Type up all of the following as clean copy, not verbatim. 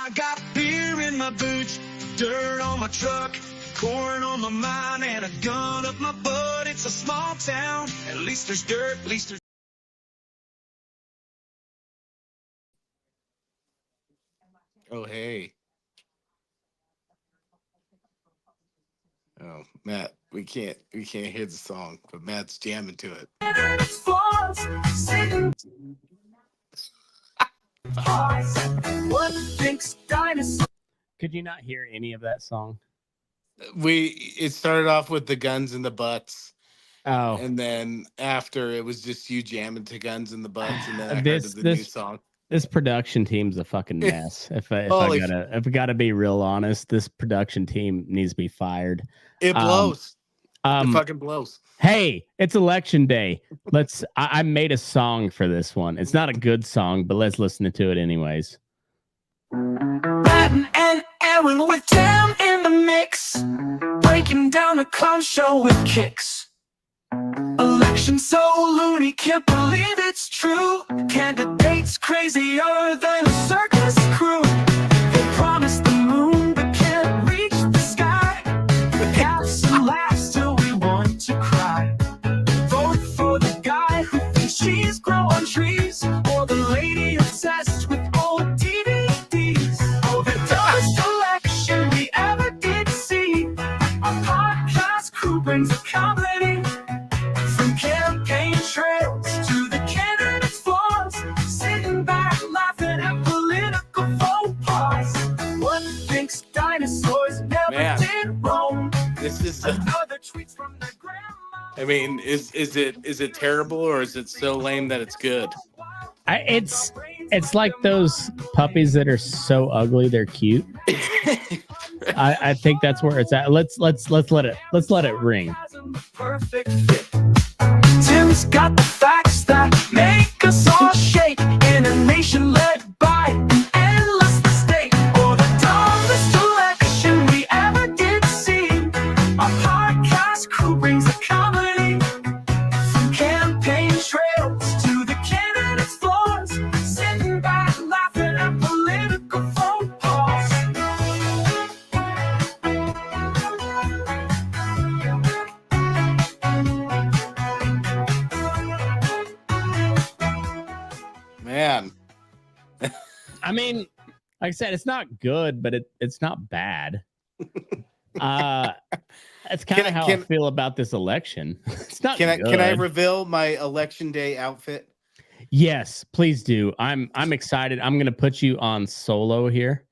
I got beer in my boots, dirt on my truck, corn on my mind, and a gun up my butt. It's a small town. At least there's dirt, at least there's... Oh, hey. Oh, Matt, we can't hear the song, but Matt's jamming to it. Could you not hear any of that song? It started off with the guns in the butts. Oh, And then after it was just you jamming to guns in the butts, and then I This- heard the this- new song. this production team's a fucking mess. If I Holy gotta be real honest, this production team needs to be fired. It blows. It Um, fucking blows. hey, it's election day. I made a song for this one. It's not a good song, but let's listen to it anyways. Latin and Aaron with Tam in the mix, breaking down a clown show with kicks. Election so loony, can't believe it's true. Candidates crazier than a circus crew. They promise the moon but can't reach the sky. The gaps and laughs till we want to cry. Vote for the guy who thinks cheese grow on trees, or the lady obsessed with old DVDs. Oh, the dumbest election we ever did see. Our podcast crew brings a comedy. From campaign trails to the candidates' floors, sitting back laughing at political faux pas. What thinks dinosaurs never Man. did roam? This is. Another tweets from their grandma. I mean, is it terrible, or is it so lame that it's good? It's like those puppies that are so ugly they're cute. I think that's where it's at. Let's let it ring. Perfect fit. Tim's got the facts that make us all shake in a nation led by an endless mistake. Or the dumbest election we ever did see. Our podcast crew brings the comedy. From campaign trails to the candidates' floors, sitting back laughing at political faux pas. Man, I mean, like I said, it's not good, but it's not bad. That's kind of how I feel about this election. It's not can good. I reveal my election day outfit? Yes, please do. I'm excited. I'm gonna put you on solo here.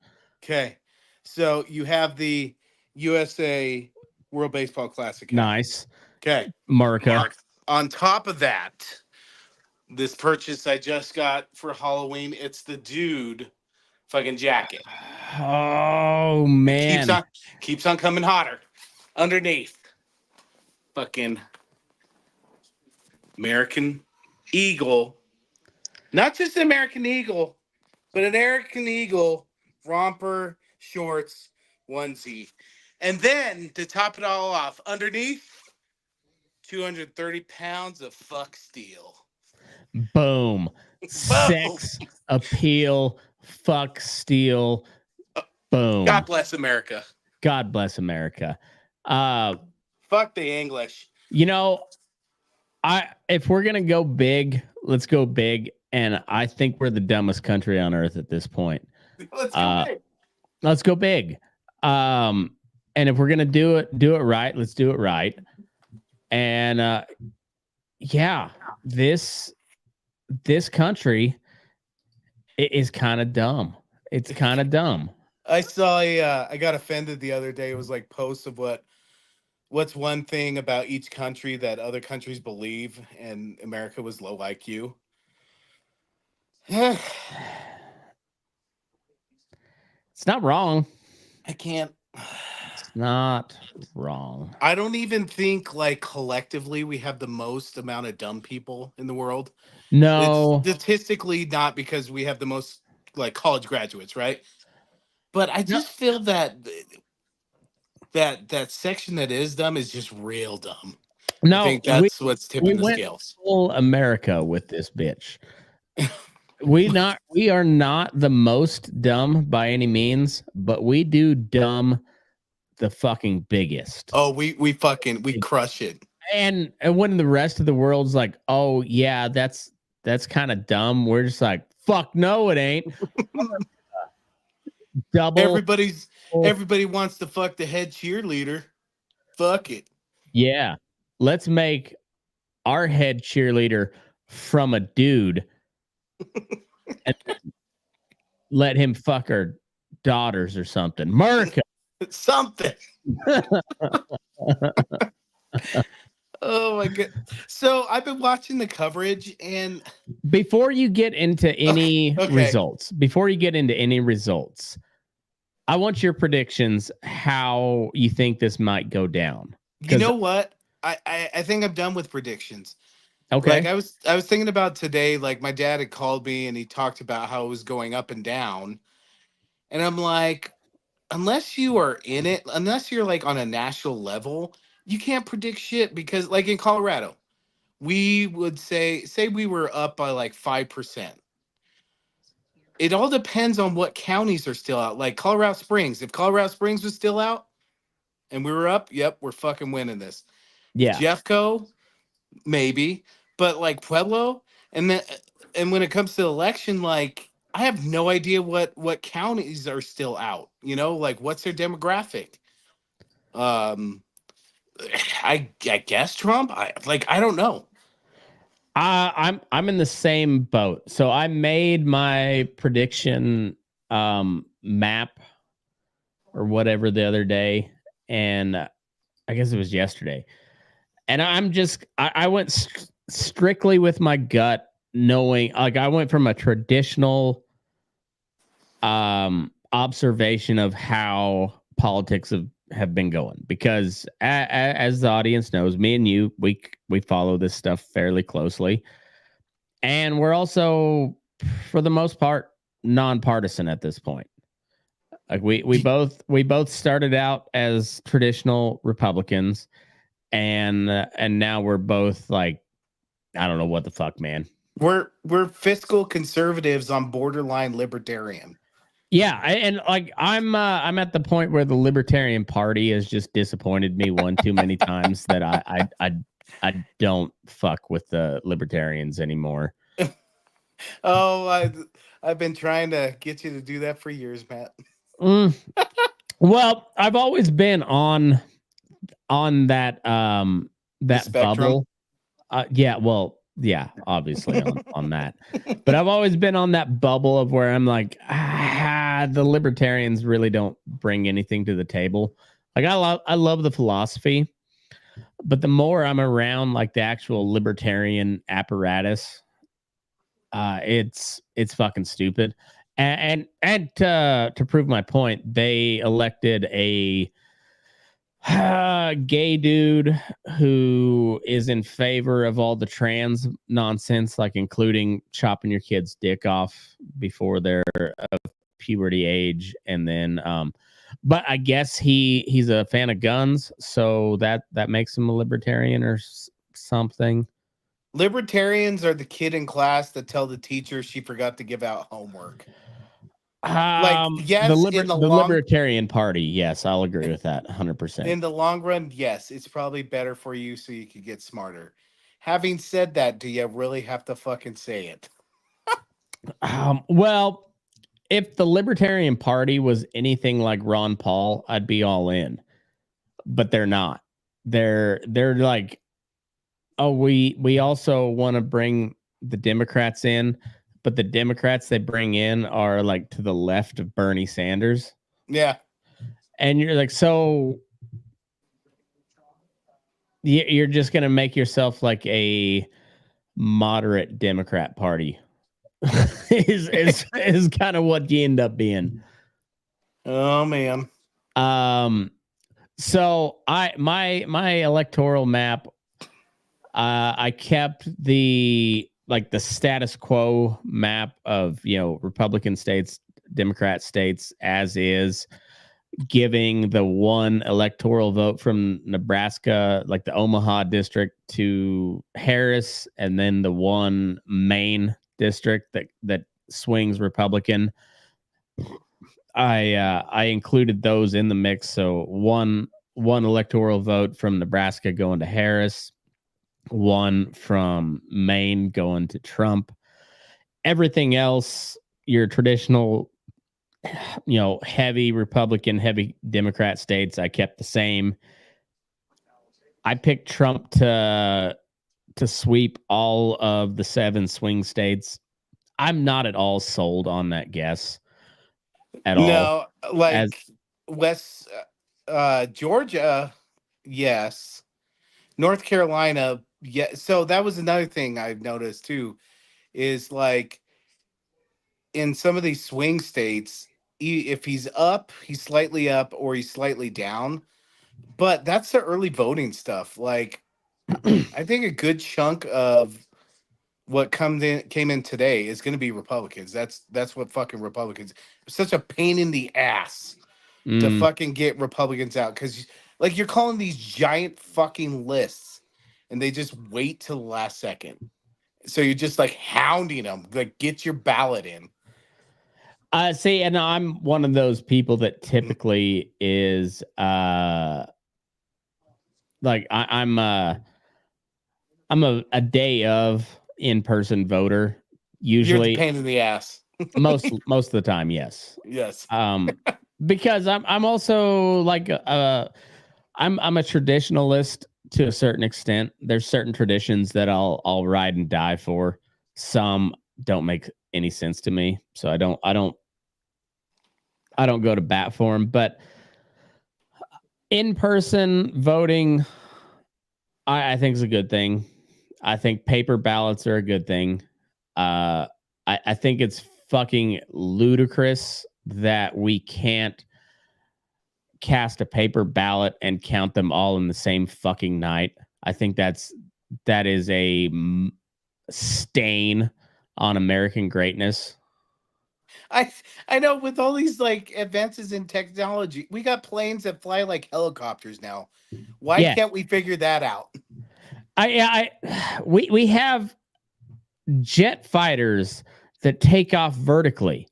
Okay, so you have the USA World Baseball Classic. Nice. Okay, Marca. on top of that, this purchase I just got for Halloween, it's the dude fucking jacket. Oh man. Keeps on coming hotter. Underneath. Fucking American Eagle. Not just an American Eagle, but an American Eagle romper shorts onesie. And then to top it all off, underneath 230 pounds of fuck steel. Boom. Sex appeal. Fuck steel. Boom. God bless America. God bless America. Fuck the English. You know, if we're gonna go big, let's go big. And I think we're the dumbest country on earth at this point. Let's go big. Let's go big. And if we're gonna do it right. Let's do it right. And yeah, this country is kind of dumb. It's kind of dumb. I saw I got offended the other day. It was like posts of what's one thing about each country that other countries believe, and America was low IQ. It's not wrong. I can't. It's not wrong. I don't even think like collectively we have the most amount of dumb people in the world. No. It's statistically not because we have the most like college graduates, right? But I just feel that section that is dumb is just real dumb. No, I think that's what's tipping the went scales. full America with this bitch. We are not the most dumb by any means, but we do dumb the fucking biggest. Oh, we crush it. And when the rest of the world's like, oh yeah, that's kind of dumb, we're just like, fuck no, it ain't. Double. Everybody wants to fuck the head cheerleader. Fuck it. Yeah. Let's make our head cheerleader from a dude and let him fuck our daughters or something. America. Something. Oh my god. So I've been watching the coverage, and before you get into any Okay. results, I want your predictions how you think this might go down. you know what? I think I'm done with predictions. Okay. Like I was thinking about today, like my dad had called me and he talked about how it was going up and down. And I'm like, unless you are in it, unless you're like on a national level, you can't predict shit, because like in Colorado, we would say we were up by like 5%. It all depends on what counties are still out. Like Colorado Springs, if Colorado Springs was still out and we were up, yep, we're fucking winning this. Yeah. Jeffco, maybe, but like Pueblo, and when it comes to election, like I have no idea what counties are still out. You know, like what's their demographic? I guess Trump. I don't know. I'm in the same boat. So I made my prediction map or whatever the other day, and I guess it was yesterday. And I went strictly with my gut, knowing, like, I went from a traditional observation of how politics have been going, because as the audience knows, me and you, we follow this stuff fairly closely, and we're also, for the most part, nonpartisan at this point. Like we both started out as traditional Republicans, and now we're both like, I don't know what the fuck, man. We're fiscal conservatives on borderline libertarian. Yeah, and like I'm at the point where the Libertarian Party has just disappointed me one too many times that I don't fuck with the Libertarians anymore. Oh, I've been trying to get you to do that for years, Matt. Well, I've always been on that bubble. Yeah, obviously on that. But I've always been on that bubble of where I'm like, the Libertarians really don't bring anything to the table. Like I love the philosophy, but the more I'm around like the actual libertarian apparatus, it's fucking stupid. And to prove my point, they elected a gay dude who is in favor of all the trans nonsense, like including chopping your kid's dick off before they're of puberty age, and then but I guess he's a fan of guns, so that makes him a libertarian or something. Libertarians are the kid in class that tell the teacher she forgot to give out homework. Yes, the Libertarian Party. Yes, I'll agree with that 100%. In the long run, yes, it's probably better for you so you can get smarter. Having said that, do you really have to fucking say it? Well, if the Libertarian Party was anything like Ron Paul, I'd be all in. But they're not. They're like, oh, we also want to bring the Democrats in. But the Democrats they bring in are like to the left of Bernie Sanders. Yeah. And you're like, so you're just going to make yourself like a moderate Democrat party is kind of what you end up being. Oh, man. So my electoral map, I kept the status quo map of, Republican states, Democrat states as is, giving the one electoral vote from Nebraska, like the Omaha district, to Harris, and then the one Maine district that swings Republican. I included those in the mix. So one electoral vote from Nebraska going to Harris, one from Maine going to Trump. Everything else, your traditional, heavy Republican, heavy Democrat states, I kept the same. I picked Trump to sweep all of the 7 swing states. I'm not at all sold on that guess at all. No, like As West Georgia, yes. North Carolina, yeah. So that was another thing I've noticed too, is like in some of these swing states, if he's up, he's slightly up or he's slightly down. But that's the early voting stuff. Like I think a good chunk of what came in today is going to be Republicans. That's what fucking Republicans. It's such a pain in the ass to fucking get Republicans out because like you're calling these giant fucking lists and they just wait till the last second. So you're just like hounding them, like get your ballot in. see, and I'm one of those people that typically is like I'm a day of in-person voter. You're the Usually, pain in the ass. most of the time, yes. Yes. Because I'm also like I'm a traditionalist to a certain extent. There's certain traditions that I'll ride and die for. Some don't make any sense to me, so I don't go to bat for them. But in-person voting, I think is a good thing. I think paper ballots are a good thing. I think it's fucking ludicrous that we can't cast a paper ballot and count them all in the same fucking night. I think that is a stain on American greatness. I know with all these like advances in technology, we got planes that fly like helicopters now. Why Yeah. can't we figure that out? We have jet fighters that take off vertically.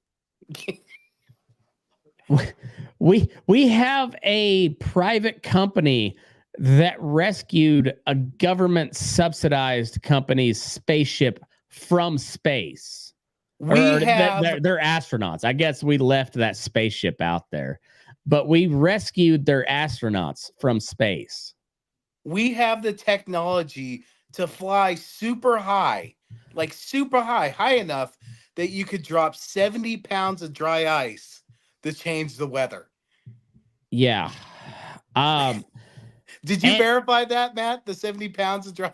We have a private company that rescued a government subsidized company's spaceship from space. They're astronauts. I guess we left that spaceship out there, but we rescued their astronauts from space. We have the technology to fly super high, like super high enough that you could drop 70 pounds of dry ice to change the weather. Yeah. Did you verify that, Matt? The 70 pounds of dry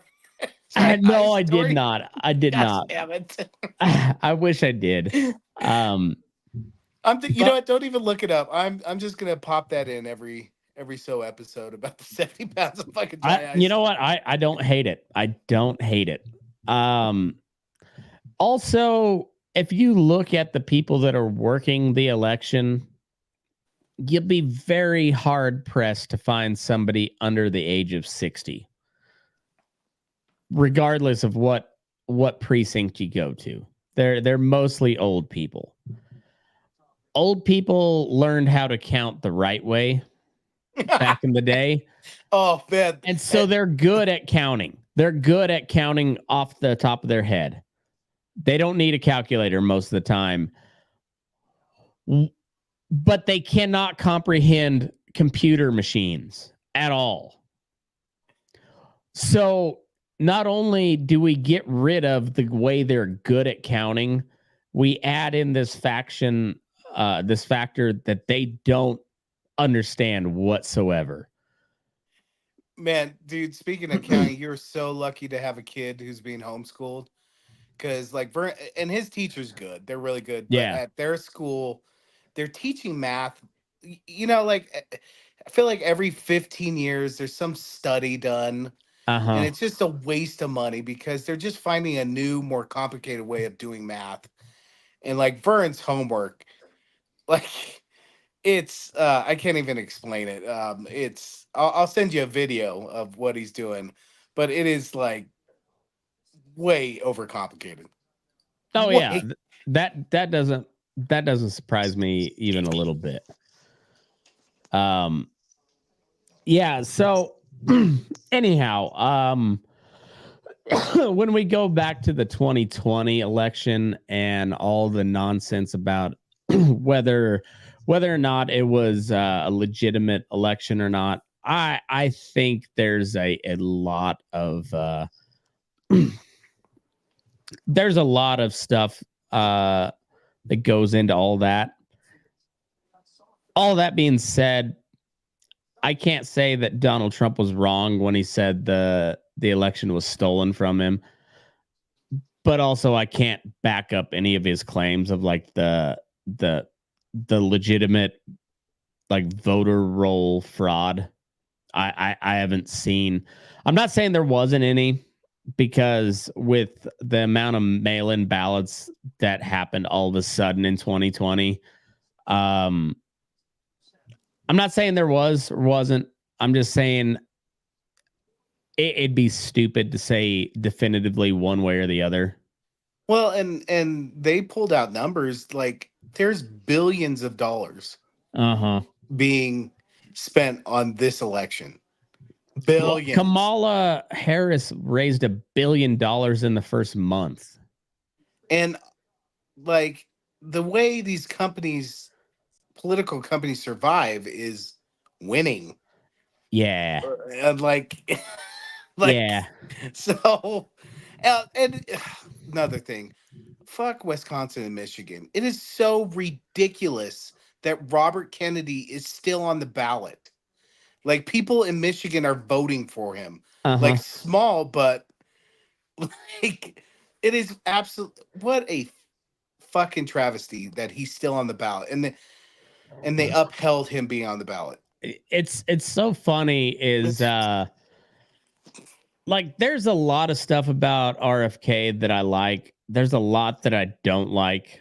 no, ice I story? did not. I did not. Damn it. I wish I did. You know what? Don't even look it up. I'm just gonna pop that in every so episode about the 70 pounds of fucking dry ice. You know what? I don't hate it. I don't hate it. Also, if you look at the people that are working the election, you'll be very hard pressed to find somebody under the age of 60, regardless of what precinct you go to. They're mostly old people. Old people learned how to count the right way back in the day. Oh, man. And so they're good at counting. They're good at counting off the top of their head. They don't need a calculator most of the time. But they cannot comprehend computer machines at all. So not only do we get rid of the way they're good at counting, we add in this factor that they don't understand whatsoever. Man, dude, speaking of counting, you're so lucky to have a kid who's being homeschooled. Because like and his teacher's good. They're really good. But Yeah. at their school, they're teaching math. You know, like I feel like every 15 years there's some study done. And it's just a waste of money because they're just finding a new, more complicated way of doing math. And like Vern's homework, like it's I can't even explain it. I'll send you a video of what he's doing, but it is like way overcomplicated. Oh yeah, Like, that doesn't surprise me even a little bit. Um, yeah. So anyhow, when we go back to the 2020 election and all the nonsense about whether whether or not it was a legitimate election or not, I think there's a lot of there's a lot of stuff that goes into all that. All that being said, I can't say that Donald Trump was wrong when he said the election was stolen from him, but also I can't back up any of his claims of like the the legitimate like voter roll fraud. I haven't seen. I'm not saying there wasn't any because with the amount of mail-in ballots that happened all of a sudden in 2020, um, I'm not saying there was or wasn't. I'm just saying it'd be stupid to say definitively one way or the other. well, and they pulled out numbers like there's billions of dollars Uh huh. being spent on this election. Well, Billions. Kamala Harris raised $1 billion in the first month. And like the way these companies, political companies survive is winning. Yeah. And like like Yeah. so and another thing, fuck Wisconsin and Michigan. It is so ridiculous that Robert Kennedy is still on the ballot. Like people in Michigan are voting for him. Uh huh. Like small, but like it is absolute. What a fucking travesty that he's still on the ballot, and they upheld him being on the ballot. It's so funny is like there's a lot of stuff about RFK that I like. There's a lot that I don't like.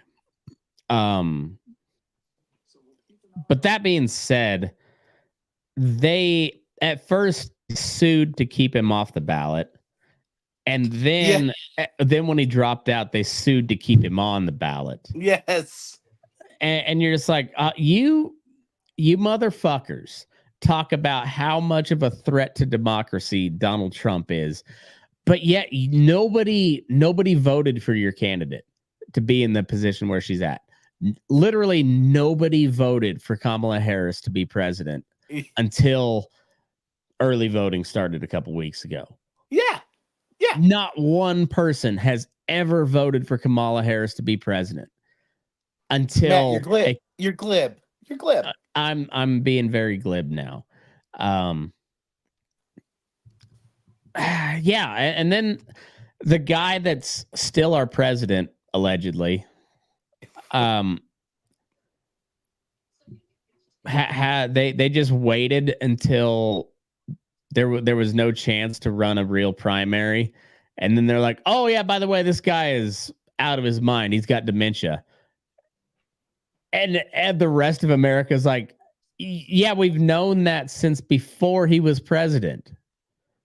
Um but that being said, they at first sued to keep him off the ballot. And Yeah. then when he dropped out, they sued to keep him on the ballot. Yes. And you're just like, you motherfuckers talk about how much of a threat to democracy Donald Trump is, but yet nobody voted for your candidate to be in the position where she's at. Literally nobody voted for Kamala Harris to be president until early voting started a couple weeks ago. Yeah. Yeah. Not one person has ever voted for Kamala Harris to be president until Matt, you're glib. You're glib. You're glib. I'm being very glib now. Yeah, and then the guy that's still our president allegedly they just waited until there was no chance to run a real primary, and then they're like, oh yeah, by the way, this guy is out of his mind, he's got dementia. And the rest of America is like, yeah, we've known that since before he was president.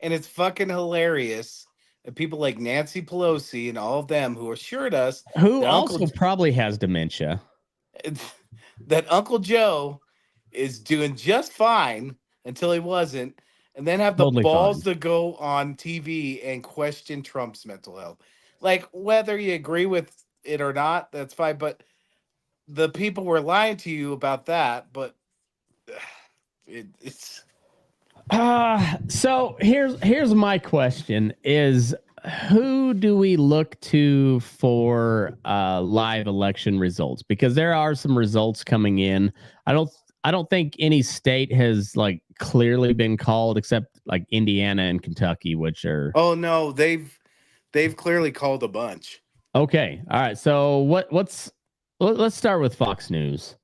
And it's fucking hilarious that people like Nancy Pelosi and all of them who assured us Who that also probably has dementia. that Uncle Joe is doing just fine until he wasn't, and then have the Totally balls fine. to go on TV and question Trump's mental health. Like whether you agree with it or not, that's fine. But the people were lying to you about that. But it's So here's my question is, who do we look to for live election results? Because there are some results coming in. I don't think any state has like clearly been called except like Indiana and Kentucky, which are oh no, they've clearly called a bunch. okay. All right. So let's start with Fox News.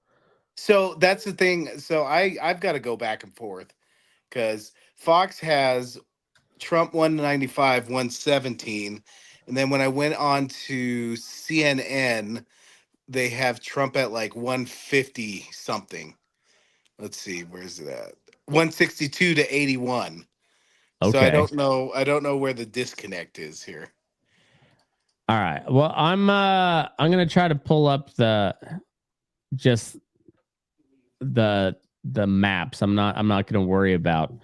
So that's the thing. So I've got to go back and forth because Fox has Trump 195, 117. And then when I went on to CNN, they have Trump at like 150 something. Let's see, where's it at? 162 to 81. So Okay. I don't know where the disconnect is here. All right. Well, I'm gonna try to pull up just the maps. I'm not gonna worry about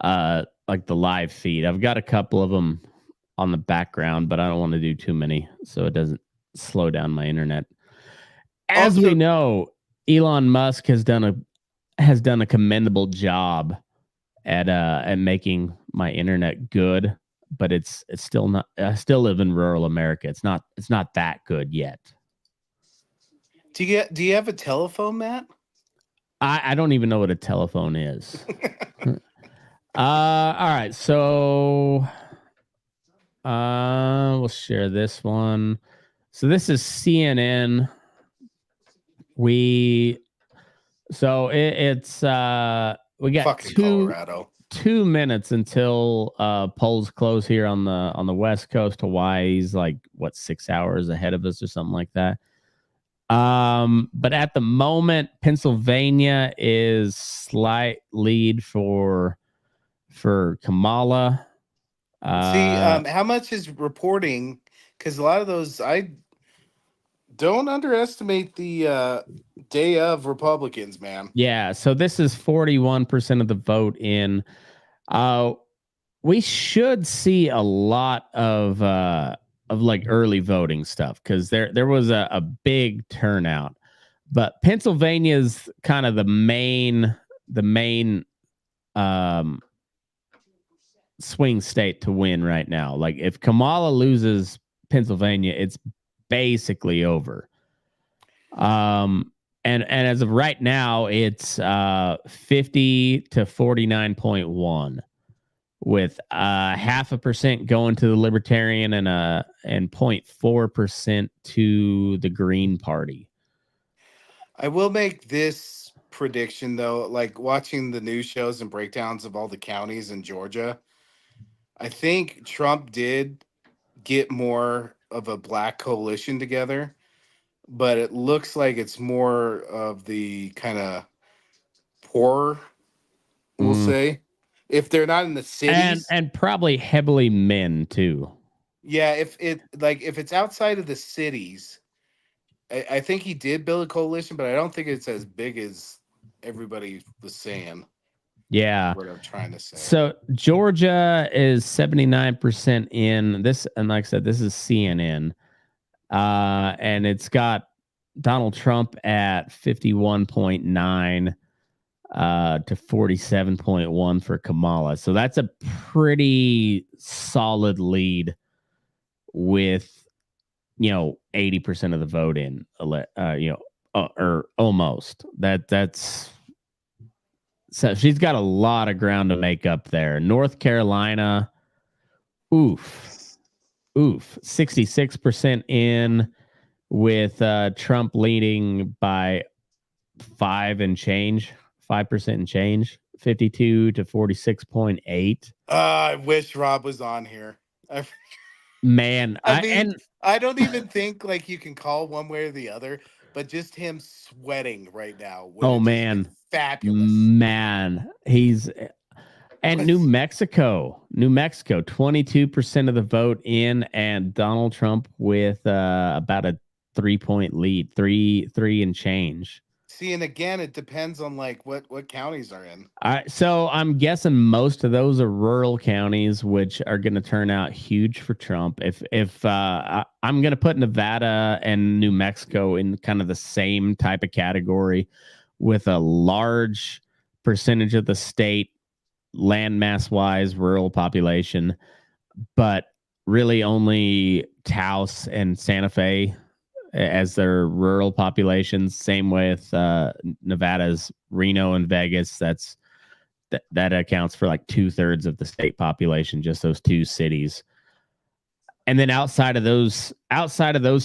like the live feed. I've got a couple of them on the background, but I don't want to do too many so it doesn't slow down my internet. As we Also, know, Elon Musk has done a commendable job at making my internet good, but it's still not. I still live in rural America. It's not that good yet. do you have a telephone, Matt? I don't even know what a telephone is. All right, so we'll share this one. So this is CNN. We so it's we got Fucking Colorado. 2 minutes until polls close here on the West Coast. Hawaii's like what 6 hours ahead of us or something like that. But at the moment, Pennsylvania is slight lead for Kamala. See, how much is reporting? Because a lot of those, I don't underestimate the day of Republicans, man. Yeah, so this is 41% of the vote in. We should see a lot of like early voting stuff because there was a big turnout. But Pennsylvania's kind of the main swing state to win right now. Like if Kamala loses Pennsylvania, it's basically over. And as of right now, it's 50 to 49.1, with 0.5% going to the Libertarian and 0.4% to the Green Party. I will make this prediction though, like watching the news shows and breakdowns of all the counties in Georgia. I think Trump did get more of a black coalition together, but it looks like it's more of the kind of poor, we'll say. If they're not in the cities, And probably heavily men too. yeah, if it's outside of the cities, I think he did build a coalition, but I don't think it's as big as everybody was saying. Yeah. What I'm trying to say. So Georgia is 79% in this, and like I said, this is CNN. And it's got Donald Trump at 51.9 to 47.1 for Kamala. So that's a pretty solid lead with 80% of the vote in, or almost. That's so she's got a lot of ground to make up there. North Carolina, oof, 66% in, with Trump leading by 5% and change, 52 to 46.8. I wish Rob was on here. Man, I mean, I don't even think like you can call one way or the other, but just him sweating right now. Oh man, fabulous. Man, he's and New Mexico, 22% of the vote in, and Donald Trump with about a 3-point lead, three and change. See, and again, it depends on like what counties are in. So I'm guessing most of those are rural counties, which are going to turn out huge for Trump. If I'm going to put Nevada and New Mexico in kind of the same type of category, with a large percentage of the state landmass wise rural population, but really only Taos and Santa Fe as their rural populations. Same with Nevada's Reno and Vegas. That accounts for like 2/3 of the state population, just those two cities. And then outside of those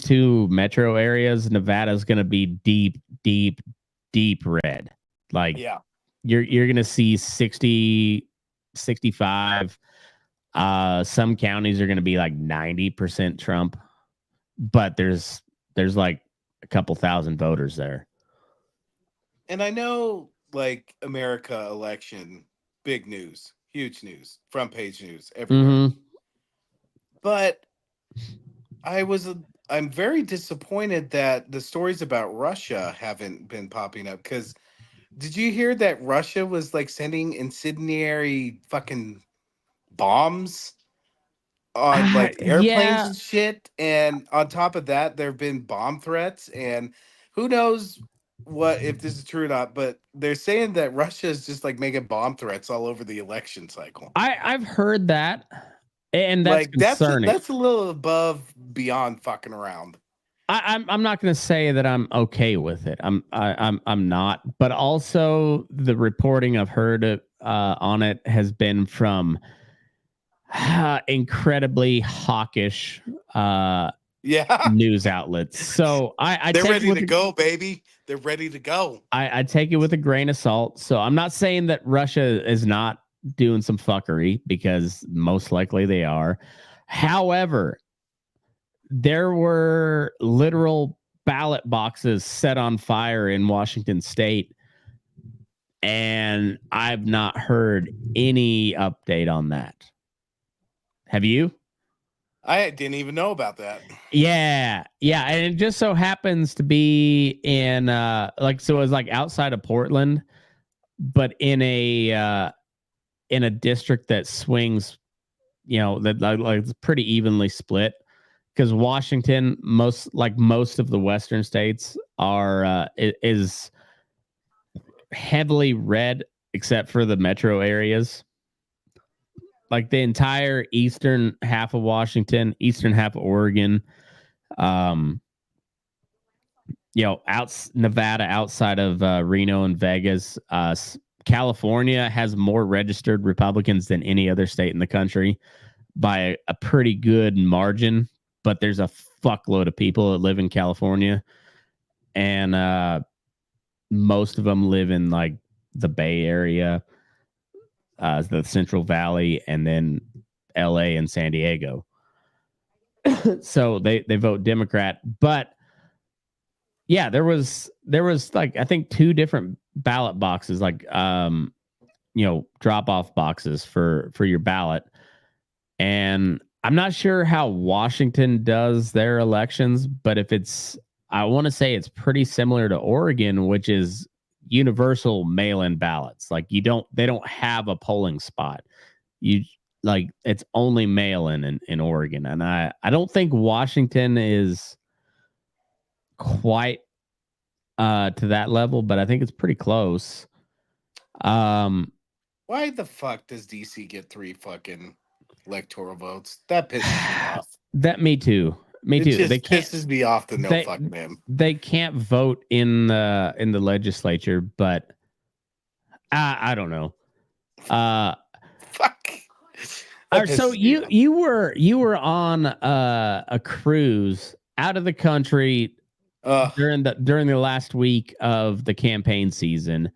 two metro areas, Nevada's going to be deep red. Like, yeah, you're going to see 60, 65. Some counties are going to be like 90% Trump, but there's like a couple thousand voters there. And I know like America election, big news, huge news, front page news everywhere. Mm-hmm. But I'm very disappointed that the stories about Russia haven't been popping up. Because did you hear that Russia was like sending incendiary fucking bombs on like airplanes Yeah, and shit? And on top of that, there have been bomb threats, and who knows what if this is true or not? But they're saying that Russia is just like making bomb threats all over the election cycle. I've heard that, and that's Like concerning. that's a little above beyond fucking around. I'm not going to say that I'm okay with it. I'm not. But also, the reporting I've heard on it has been from incredibly hawkish Yeah. news outlets. So I They're take it ready with to go, baby. They're ready to go. I take it with a grain of salt. So I'm not saying that Russia is not doing some fuckery, because most likely they are. However, there were literal ballot boxes set on fire in Washington state, and I've not heard any update on that. Have you? I didn't even know about that. Yeah, and it just so happens to be in so it was like outside of Portland, but in a district that swings, that like it's pretty evenly split, because Washington, most of the western states are is heavily red except for the metro areas. Like the entire eastern half of Washington, eastern half of Oregon, Nevada, outside of Reno and Vegas, California has more registered Republicans than any other state in the country by a pretty good margin. But there's a fuckload of people that live in California, and most of them live in like the Bay Area, the Central Valley, and then LA and San Diego. So they vote Democrat. But yeah, there was like, I think, two different ballot boxes, like drop off boxes for your ballot. And I'm not sure how Washington does their elections, but I want to say it's pretty similar to Oregon, which is universal mail-in ballots. Like they don't have a polling spot. It's only mail-in in Oregon. And I don't think Washington is quite to that level, but I think it's pretty close. Why the fuck does DC get 3 fucking electoral votes? That pisses me off. Me too. Me too. It just pisses me off to no fucking them. They can't vote in the legislature, but I don't know. Fuck. So you were on a cruise out of the country during the last week of the campaign season.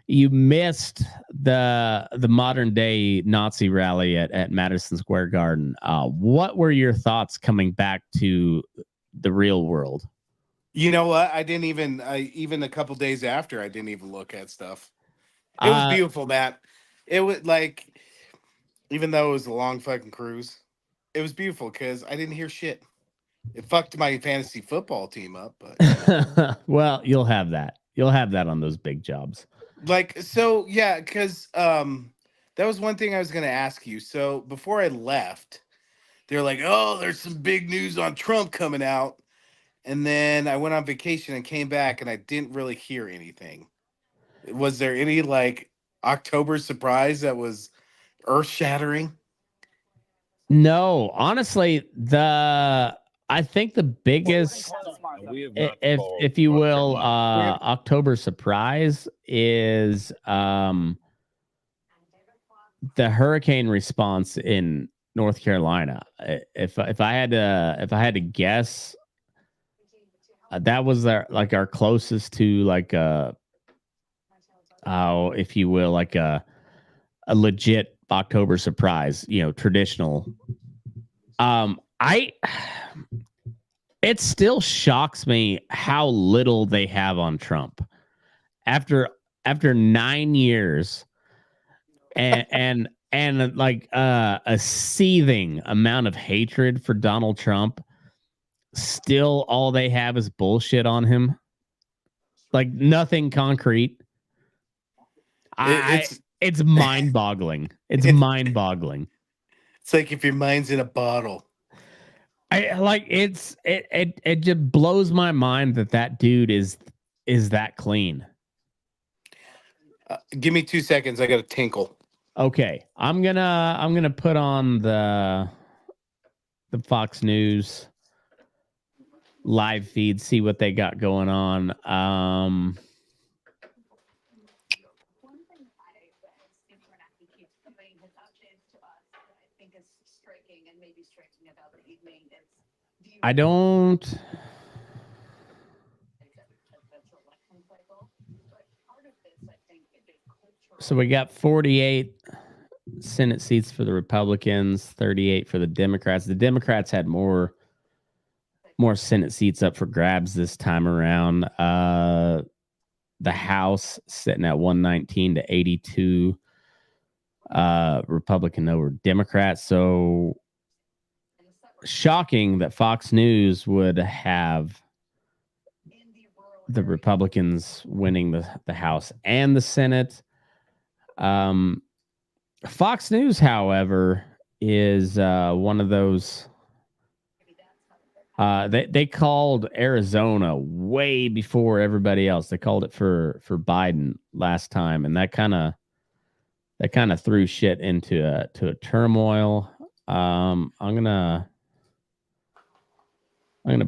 You missed the modern day Nazi rally at Madison Square Garden. What were your thoughts coming back to the real world? You know what? Even a couple days after, I didn't even look at stuff. It was beautiful, Matt. It was like, even though it was a long fucking cruise, it was beautiful because I didn't hear shit. It fucked my fantasy football team up, but well, you'll have that. You'll have that on those big jobs. Yeah, because that was one thing I was going to ask you. So before I left, they're like, "Oh, there's some big news on Trump coming out," and then I went on vacation and came back, and I didn't really hear anything. Was there any like October surprise that was earth shattering? No, honestly, I think the biggest, if you will, October surprise is the hurricane response in North Carolina. If I had to guess, that was our closest to like if you will, like a legit October surprise, traditional. It still shocks me how little they have on Trump after 9 years and like a seething amount of hatred for Donald Trump. still all they have is bullshit on him. Like nothing concrete. It's mind-boggling. It's mind-boggling. It's like if your mind's in a bottle. It just blows my mind that dude is that clean. Give me 2 seconds. I got a tinkle. Okay, I'm gonna put on the Fox News live feed, see what they got going on. One thing I Abernathy keeps giving his updates to us that I think is striking and maybe striking about the evening is I don't. presidential election cycle. But part of this, I think, is cultural. So we got 48 Senate seats for the Republicans, 38 for the Democrats. The Democrats had more Senate seats up for grabs this time around. The House sitting at 119 to 82. Republican over Democrat. So shocking that Fox News would have the Republicans winning the House and the Senate. Fox News, however, is one of those. They called Arizona way before everybody else. They called it for Biden last time, and that kind of threw shit into a turmoil. I'm gonna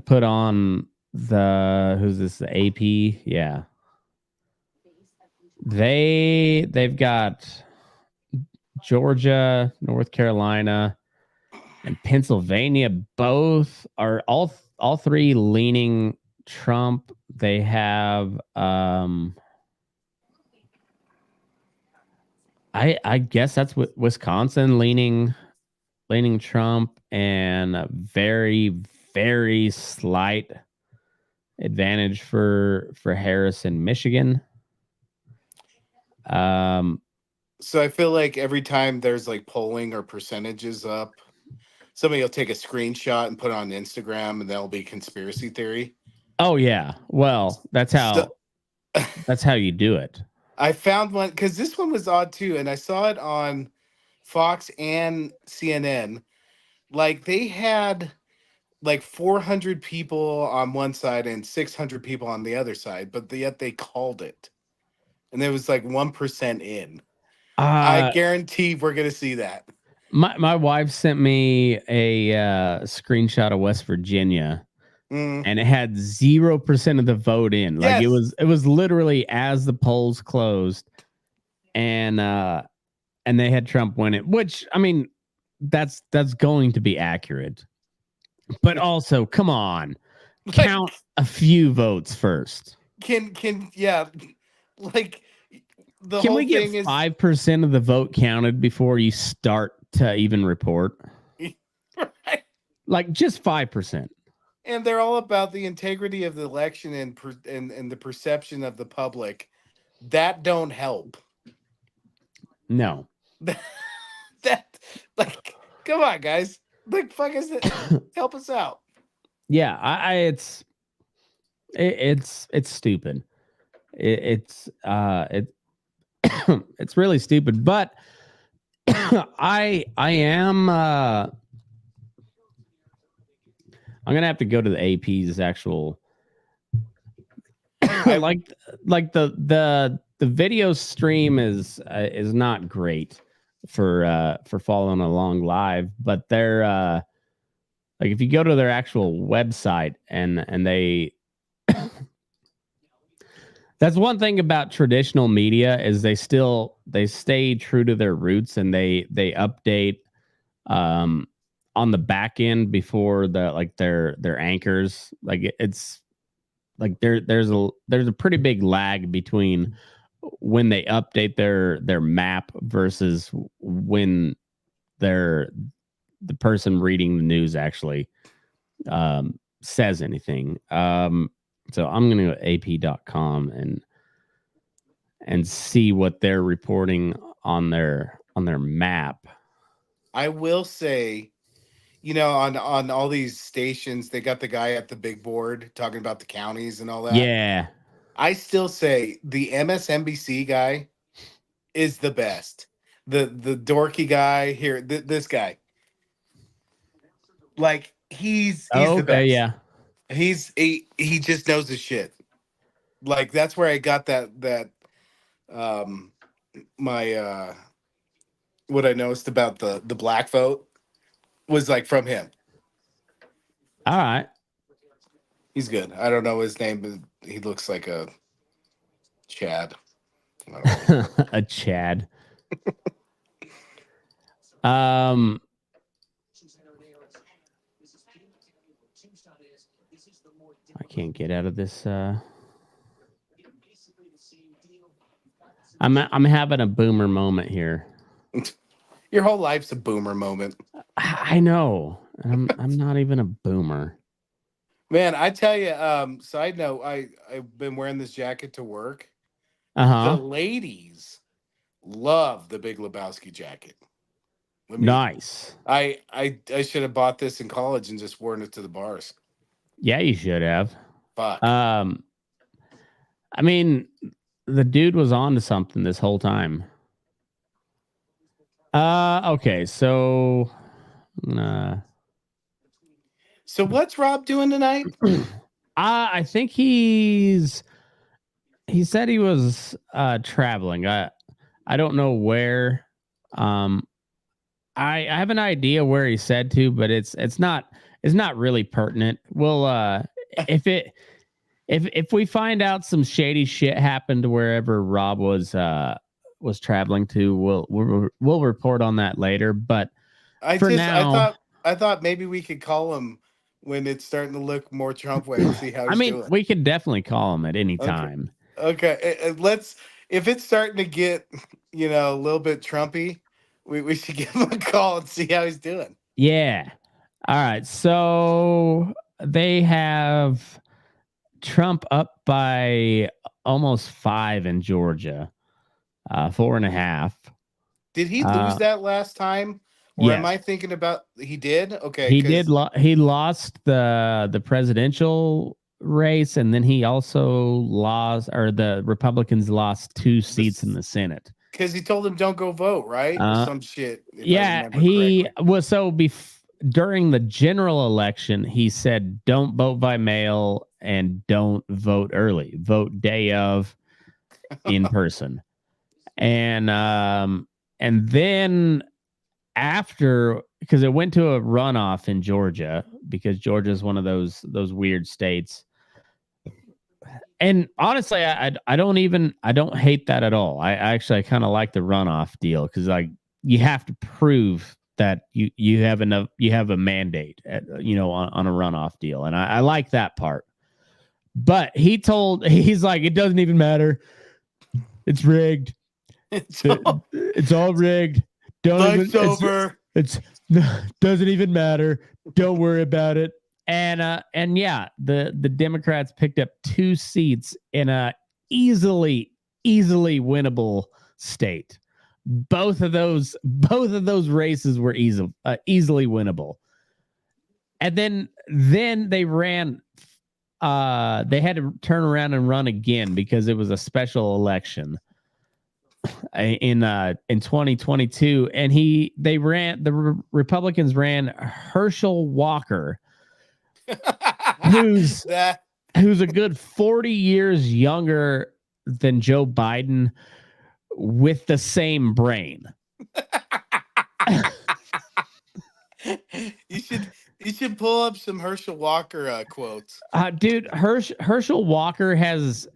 put on who's this? The AP, yeah. They've got Georgia, North Carolina, and Pennsylvania. Both are all three leaning Trump. They have I guess that's what Wisconsin leaning Trump, and a very, very slight advantage for Harris in Michigan. So I feel like every time there's like polling or percentages up, somebody will take a screenshot and put it on Instagram, and that'll be conspiracy theory. Oh yeah, well that's how you do it. I found one because this one was odd too, and I saw it on Fox and CNN. Like they had like 400 people on one side and 600 people on the other side, but yet they called it, and it was like 1% in. I guarantee we're gonna see that. My wife sent me a screenshot of West Virginia, and it had 0% of the vote in. Like Yes. it was literally as the polls closed, and they had Trump winning. Which I mean, that's going to be accurate, but also come on, count a few votes first. Can yeah, like the Can whole we thing get is 5% of the vote counted before you start to even report? right. Like just 5%. And they're all about the integrity of the election and the perception of the public. That don't help. No. That like, come on, guys. Like, fuck is it? Help us out. Yeah, it's stupid. It's it's really stupid. But I am I'm gonna have to go to the AP's actual like the video stream is not great for following along live, but they're like if you go to their actual website and they that's one thing about traditional media is they stay true to their roots, and they update on the back end before their anchors. Like it's like there's a pretty big lag between when they update their map versus when the person reading the news actually says anything. So I'm going to go to ap.com and see what they're reporting on their map. I will say, you know, on all these stations, they got the guy at the big board talking about the counties and all that. Yeah. I still say the MSNBC guy is the best. The dorky guy here, this guy, like he's the Okay. best. Yeah. He just knows his shit. Like that's where I got that um my what I noticed about the black vote was like from him. All right. He's good. I don't know his name, but he looks like a Chad. I don't know. A Chad. Um. I can't get out of this. I'm having a boomer moment here. Your whole life's a boomer moment. I know. I'm not even a boomer. Man, I tell you, side note, I've been wearing this jacket to work. The Uh-huh. ladies love the Big Lebowski jacket. Nice. I should have bought this in college and just worn it to the bars. Yeah, you should have. Fuck. I mean, the dude was on to something this whole time. Okay, so So what's Rob doing tonight? I think he said he was traveling. I don't know where. I have an idea where he said to, but it's not really pertinent. We'll if we find out some shady shit happened wherever Rob was traveling to, we'll report on that later. But I thought maybe we could call him when it's starting to look more Trump way and see how he's doing. we could definitely call him at any time. Okay. Let's, if it's starting to get, you know, a little bit Trumpy, we should give him a call and see how he's doing. Yeah. All right. So they have Trump up by almost 5 in Georgia, 4.5. Did he lose that last time? Or yes. am I thinking about he did? Okay. He did. He lost the presidential race, and then he also lost, or the Republicans lost 2 seats in the Senate. Because he told them don't go vote, right? Or some shit. Yeah, he was during the general election, he said don't vote by mail and don't vote early. Vote day of in person. And then after, because it went to a runoff in Georgia, because Georgia is one of those weird states. And honestly, I don't hate that at all. I actually kind of like the runoff deal, because like you have to prove that you have enough, you have a mandate on a runoff deal, and I like that part. But he's like, it doesn't even matter. It's rigged. It's all rigged. Life's over. It's doesn't even matter. Don't worry about it. And yeah, the Democrats picked up 2 seats in a easily winnable state. Both of those races were easily winnable. And then they ran. They had to turn around and run again because it was a special election in 2022, and the Republicans ran Herschel Walker, who's a good 40 years younger than Joe Biden, with the same brain. You should pull up some Herschel Walker quotes. Dude, Herschel Walker has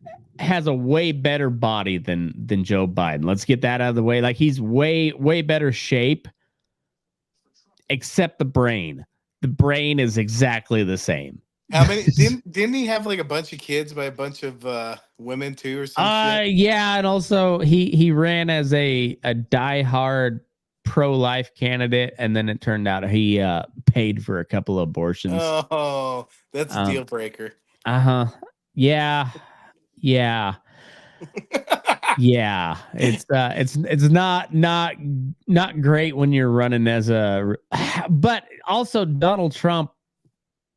a way better body than Joe Biden. Let's get that out of the way. Like, he's way better shape, except the brain. The brain is exactly the same. How many didn't he have like a bunch of kids by a bunch of women too, or something? Yeah, and also he ran as a diehard pro-life candidate, and then it turned out he paid for a couple of abortions. Oh, that's a deal breaker. Yeah. Yeah, it's not great when you're running as a, but also Donald Trump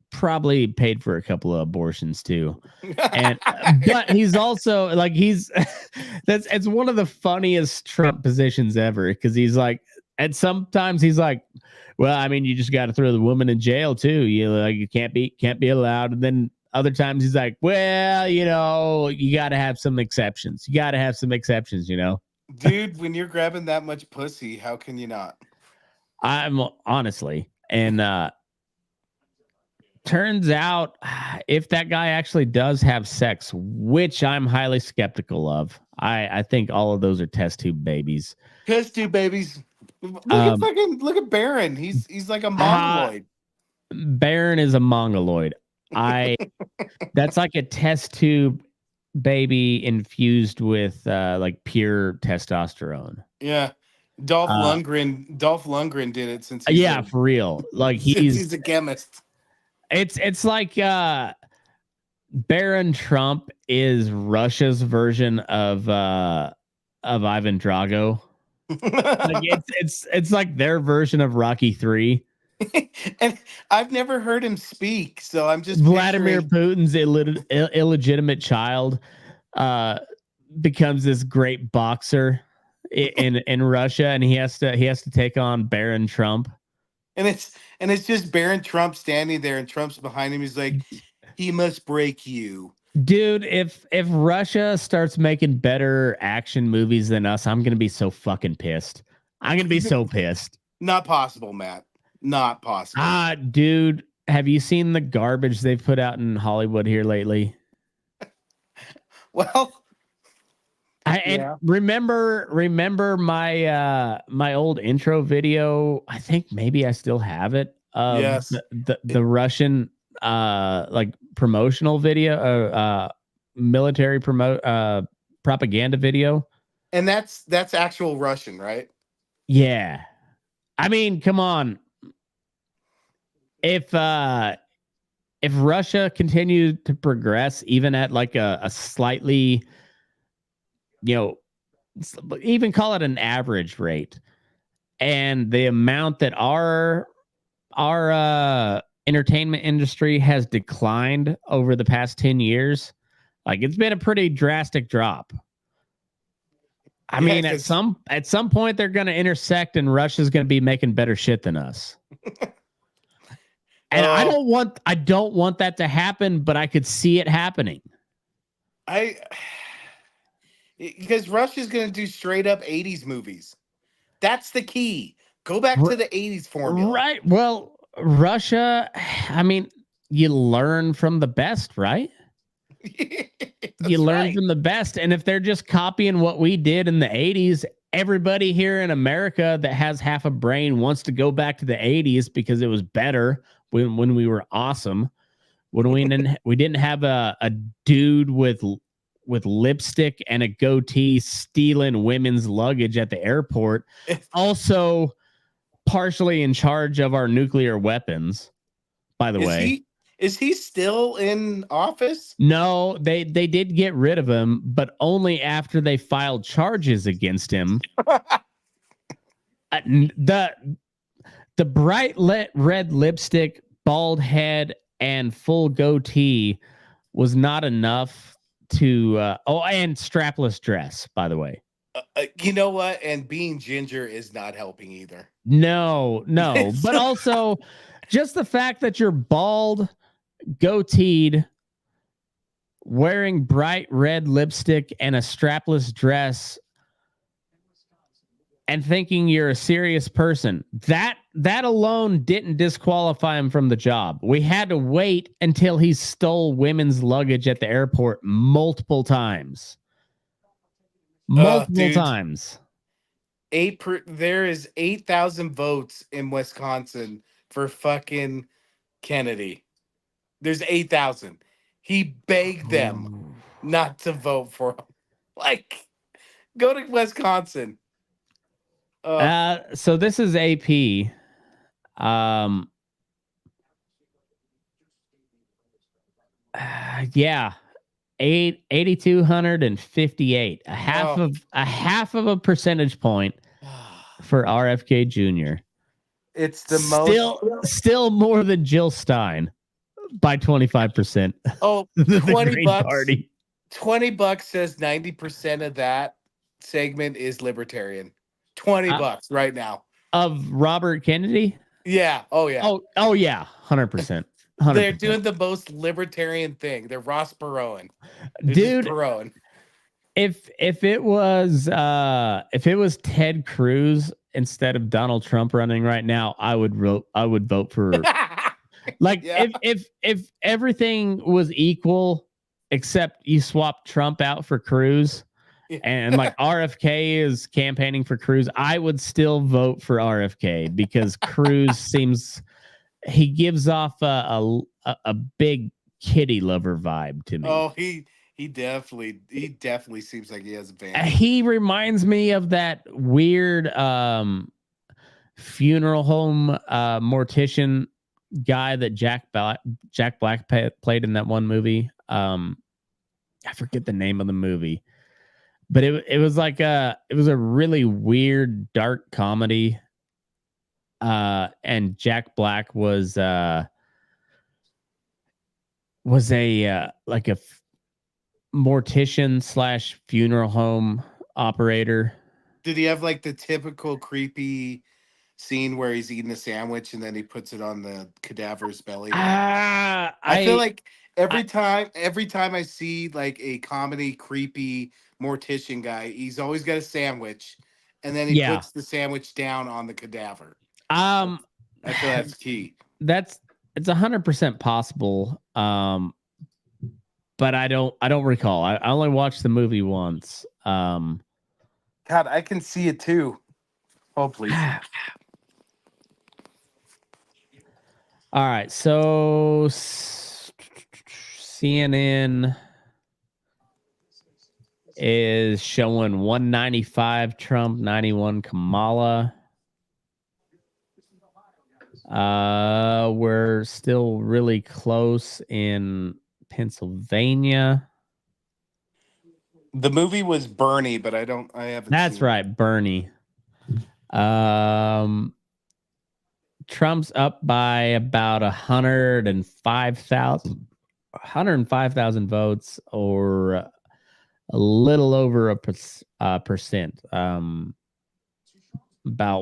probably paid for a couple of abortions too. And but he's also like he's that's it's one of the funniest Trump positions ever because he's like, and sometimes he's like, well, I mean, you just got to throw the woman in jail too. You like you can't be allowed. And then other times he's like, well, you got to have some exceptions. You got to have some exceptions. Dude, when you're grabbing that much pussy, how can you not? I'm honestly, and turns out if that guy actually does have sex, which I'm highly skeptical of, I think all of those are test tube babies. Test tube babies. Look at Baron. He's like a Uh, mongoloid. Baron is a mongoloid. That's like a test tube baby infused with like pure testosterone. Yeah. Dolph Uh, Lundgren did it since he's yeah, for real. Like he's a chemist. it's like Baron Trump is Russia's version of Ivan Drago. Like it's like their version of Rocky 3. And I've never heard him speak, so I'm just Vladimir picturing- Putin's illegitimate child becomes this great boxer in Russia, and he has to take on Baron Trump. and it's just Baron Trump standing there, and Trump's behind him. He's like, he must break you. Dude, if Russia starts making better action movies than us, I'm gonna be so fucking pissed. I'm gonna be so pissed. Not possible, Matt. Not possible. Dude, have you seen the garbage they've put out in Hollywood here lately? Well, And remember my old intro video. I think maybe I still have it. Yes. The Russian like promotional video, military propaganda video. and that's actual Russian, right? Yeah, I mean, come on. If Russia continued to progress, even at like a slightly, even call it an average rate, and the amount that our entertainment industry has declined over the past 10 years, like it's been a pretty drastic drop. I mean, at some point they're going to intersect, and Russia's going to be making better shit than us. And I don't want that to happen, but I could see it happening. Because Russia's going to do straight up 80s movies. That's the key. Go back to the 80s formula. Right. Well, Russia, I mean, you learn from the best, right? You learn from the best. And if they're just copying what we did in the 80s, everybody here in America that has half a brain wants to go back to the 80s because it was better when we were awesome. When we didn't have a dude with lipstick and a goatee stealing women's luggage at the airport, also partially in charge of our nuclear weapons, by the way. Is he still in office? No, they did get rid of him, but only after they filed charges against him. The bright red lipstick, bald head, and full goatee was not enough to and strapless dress, by the way. You know what? And being ginger is not helping either. No, but also just the fact that you're bald, goateed, wearing bright red lipstick and a strapless dress, and thinking you're a serious person, that alone didn't disqualify him from the job. We had to wait until he stole women's luggage at the airport multiple times. Multiple times. There is 8,000 votes in Wisconsin for fucking Kennedy. There's 8,000. He begged them not to vote for him. Like, go to Wisconsin. So this is AP. Yeah. 8,258, Oh. a half of a percentage point for RFK Jr. It's the most. Still more than Jill Stein by 25%. Oh, The 20 Green bucks. Party. $20 says 90% of that segment is libertarian. 20 bucks right now. Of Robert Kennedy? Yeah. Oh yeah. Oh yeah, 100%. They're 100%. doing the most libertarian thing. They're Ross Perot. Dude, Perot. if it was Ted Cruz instead of Donald Trump running right now, I would vote for like Yeah. if everything was equal except you swap Trump out for Cruz and like RFK is campaigning for Cruz, I would still vote for RFK because Cruz he gives off a big kitty lover vibe to me. Oh, he definitely seems like he has a van. He reminds me of that weird funeral home mortician guy that Jack Black played in that one movie. I forget the name of the movie, but it was like a really weird dark comedy. And Jack Black was a like a mortician / funeral home operator. Did he have like the typical creepy scene where he's eating a sandwich and then he puts it on the cadaver's belly? I feel like every time I see like a comedy creepy mortician guy, he's always got a sandwich and then he puts the sandwich down on the cadaver. I feel that's key. It's 100% possible. But I don't recall. I only watched the movie once. God, I can see it too. Hopefully. All right, so CNN is showing 195 Trump, 91 Kamala. We're still really close in Pennsylvania. The movie was Bernie, but I haven't. That's right, Bernie. Trump's up by about 105,000 votes, or a little over a percent. About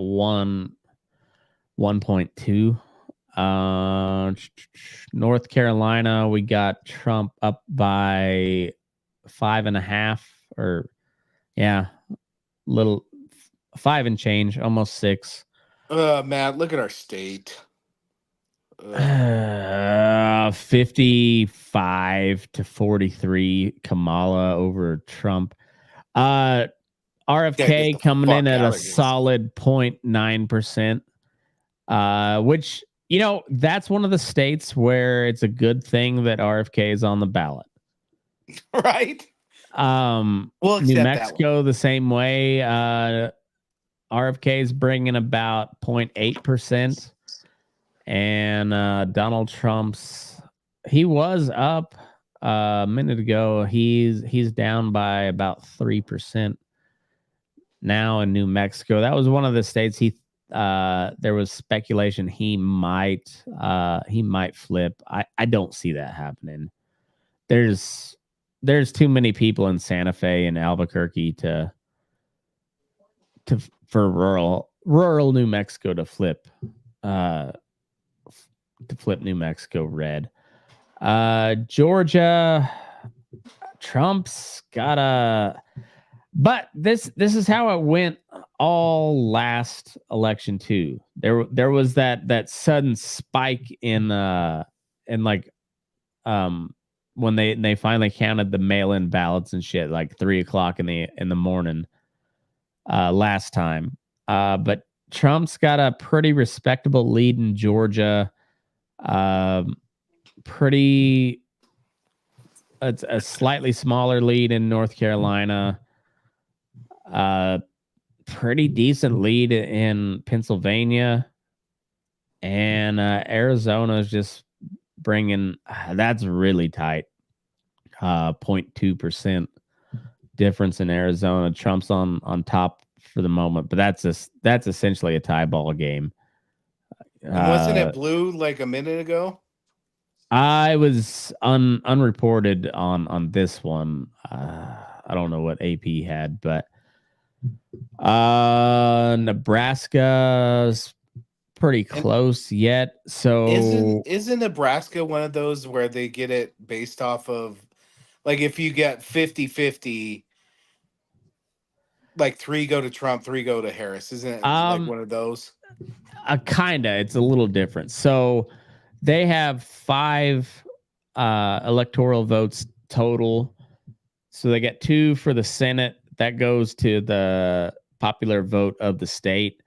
1.2. North Carolina, we got Trump up by 5.5, or little 5 and change, almost 6. Matt, look at our state. 55 to 43 Kamala over Trump. RFK coming in at a solid 0.9%, which, that's one of the states where it's a good thing that RFK is on the ballot. Right. New Mexico the same way. RFK is bringing about 0.8%, and Donald Trump's, he was up a minute ago. He's down by about 3% now in New Mexico. That was one of the states there was speculation he might flip. I don't see that happening. There's too many people in Santa Fe and Albuquerque for rural New Mexico to flip New Mexico red. Georgia, Trump's got but this is how it went all last election too. There was that sudden spike in when they finally counted the mail-in ballots and shit, like 3:00 in the morning last time. But Trump's got a pretty respectable lead in Georgia. It's a slightly smaller lead in North Carolina. Pretty decent lead in Pennsylvania, and Arizona is just bringing. That's really tight. 0.2% difference in Arizona. Trump's on top for the moment, but that's essentially a tie ball game. And wasn't it blue like a minute ago? I was unreported on this one. I don't know what AP had, but Nebraska's pretty close yet. So Isn't Nebraska one of those where they get it based off of, like, if you get 50-50, like 3 go to Trump, 3 go to Harris? Isn't it like one of those? Kinda. It's a little different. So they have 5 electoral votes total. So they get 2 for the Senate. That goes to the popular vote of the state.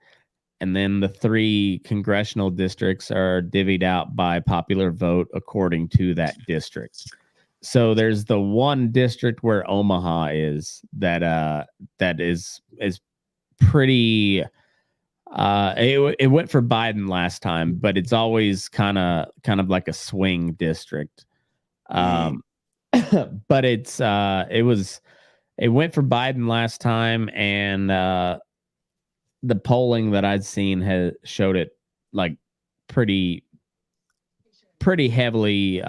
And then the 3 congressional districts are divvied out by popular vote according to that district. So there's the one district where Omaha is that is pretty. It went for Biden last time, but it's always kind of like a swing district. But it went for Biden last time, and the polling that I'd seen has showed it like pretty heavily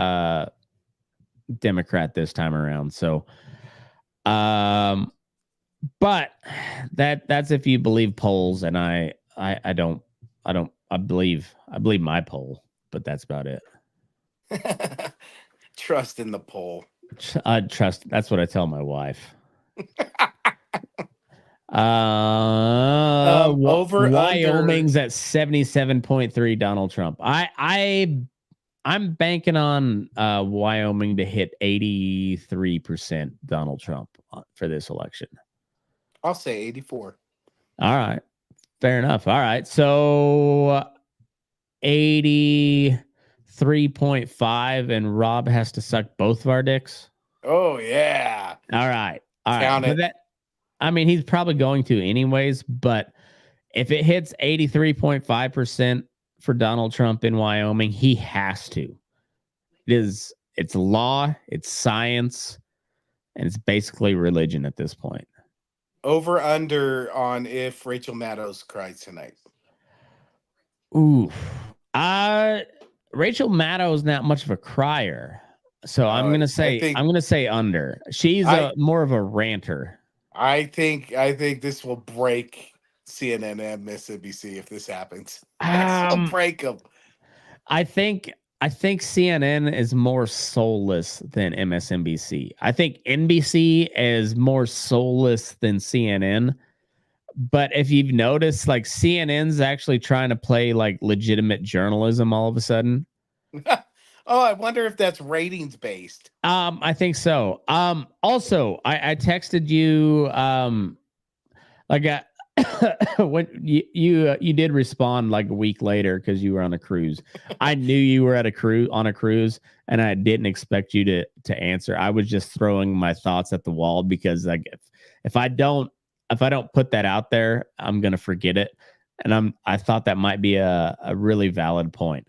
Democrat this time around. So, but that's if you believe polls, and I don't. I believe my poll, but that's about it. Trust in the poll. Trust. That's what I tell my wife. Over Wyoming's under at 77.3 Donald Trump. I'm banking on Wyoming to hit 83% Donald Trump for this election. I'll say 84. All right. Fair enough. All right. So 83.5, and Rob has to suck both of our dicks. Oh yeah. All right. Count it. But he's probably going to anyways, but if it hits 83.5% for Donald Trump in Wyoming, he has to. It's law, it's science, and it's basically religion at this point. Over under on if Rachel Maddow cries tonight. Ooh. Rachel Maddow is not much of a crier. So I'm gonna say under. She's more of a ranter. I think this will break CNN and MSNBC if this happens. It'll break them. I think CNN is more soulless than MSNBC. I think NBC is more soulless than CNN. But if you've noticed, like, CNN's actually trying to play like legitimate journalism all of a sudden. Oh, I wonder if that's ratings based. I think so. Also, I texted you when you did respond like a week later because you were on a cruise. I knew you were on a cruise, and I didn't expect you to answer. I was just throwing my thoughts at the wall because, like, if I don't put that out there, I'm gonna forget it. And I thought that might be a really valid point.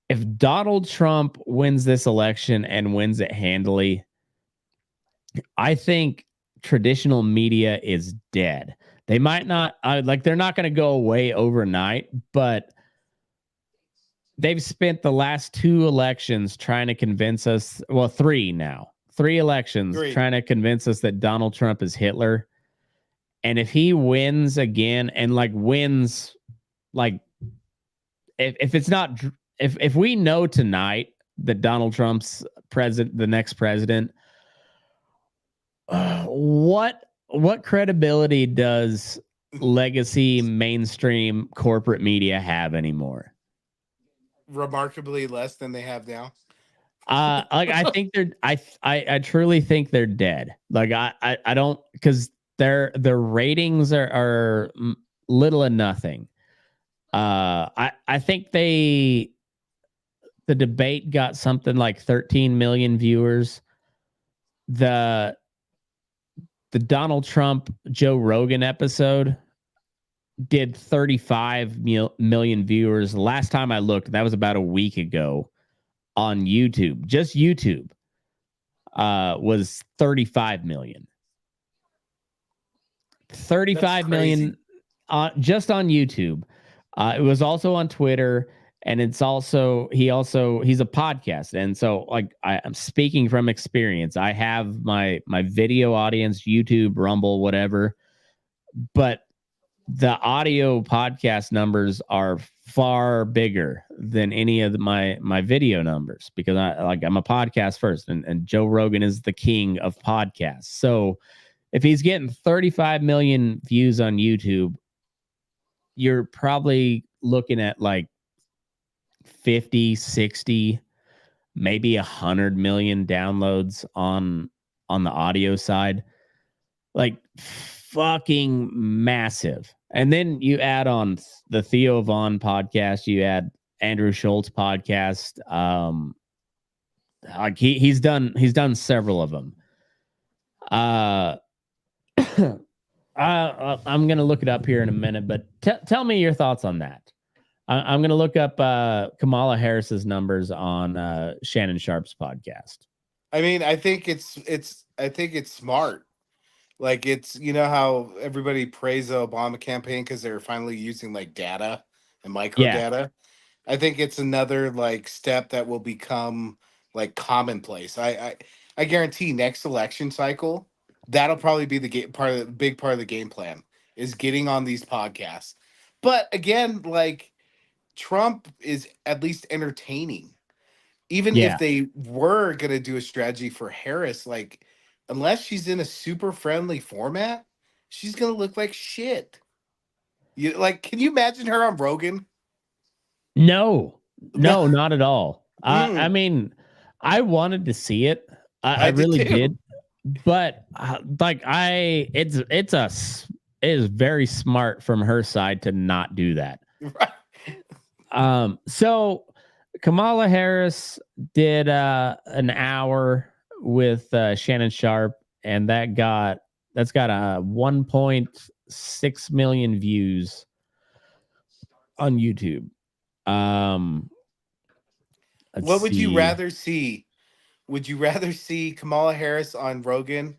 If Donald Trump wins this election and wins it handily, I think traditional media is dead. They might not they're not going to go away overnight, but they've spent the last 2 elections trying to convince us. Well, 3 now, 3 elections trying to convince us that Donald Trump is Hitler. And if he wins again and wins, if it's not, if we know tonight that Donald Trump's the next president, what credibility does legacy mainstream corporate media have anymore? Remarkably less than they have now. I think I truly think they're dead. I don't, because their ratings are little and nothing. I think the debate got something like 13 million viewers. The Donald Trump Joe Rogan episode did 35 million viewers. Last time I looked, that was about a week ago on YouTube, just YouTube. was 35 million. 35 million just on YouTube. It was also on Twitter, and he's a podcast. And so like I'm speaking from experience. I have my video audience, YouTube, Rumble, whatever, but the audio podcast numbers are far bigger than any of my video numbers, because I'm a podcast first, and Joe Rogan is the king of podcasts. So if he's getting 35 million views on YouTube, you're probably looking at like 50, 60, maybe 100 million downloads on the audio side. Like fucking massive. And then you add on the Theo Vaughn podcast, you add Andrew Schultz podcast. Like he's done several of them. I'm gonna look it up here in a minute, but tell me your thoughts on that. I'm gonna look up Kamala Harris's numbers on Shannon Sharp's podcast. I mean, I think it's smart. Like, it's, you know how everybody praised the Obama campaign because they're finally using like data and micro data. I think it's another like step that will become like commonplace. I guarantee next election cycle, that'll probably be the big part of the game plan, is getting on these podcasts. But again, like, Trump is at least entertaining. Even if they were going to do a strategy for Harris, like, unless she's in a super friendly format, she's going to look like shit. Can you imagine her on Rogan? No, not at all. I mean, I wanted to see it. I really did. But it is very smart from her side to not do that. Right. So Kamala Harris did an hour with Shannon Sharp, and that's got a 1.6 million views on YouTube. What would you rather see? Would you rather see Kamala Harris on Rogan,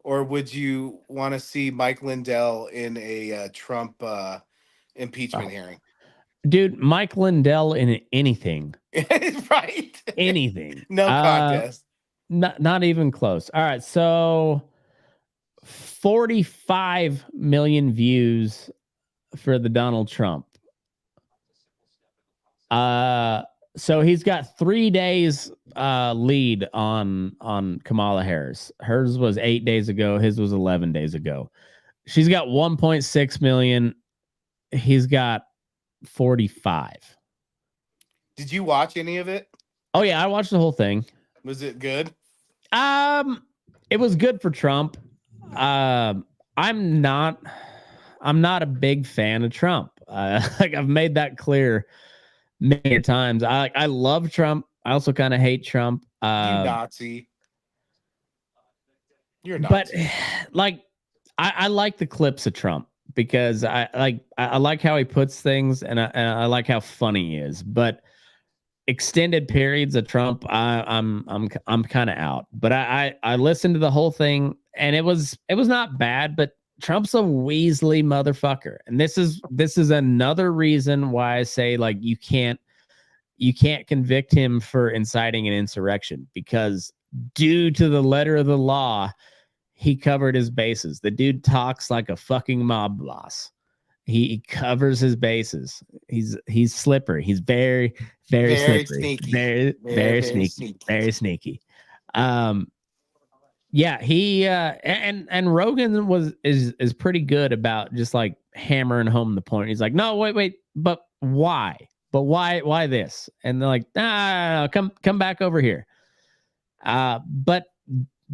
or would you want to see Mike Lindell in a Trump impeachment hearing? Dude, Mike Lindell in anything. Right. Anything. No contest. Not even close. All right, so 45 million views for the Donald Trump. So he's got 3 days lead on Kamala Harris. Hers was 8 days ago. His was 11 days ago. She's got 1.6 million. He's got 45. Did you watch any of it? Oh yeah, I watched the whole thing. Was it good? It was good for Trump. I'm not a big fan of Trump. Like, I've made that clear many times. I love Trump. I also kind of hate Trump. You Nazi. You're a Nazi. But like, I like the clips of Trump, because I like how he puts things, and I like how funny he is. But extended periods of Trump, I'm kind of out. But I listened to the whole thing, and it was not bad. But Trump's a Weasley motherfucker, and this is another reason why I say, like, you can't convict him for inciting an insurrection, because due to the letter of the law, he covered his bases. The dude talks like a fucking mob boss. He covers his bases. He's slippery. He's very slippery. Sneaky. Very sneaky. Very sneaky. Yeah, he and Rogan is pretty good about just like hammering home the point. He's like, no, wait, but why? But why this? And they're like, nah, come back over here. But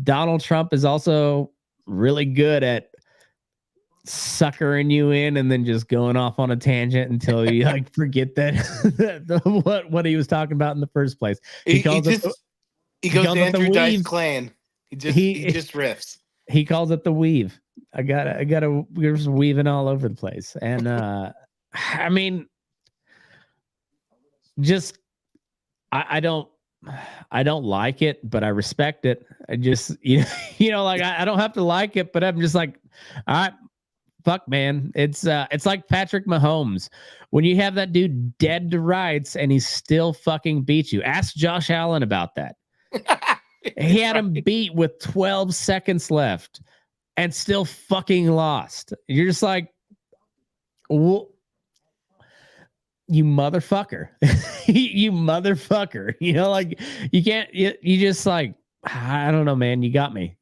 Donald Trump is also really good at suckering you in and then just going off on a tangent until you like forget that what he was talking about in the first place. He goes Andrew Dice Clan. He just riffs. He calls it the weave. We're just weaving all over the place. And I mean, just I don't I don't like it, but I respect it. I just, like I don't have to like it, but I'm just like, all right, fuck, man. It's like Patrick Mahomes. When you have that dude dead to rights and he still fucking beats you. Ask Josh Allen about that. He had him beat with 12 seconds left and still fucking lost. You're just like, well, you motherfucker. You motherfucker. Like you can't, you just like, I don't know, man. You got me.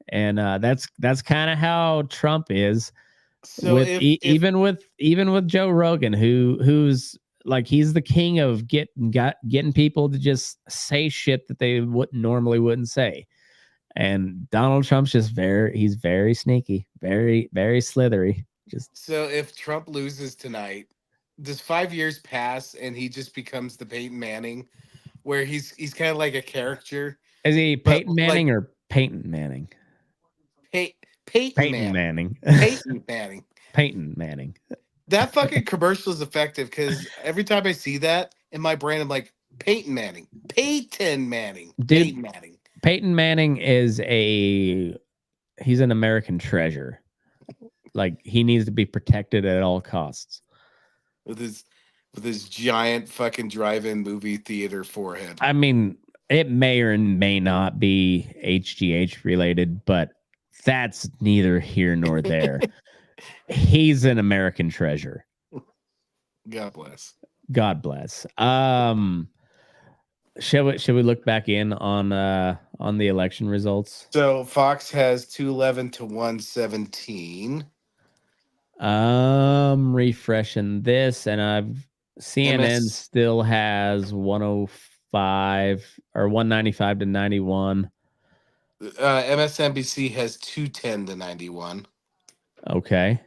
And that's kind of how Trump is. So With if even with Joe Rogan, who's like, he's the king of getting people to just say shit that they wouldn't say. And Donald Trump's just he's very sneaky, very, very slithery. so if Trump loses tonight, does 5 years pass and he just becomes the Peyton Manning, where he's kind of like a caricature? Is he But Peyton Manning or Peyton Manning? Peyton Peyton Manning. Manning. Peyton Manning. Peyton Manning. That fucking commercial is effective because every time I see that in my brain, I'm like, Peyton Manning. Peyton Manning. Dude. Peyton Manning. Peyton Manning is he's an American treasure. Like, he needs to be protected at all costs. With his giant fucking drive-in movie theater forehead. I mean, it may or may not be HGH related, but that's neither here nor there. He's an American treasure. God bless. God bless. Should we look back in on the election results? So Fox has 211 to 117. Refreshing this, and CNN still has 105 or 195 to 91. MSNBC has 210 to 91. Okay.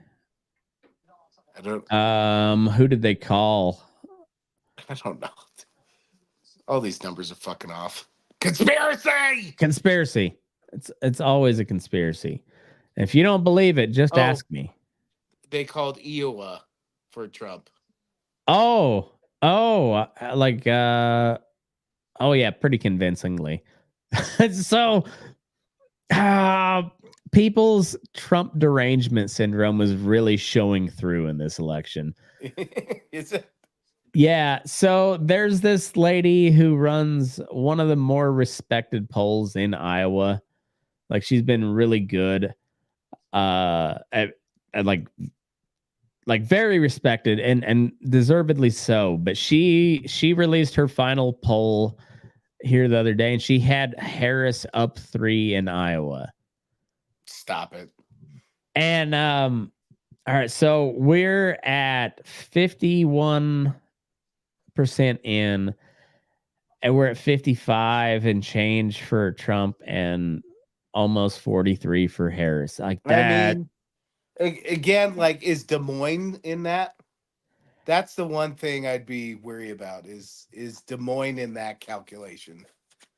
I don't. Who did they call? I don't know. All these numbers are fucking off. Conspiracy. It's always a conspiracy. If you don't believe it, just ask me. They called Iowa for Trump. Oh, yeah, pretty convincingly. So, people's Trump derangement syndrome was really showing through in this election. Is it? Yeah, so there's this lady who runs one of the more respected polls in Iowa. Like, she's been really good, at like very respected and deservedly so. But she released her final poll here the other day, and she had Harris up 3 in Iowa. Stop it. And all right, so we're at 51% in, and we're at 55 and change for Trump and almost 43 for Harris. Like that. I mean, again, like, is Des Moines in that? That's the one thing I'd be worried about is Des Moines in that calculation.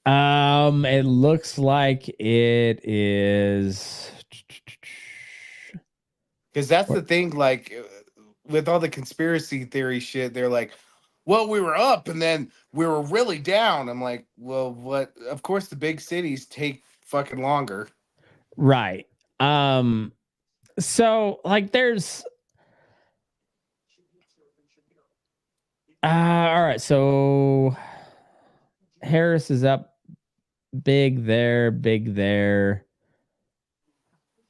It looks like it is, because that's the thing. Like, with all the conspiracy theory shit, they're like, well, we were up and then we were really down. I'm like, well, what? Of course, the big cities take fucking longer. Right. So, like, there's all right, so Harris is up big there, big there,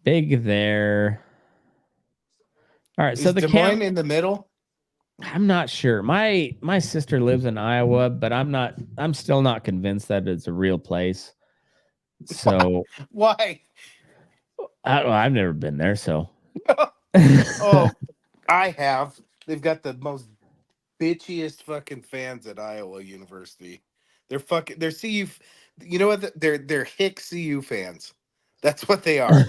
big there. All right, so is Des Moines in the middle? I'm not sure. My sister lives in Iowa, but I'm still not convinced that it's a real place. So why? I've never been there, so. Oh, I have. They've got the most bitchiest fucking fans at Iowa University. They're CU. You know what? They're hick CU fans. That's what they are.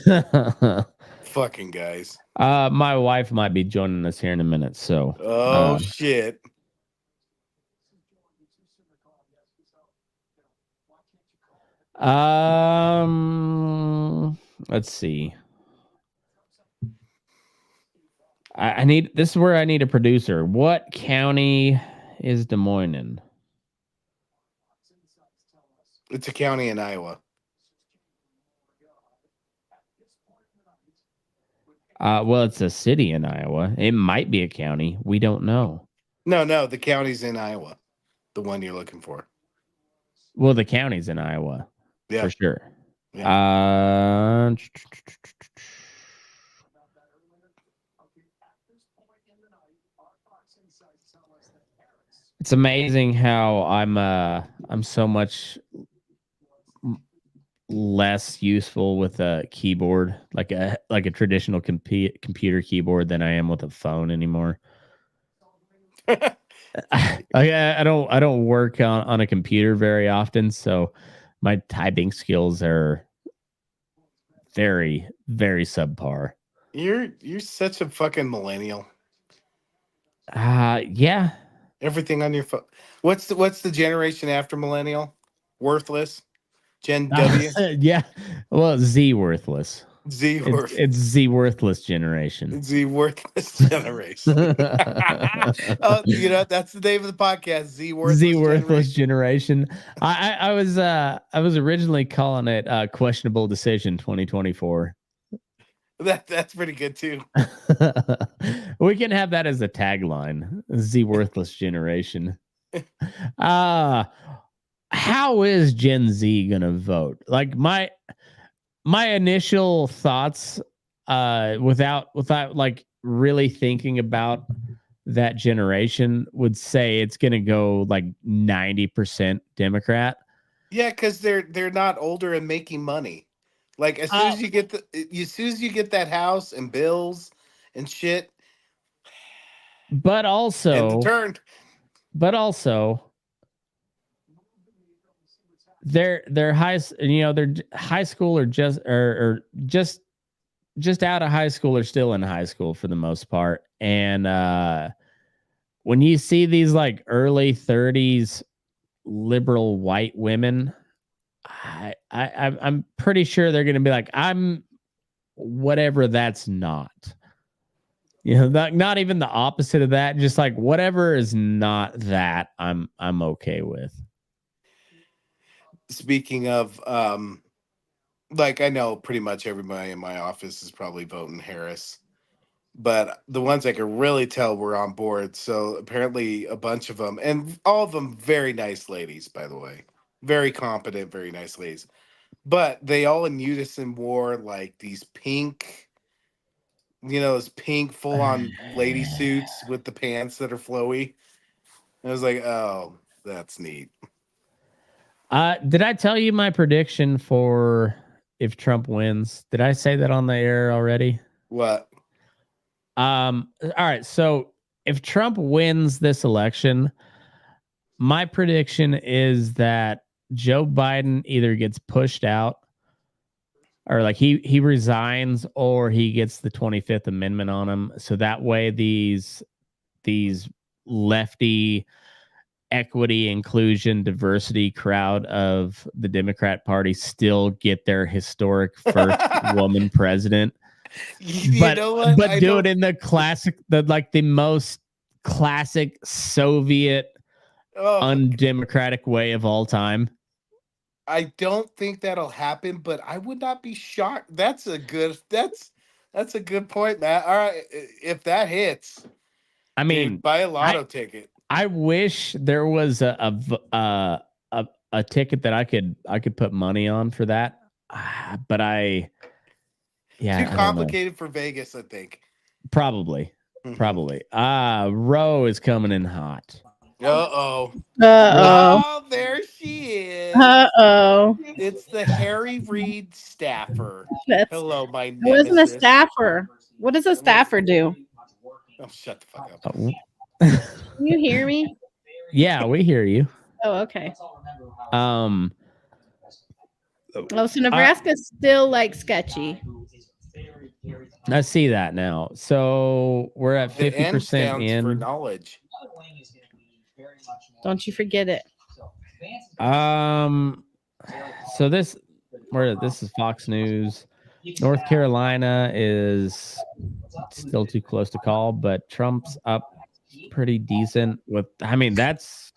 Fucking guys. My wife might be joining us here in a minute, so. Oh shit. Let's see. I need, this is where I need a producer. What county is Des Moines in? It's a county in Iowa. Well, it's a city in Iowa. It might be a county. We don't know. No, the county's in Iowa. The one you're looking for. Well, the county's in Iowa Yeah. for sure. Yeah. It's amazing how I'm so much less useful with a keyboard, like a traditional computer keyboard, than I am with a phone anymore. I don't work on a computer very often, so my typing skills are very, very subpar. You're such a fucking millennial. Yeah. Everything on your phone. What's the generation after millennial? Worthless. Gen W. Yeah. Well, Z worthless. Z worth. It's Z worthless generation. Z worthless generation. Oh, that's the name of the podcast. Z worthless. Z worthless generation. I was originally calling it questionable decision 2024. That's pretty good too. We can have that as a tagline. Z worthless generation. How is Gen Z gonna vote? Like my initial thoughts, without like really thinking about that generation, would say it's gonna go like 90% Democrat. Yeah, because they're not older and making money. Like as soon as you get that house and bills and shit. But also, and the turn. But also, they're high school or just out of high school or still in high school for the most part. And when you see these like early 30s liberal white women, I'm pretty sure they're going to be like, I'm whatever that's not. Not even the opposite of that. Just like whatever is not that, I'm okay with. Speaking of, like I know pretty much everybody in my office is probably voting Harris, but the ones I could really tell were on board. So apparently a bunch of them, and all of them very nice ladies, by the way, very competent, very nice ladies, but they all in unison wore like these pink, those pink full on lady suits with the pants that are flowy. I was like, oh, that's neat. Did I tell you my prediction for if Trump wins? Did I say that on the air already? What? All right. So if Trump wins this election, my prediction is that Joe Biden either gets pushed out, or like he resigns, or he gets the 25th Amendment on him. So that way these lefty equity, inclusion, diversity crowd of the Democrat Party still get their historic first woman president. But do it in the classic, the most classic Soviet undemocratic way of all time. I don't think that'll happen, but I would not be shocked. That's a good point, Matt. All right, if that hits, I mean, dude, buy a lotto ticket. I wish there was a ticket that I could put money on for that, but too complicated for Vegas, I think. Probably. Roe is coming in hot. Oh, there she is. It's the Harry Reid staffer. Hello, my nemesis. It wasn't a staffer. What does a staffer do? Oh, shut the fuck up. Can you hear me? Yeah, we hear you. Oh, okay. So Nebraska's still like sketchy. I see that now. So we're at 50% in. For knowledge. Don't you forget it. So this is Fox News. North Carolina is still too close to call, but Trump's up pretty decent with, that's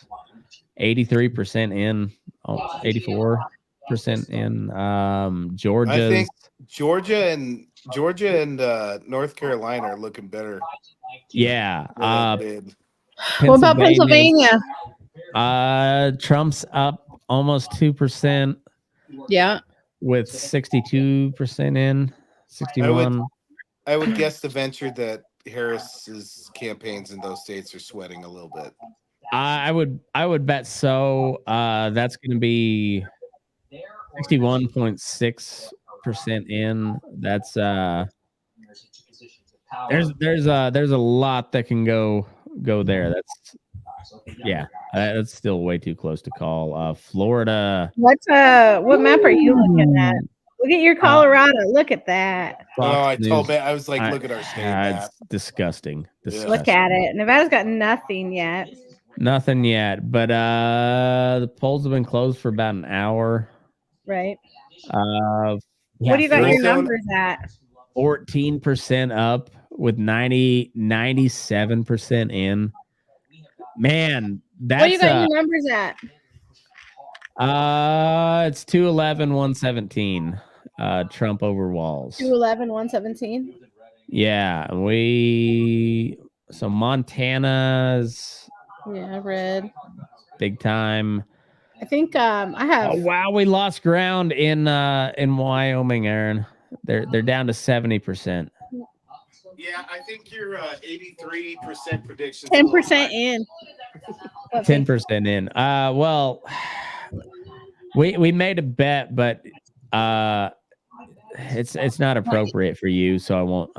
83% in 84% in. I Georgia's think Georgia and North Carolina are looking better yeah. than they did. What about Pennsylvania's- Pennsylvania? Trump's up almost 2% Yeah. with 62% in, 61. I would guess the venture that Harris's campaigns in those states are sweating a little bit. I would bet so. That's going to be 61.6% in. That's there's a lot that can go there. That's that's still way too close to call. Florida. What map are you looking at? Look at your Colorado. Look at that. I told News. me I was like, look at our state map. It's disgusting. Look at it. Nevada's got nothing yet. Nothing yet, but the polls have been closed for about an hour. Right. Yeah, What do you got your Arizona- numbers at? 14% up with 97% in. Man, that's What do you got your numbers at? it's 211, 117. Trump over Walls. 211, 117. Yeah, so Montana's Yeah, red. big time. I think I have. Oh, wow, we lost ground in Wyoming, Aaron. They're down to 70%. Yeah, I think your 83% prediction. 10% in. 10% in. Well, we made a bet, but it's not appropriate for you, so I won't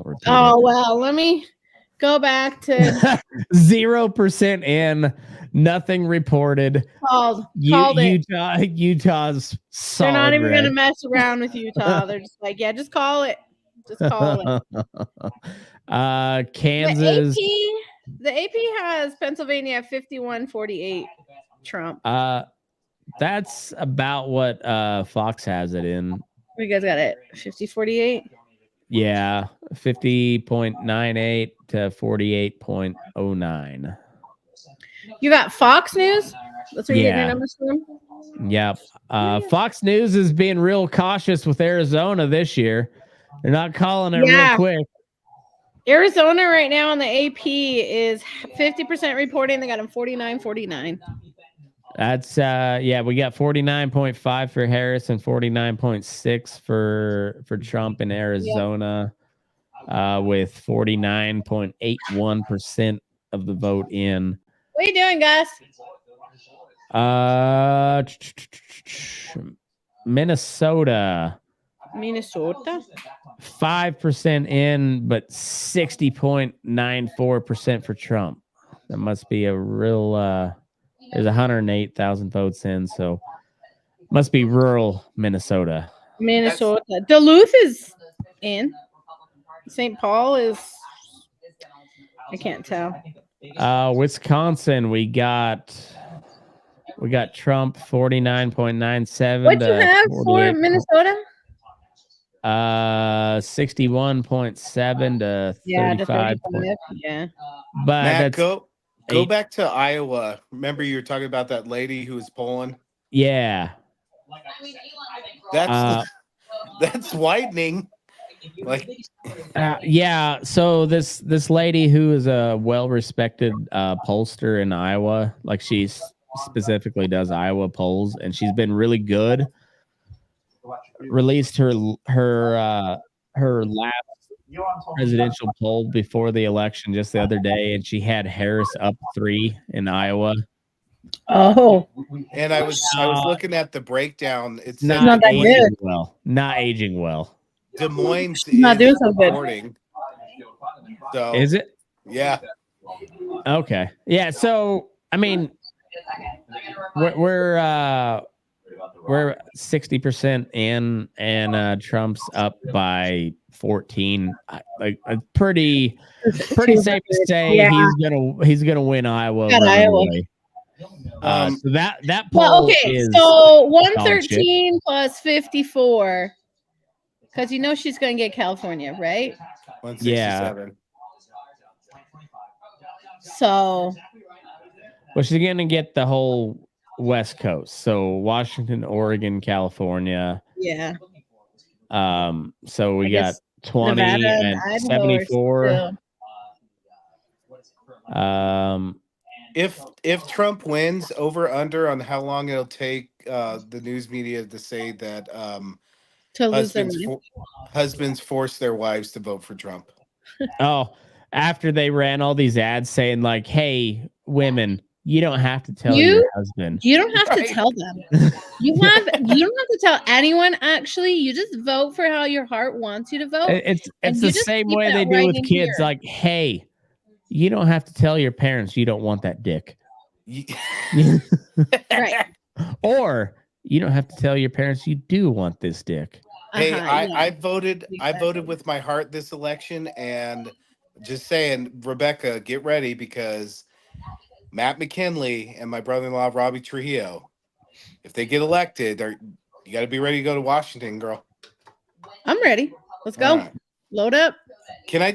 repeat Oh it. well, let me go back to 0% in, nothing reported. called it. Utah's solid. They're not even red. gonna mess around with Utah. They're just like, yeah, just call it. Just call it. Kansas. The AP has Pennsylvania at 51-48 Trump. That's about what Fox has it in. You guys got it 50-48. Yeah, 50.98 to 48.09. You got Fox News? That's where you get Yeah. your numbers from? Yep. Fox News is being real cautious with Arizona this year. They're not calling it Yeah. real quick. Arizona right now on the AP is 50% reporting. They got them 49-49. That's we got 49.5 for Harris and 49.6 for Trump in Arizona, with 49.81% of the vote in. What are you doing, Gus? Minnesota, 5% in, but 60.94% for Trump. That must be a real there's 108,000 votes in, so must be rural Minnesota. Duluth is in. St. Paul is. I can't tell. Wisconsin, we got Trump 49.97. What you have for Minnesota? 61.7 to 35. Yeah. But Matt, that's go eight- back to Iowa. Remember you were talking about that lady who was polling? yeah. That's that's widening. Like Yeah, so this lady who is a well-respected pollster in Iowa, like she specifically does Iowa polls, and she's been really good. Released her last presidential poll before the election just the other day, and she had Harris up 3 in Iowa. Oh. and I was looking at the breakdown. It's not that good. Not aging well. Des Moines Not doing is so good. reporting. So Is it? yeah. Okay. Yeah. So I mean, we're 60% in, and Trump's up by 14. Like pretty safe to say Yeah. he's gonna win Iowa. Got right Iowa. away. So that poll Well, okay. is So 113 plus 54. Because you know she's going to get California, right? 167. So well, she's gonna get the whole West Coast. So Washington, Oregon, California. Yeah. So we I got guess 20 Nevada and and Idaho are 74. still- If Trump wins, over under on how long it'll take the news media to say that to lose their husbands mind. husbands force their wives to vote for Trump. Oh, after they ran all these ads saying like, "Hey, women, you don't have to tell You- your husband." You don't have Right. to tell them. You don't have to tell anyone. Actually, you just vote for how your heart wants you to vote. It's And the you just same keep way that they do right with in kids. here. Like, hey, you don't have to tell your parents you don't want that dick, Right. or you don't have to tell your parents you do want this dick. Hey, Yeah. I voted Exactly. with my heart this election, and just saying, Rebecca, get ready because Matt McKinley and my brother-in-law Robbie Trujillo, if they get elected, you got to be ready to go to Washington, girl. I'm ready. Let's go. All right. Load up. Can I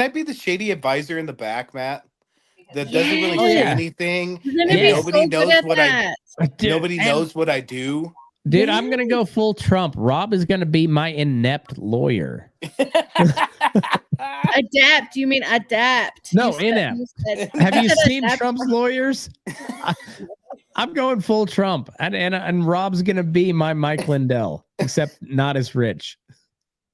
be the shady advisor in the back, Matt? That doesn't really Yeah. say Yeah. anything. You're gonna And be nobody so good knows at what that. Nobody knows what I do. Dude, I'm gonna go full Trump. Rob is gonna be my inept lawyer. Adapt. You mean adapt? No, You said- inept. you said- Have you said seen adapt. Trump's lawyers? I'm going full Trump, and Rob's gonna be my Mike Lindell, except not as rich.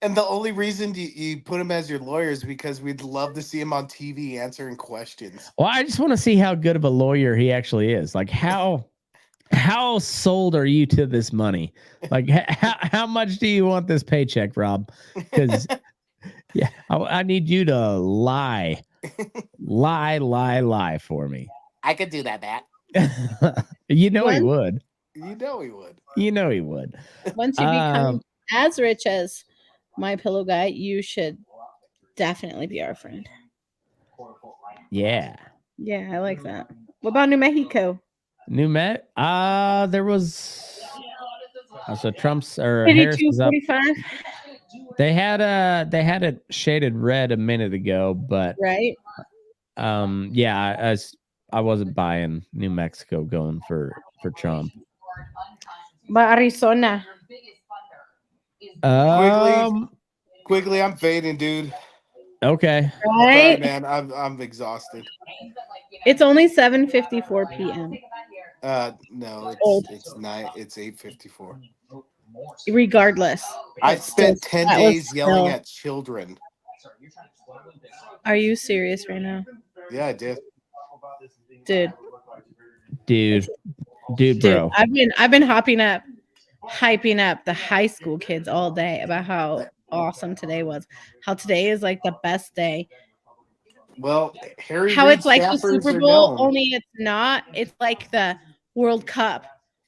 And the only reason you put him as your lawyer is because we'd love to see him on TV answering questions. Well, I just want to see how good of a lawyer he actually is. Like how sold are you to this money? Like how much do you want this paycheck, Rob? Because yeah, I need you to lie for me. I could do that, Matt. You know he One- would. You know he would. You know he would. Once you become Um, as rich as my pillow guy, you should definitely be our friend. Yeah. Yeah, I like that. What about New Mexico? New Met. There was. So Trump's or Harris was up. 82-45, They had it shaded red a minute ago, but right? yeah, I wasn't buying New Mexico going for Trump. But Arizona. Quigley, I'm fading, dude. Okay. Sorry, Right? man. I'm exhausted. It's only 7:54 p.m. No, Old. it's 8:54. Regardless. I It's spent still- 10 that was days yelling still- at children. Are you serious right now? Yeah, I did. Dude, Dude, bro. I've been hyping up the high school kids all day about how awesome today was. How today is like the best day. Well, Harry. How Reid it's like the staffers Super are Bowl, known. only it's not. It's like the World Cup,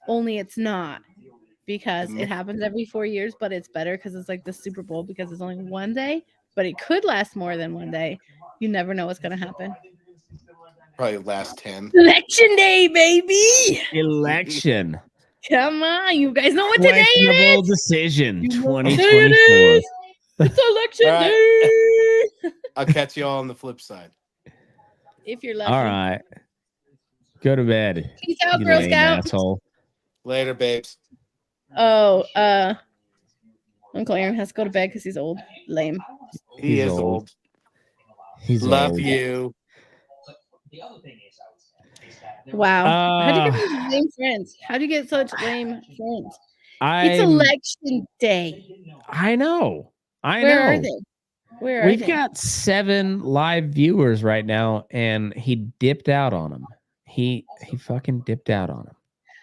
only it's not. Because it happens every 4 years, but it's better because it's like the Super Bowl because it's only one day, but it could last more than one day. You never know what's gonna happen. Probably last 10. Election day, baby. Election. Come on, you guys know what today Questionable is. decision. You know what 2024. today it is. It's election All right. day. I'll catch you all on the flip side. If you're lucky. All right. Go to bed. Peace out, you Girl lame Scout. asshole. Later, babes. Oh, Uncle Aaron has to go to bed because he's old. Lame. He He's is old. old. He's Love old. you. Wow. How'd you get such lame friends? How'd you get such lame friends? It's I'm- election day. I know. I Where know. are they? Where are We've they? got 7 live viewers right now, and he dipped out on them. He fucking dipped out on them.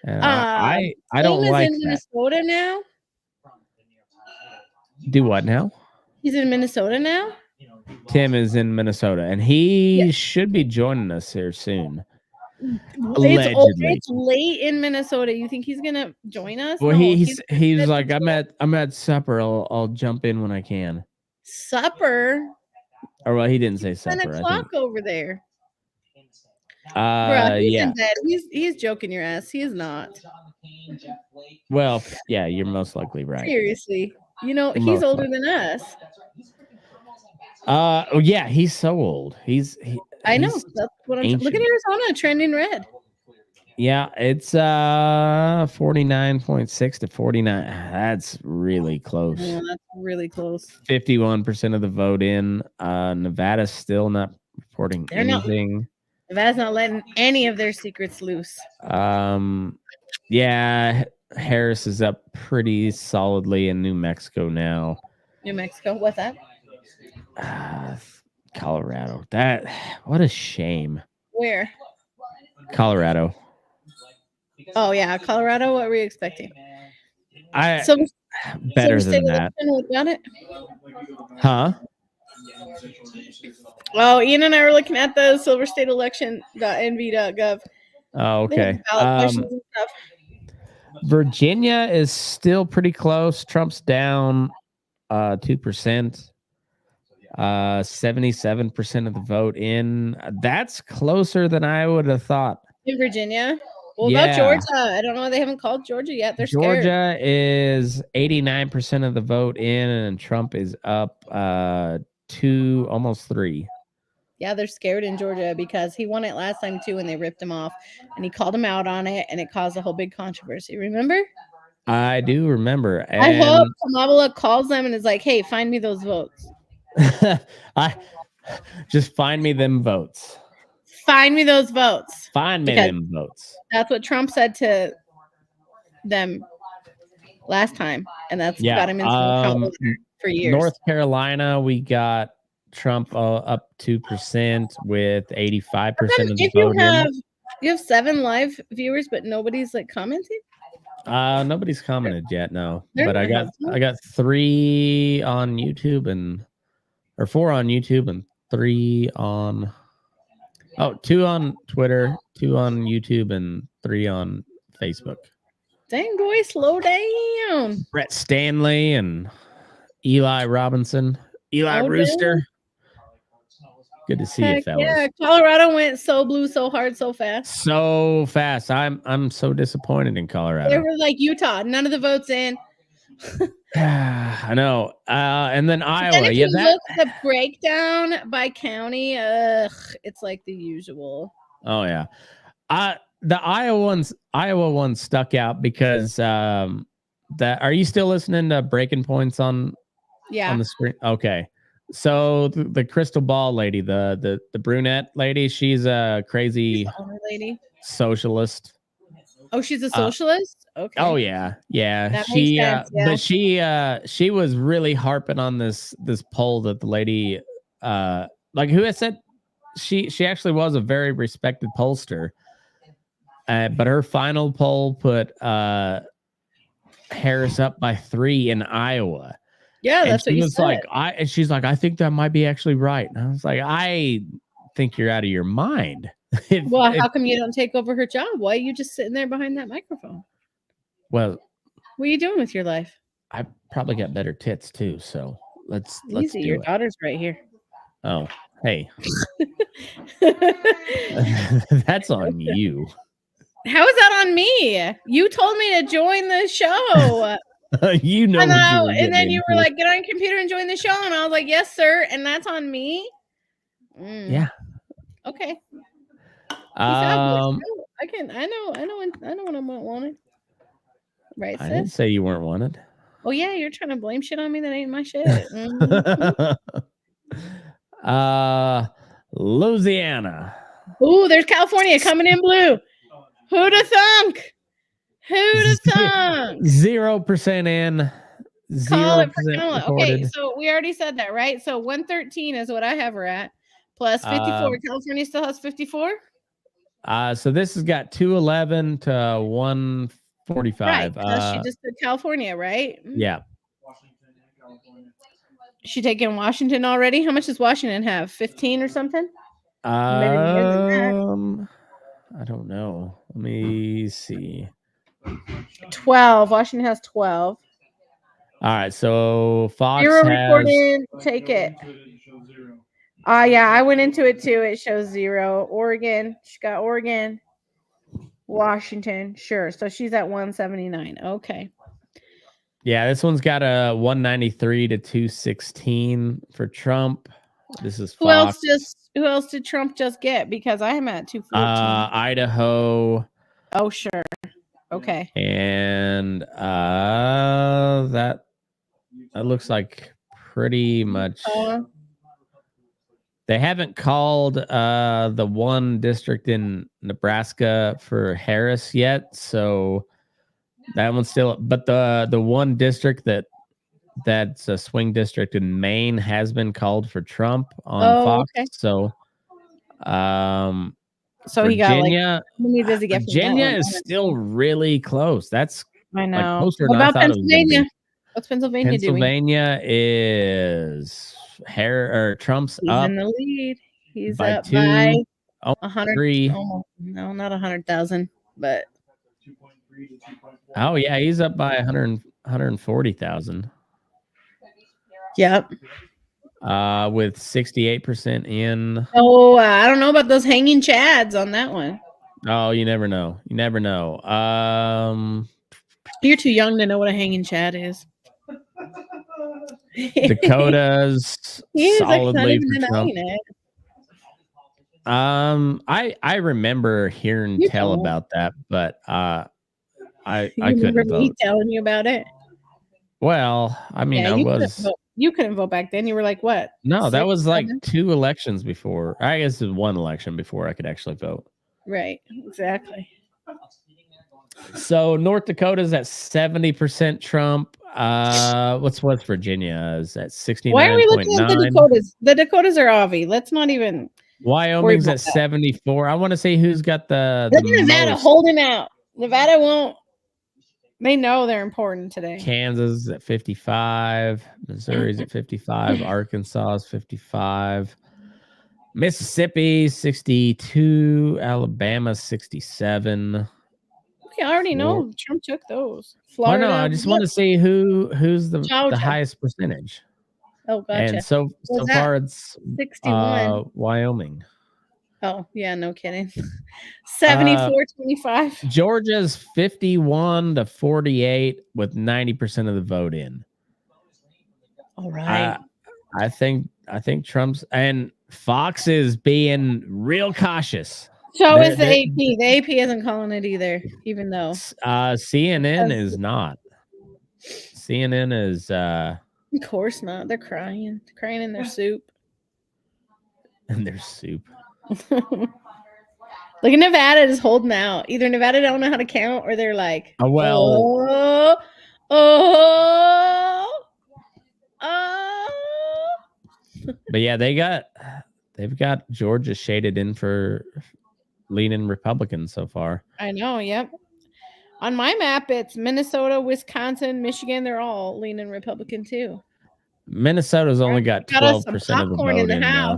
And I don't Tim is like in that. Minnesota now. Do what now? He's in Minnesota now. Tim is in Minnesota, and he should be joining us here soon. Allegedly. It's late in Minnesota. You think he's gonna join us? Well, No, he's at like, the I'm at supper. I'll jump in when I can. supper. Or well, he didn't say 10 supper. I o'clock think. over there. Bruh, he's Yeah. in bed. He's joking your ass. He is not. Well, yeah, you're most likely right. Seriously. You know, he's Most older than us. Oh yeah, he's so old. I know. he's That's what I'm look at ancient. Arizona trending red. Yeah, it's 49.6 to 49. That's really close. Yeah, that's really close. 51% of the vote in. Nevada's still not reporting They're not- anything. Nevada's not letting any of their secrets loose. Yeah, Harris is up pretty solidly in New Mexico now. New Mexico, what's that? Colorado. What a shame. Where? Colorado. Oh yeah, Colorado. What were you expecting? Better Silver than State that. election, what about it? Huh? Oh, Ian and I were looking at the silverstateelection.nv.gov. Oh, They have okay. ballot questions and stuff. Virginia is still pretty close. Trump's down 2%. 77% of the vote in. That's closer than I would have thought. In Virginia. What Yeah. about Georgia? I don't know. They haven't called Georgia yet. They're scared. Georgia is 89% of the vote in, and Trump is up 2, almost 3. Yeah, they're scared in Georgia because he won it last time too, and they ripped him off, and he called him out on it, and it caused a whole big controversy. Remember? I do remember. I hope And Kamala calls them and is like, "Hey, find me those votes. I just find me them votes. Find me those votes." Find me Because- them votes. That's what Trump said to them last time, and that's Yeah. got him in some trouble for years. North Carolina, we got Trump up 2% with 85% of the If you vote have 7 live viewers, but nobody's like commenting. in. Nobody's commented yet, no. They're But not. I got 3 on YouTube or 4 on YouTube and 3 on 2 on Twitter, 2 on YouTube, and 3 on Facebook. Dang boy, slow down. Brett Stanley and Eli Robinson. Eli Oh, Rooster. Good to see you, Heck fellas. yeah, Colorado went so blue, so hard, so fast. So fast. I'm so disappointed in They Colorado. were like Utah, none of the votes in. I know. And then Then Iowa. if Yeah, you look at the breakdown by county, it's like the usual. Oh yeah. The Iowa one stuck out because are you still listening to Breaking Points on Yeah. the screen? Okay. So the crystal ball lady, the brunette lady, she's a crazy The owner lady. socialist. Oh, she's a socialist? Okay. Oh yeah. That She makes sense, yeah. but she was really harping on this poll that the lady like who had said she actually was a very respected pollster. But her final poll put Harris up by 3 in Iowa. Yeah, And that's what she you was said. like, she's like, I think that might be actually right. And I was like, I think you're out of your mind. Well, how come you don't take over her job? Why are you just sitting there behind that microphone? Well, What are you doing with your life? I probably got better tits too. So let's Easy, do your it. daughter's right here. Oh, hey, that's on you. How is that on me? You told me to join the show. You know, I what you know. were And then getting you were into. like, get on your computer and join the show. And I was like, yes, sir. And that's on me. Mm, yeah. Okay. Um, I know when I'm not wanted. Right, I didn't sis? say you weren't wanted. Oh yeah, you're trying to blame shit on me that ain't my shit. Mhm. Louisiana. Ooh, there's California coming in blue. Who'd have thunk? Who'd have thunk? 0% in. Call it 0% freaking all. Okay, recorded. so we already said that, right? So 113 is what I have her at. Plus 54. California still has 54? So this has got 211 to 145. Right. Because she just did California, right? Yeah. She taking Washington already? How much does Washington have? 15 or something? Maybe more than that. I don't know. Let me see. 12. Washington has 12. All right, so Fox Zero has recorded. Take it. Yeah, I went into it too. It shows 0. Oregon. She got Oregon. Washington. Sure. So she's at 179. Okay. yeah, this one's got a 193 to 216 for Trump. This is Fox. Who else did Trump just get? Because I'm at 214. Idaho, Oh, sure. Okay. And that looks like pretty much. They haven't called the one district in Nebraska for Harris yet, so that one's still. But the one district that's a swing district in Maine has been called for Trump on Fox. Okay. So, So he got like. Virginia, How many does he get? From Virginia that one? is still really close. That's I know. like closer What than I about thought it was gonna be. Pennsylvania? What's Pennsylvania doing? Pennsylvania is Trump's He's up in the lead. He's by up 2, by almost 100. 3. No, not 100,000, but Oh yeah, he's up by 140,000. yep. With 68% in. Oh, I don't know about those hanging chads on that one. Oh, you never know. You never know. You're too young to know what a hanging chad is. Dakota's He is like not solidly even for Trump. denying it. I remember hearing You tell don't. about that, but I You couldn't remember me vote. telling you about it? Well, I mean, Yeah, I was. you couldn't vote back then. You were like what? No, that 6, was like 7? 2 elections before. I guess it was 1 election before I could actually vote. Right, exactly. So North Dakota's at 70% Trump. What's West Virginia is at 69.9. Why are we looking at the Dakotas? The Dakotas are obvi. Let's not even. Wyoming's about at that. 74. I want to see who's got the Look at Nevada most. holding out. Nevada won't. They know they're important today. Kansas at 55. Missouri's at 55. Arkansas is 55. Mississippi 62. Alabama 67. We already know Trump took those. Well, Florida. no, I just want to see who's the Georgia. highest percentage. Oh, gotcha. And so What was far it's 61. Wyoming. Oh, yeah, no kidding. 74-25. Georgia's 51 to 48 with 90% of the vote in. All right. I think Trump's and Fox is being real cautious. So is the AP. The AP isn't calling it either, even though CNN is not. CNN is of course not. They're crying in their soup. in their soup. Look at Nevada is holding out. Either Nevada don't know how to count, or they're like, Oh, well. oh. But yeah, they've got Georgia shaded in for leaning Republican so far. I know. Yep. On my map, it's Minnesota, Wisconsin, Michigan. They're all leaning Republican too. Minnesota's only got Got us 12% some of the popcorn vote in the in now.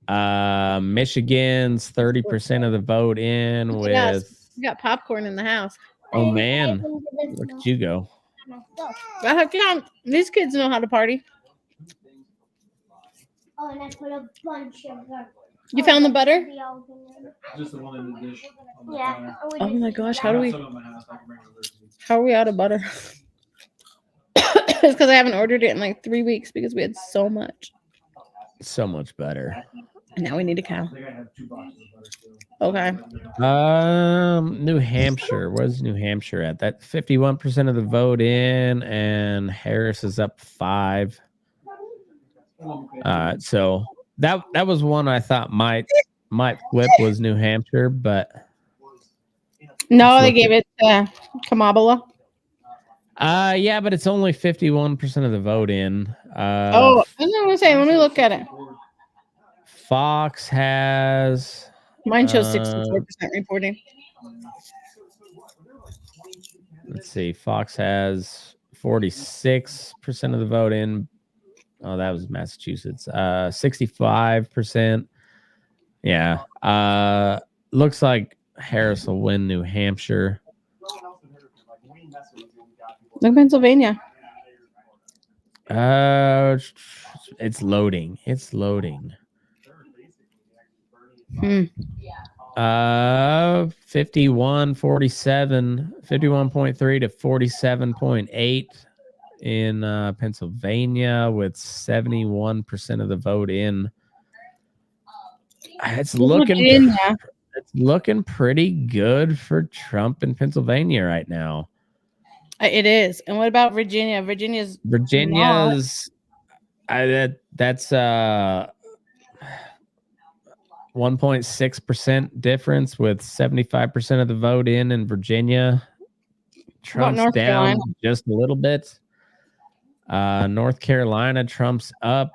house. Michigan's 30% of the vote in We got with. popcorn in the house. Oh man, look at you go. These kids know how to party. Oh, and I put a bunch of You found the butter? Just the one in the dish. On the Yeah. counter. Oh my gosh, I how do got we? some in my house. I can bring over to you. How are we out of butter? It's because I haven't ordered it in like 3 weeks because we had so much. So much better. And now we need a cow. I think I have 2 boxes of butter still. Okay. New Hampshire. Where's New Hampshire at? That 51% of the vote in, and Harris is up 5. So that was one I thought might flip was New Hampshire, but No, they gave it to Kamala. yeah, but it's only 51% of the vote in. I was gonna say, let me look at it. Fox has Mine shows 64% reporting. let's see, Fox has 46% of the vote in. Oh, that was Massachusetts. 65%. Yeah. Looks like Harris will win New Hampshire. Look at Pennsylvania. It's loading. It's loading. 51.3 to 47.8 in Pennsylvania with 71% of the vote in. It's looking It's looking pretty good for Trump in Pennsylvania right now. It is. And what about Virginia? Virginia's that's 1.6% difference with 75% of the vote in Virginia. Trump's North down Carolina? just a little bit. North Carolina, Trump's up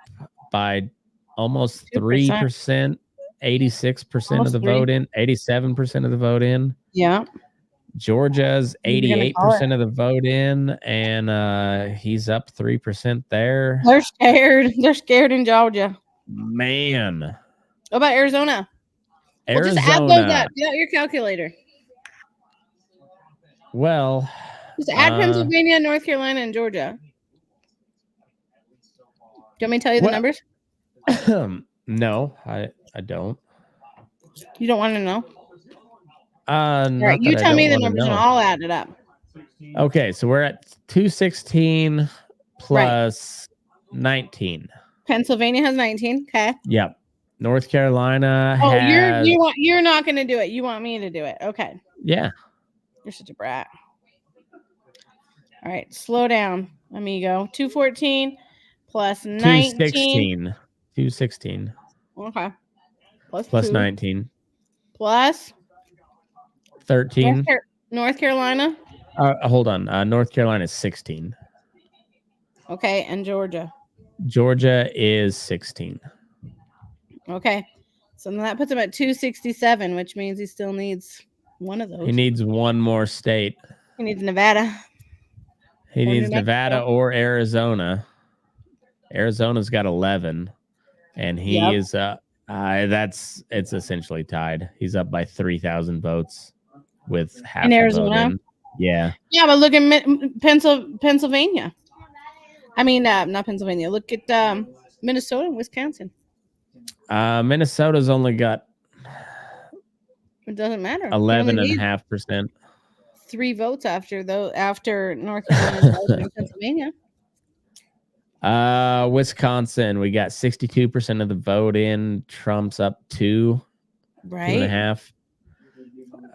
by almost 3%, 86% of the vote in, 87% of the vote in. Yeah. Georgia's You're gonna call 88% of the vote in, and he's up 3% there. They're scared. They're scared in Georgia. Man. What about Arizona? Well, just add those up. Get out your calculator. Well, just add Pennsylvania, North Carolina, and Georgia. Do you want me to tell you the numbers? No, I don't. You don't want to know? All right, you tell me the numbers and I'll add it up. Okay, so we're at 216 plus 19. Pennsylvania has 19. Okay. Yep. North Carolina has... you're not going to do it. You want me to do it. Okay. Yeah. You're such a brat. All right, slow down, amigo. 214 plus 19. 216. Okay. Plus 19. Plus 13. North Carolina? Hold on. North Carolina is 16. Okay, and Georgia? Georgia is 16. Okay. So that puts him at 267, which means he still needs one of those. He needs one more state. He needs Nevada. He needs Nevada or Arizona. Arizona's got 11, and he is it's essentially tied. He's up by 3,000 votes with half in Arizona. Yeah. Yeah, but look at Pennsylvania. I mean, not Pennsylvania. Look at Minnesota and Wisconsin. Minnesota's only got. It doesn't matter. 11.5%. 3 votes after North Carolina and Pennsylvania. Wisconsin, we got 62% of the vote in. Trump's up 2, right?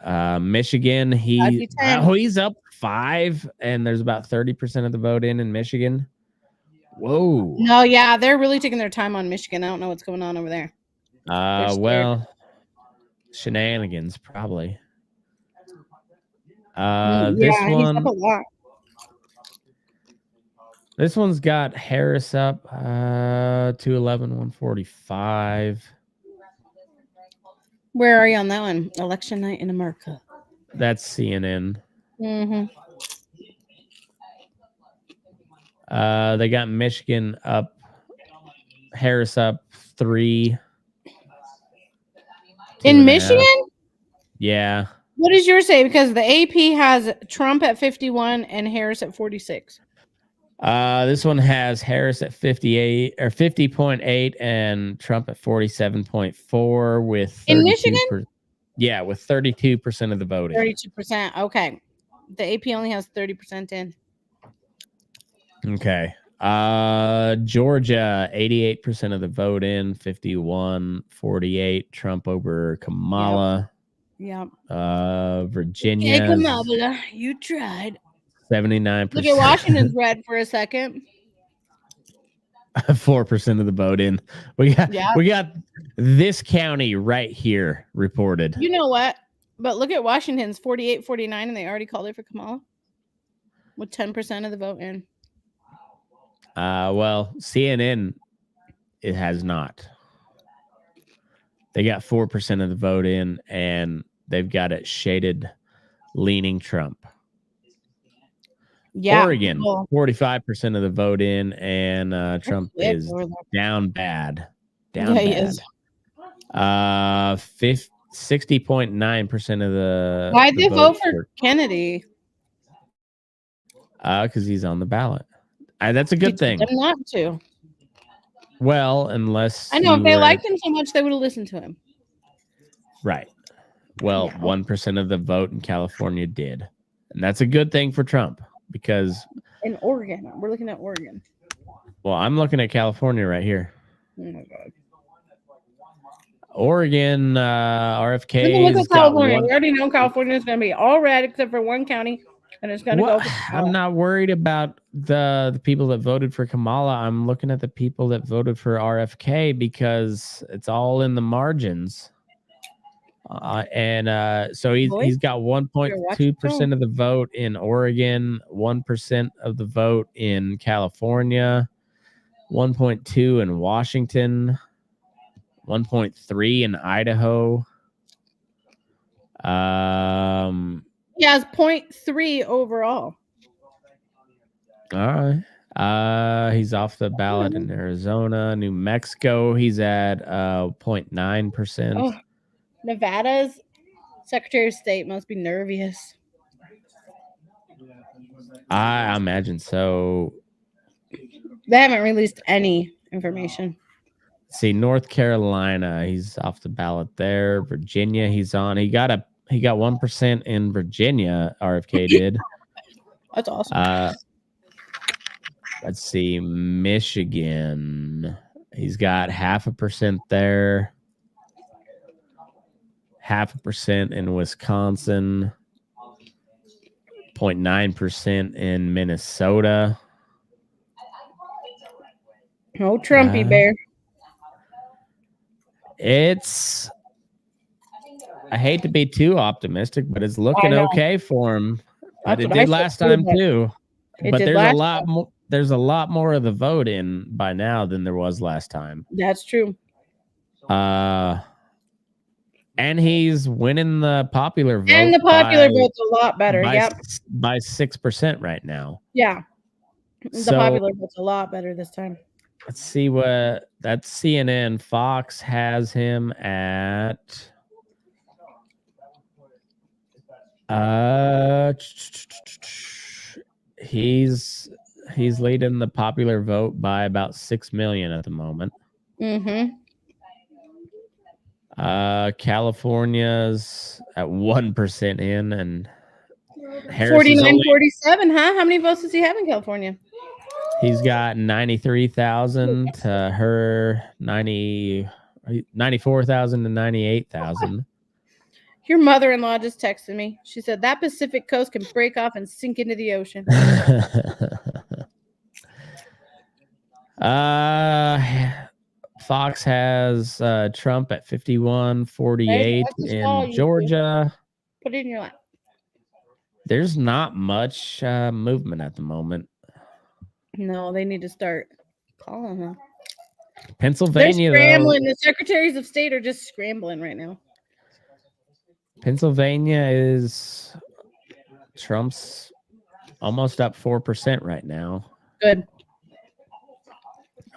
2.5. Michigan, he's up 5, and there's about 30% of the vote in Michigan. Whoa. No, yeah, they're really taking their time on Michigan. I don't know what's going on over there. Well, shenanigans probably. This one. He's up a lot. This one's got Harris up 211, 145. Where are you on that one? Election night in America. That's CNN. Mm-hmm. They got Michigan up, Harris up 3. In Michigan? Yeah. What does yours say? Because the AP has Trump at 51 and Harris at 46. This one has Harris at 58 or 50.8 and Trump at 47.4 with in Michigan. Yeah, with 32% of the voting. 32%. Okay, the AP only has 30% in. Okay. Georgia 88% of the vote in, 51-48. Trump over Kamala. Yep. Virginia. Hey, Kamala, you tried. 79%. Look at Washington's red for a second. 4% of the vote in. We got this county right here reported. You know what? But look at Washington's 48-49, and they already called it for Kamala with 10% of the vote in. Well, CNN, it has not. They got 4% of the vote in, and they've got it shaded leaning Trump. Yeah, Oregon, 45% of the vote in, and Trump is down bad. Down bad. 60.9% of the. Why'd they vote for Kennedy? Because he's on the ballot. That's a good thing. Them not to. Well, unless I know if they liked him so much, they would have listened to him. Right. Well, 1% of the vote in California did, and that's a good thing for Trump. Because in Oregon, we're looking at Oregon. Well, I'm looking at California right here. Oh my God. Oregon, Look RFK's at got California. one. We already know California is going to be all red except for one county, and it's going to go. I'm not worried about the people that voted for Kamala. I'm looking at the people that voted for RFK because it's all in the margins. So he's got 1.2% of the vote in Oregon, 1% of the vote in California, 1.2 in Washington, 1.3 in Idaho. He has 0.3 overall. All right. He's off the ballot in Arizona, New Mexico. He's at 0.9%. Oh, Nevada's Secretary of State must be nervous. I imagine so. They haven't released any information. See, North Carolina, he's off the ballot there. Virginia, he's on. He got 1% in Virginia. RFK did. That's awesome. Let's see, Michigan. He's got 0.5% there. 0.5% in Wisconsin. 0.9% in Minnesota. No Trumpy bear. I hate to be too optimistic, but it's looking okay for him. But it did last time too. But there's a lot more of the vote in by now than there was last time. That's true. And he's winning the popular vote. And the popular vote's a lot better. By 6% right now. Yeah. The popular vote's a lot better this time. Let's see what that's CNN. Fox has him at he's leading the popular vote by about 6 million at the moment. California's at 1% in, and Harris 49-47, huh? How many votes does he have in California? He's got 93,000 to her 94,000 to 98,000. Your mother-in-law just texted me. She said that Pacific coast can break off and sink into the ocean. Fox has Trump at 51-48 in Georgia. Put it in your lap. There's not much movement at the moment. No, they need to start calling him. Pennsylvania, they're scrambling. The secretaries of state are just scrambling right now. Pennsylvania is Trump's almost up 4% right now. Good.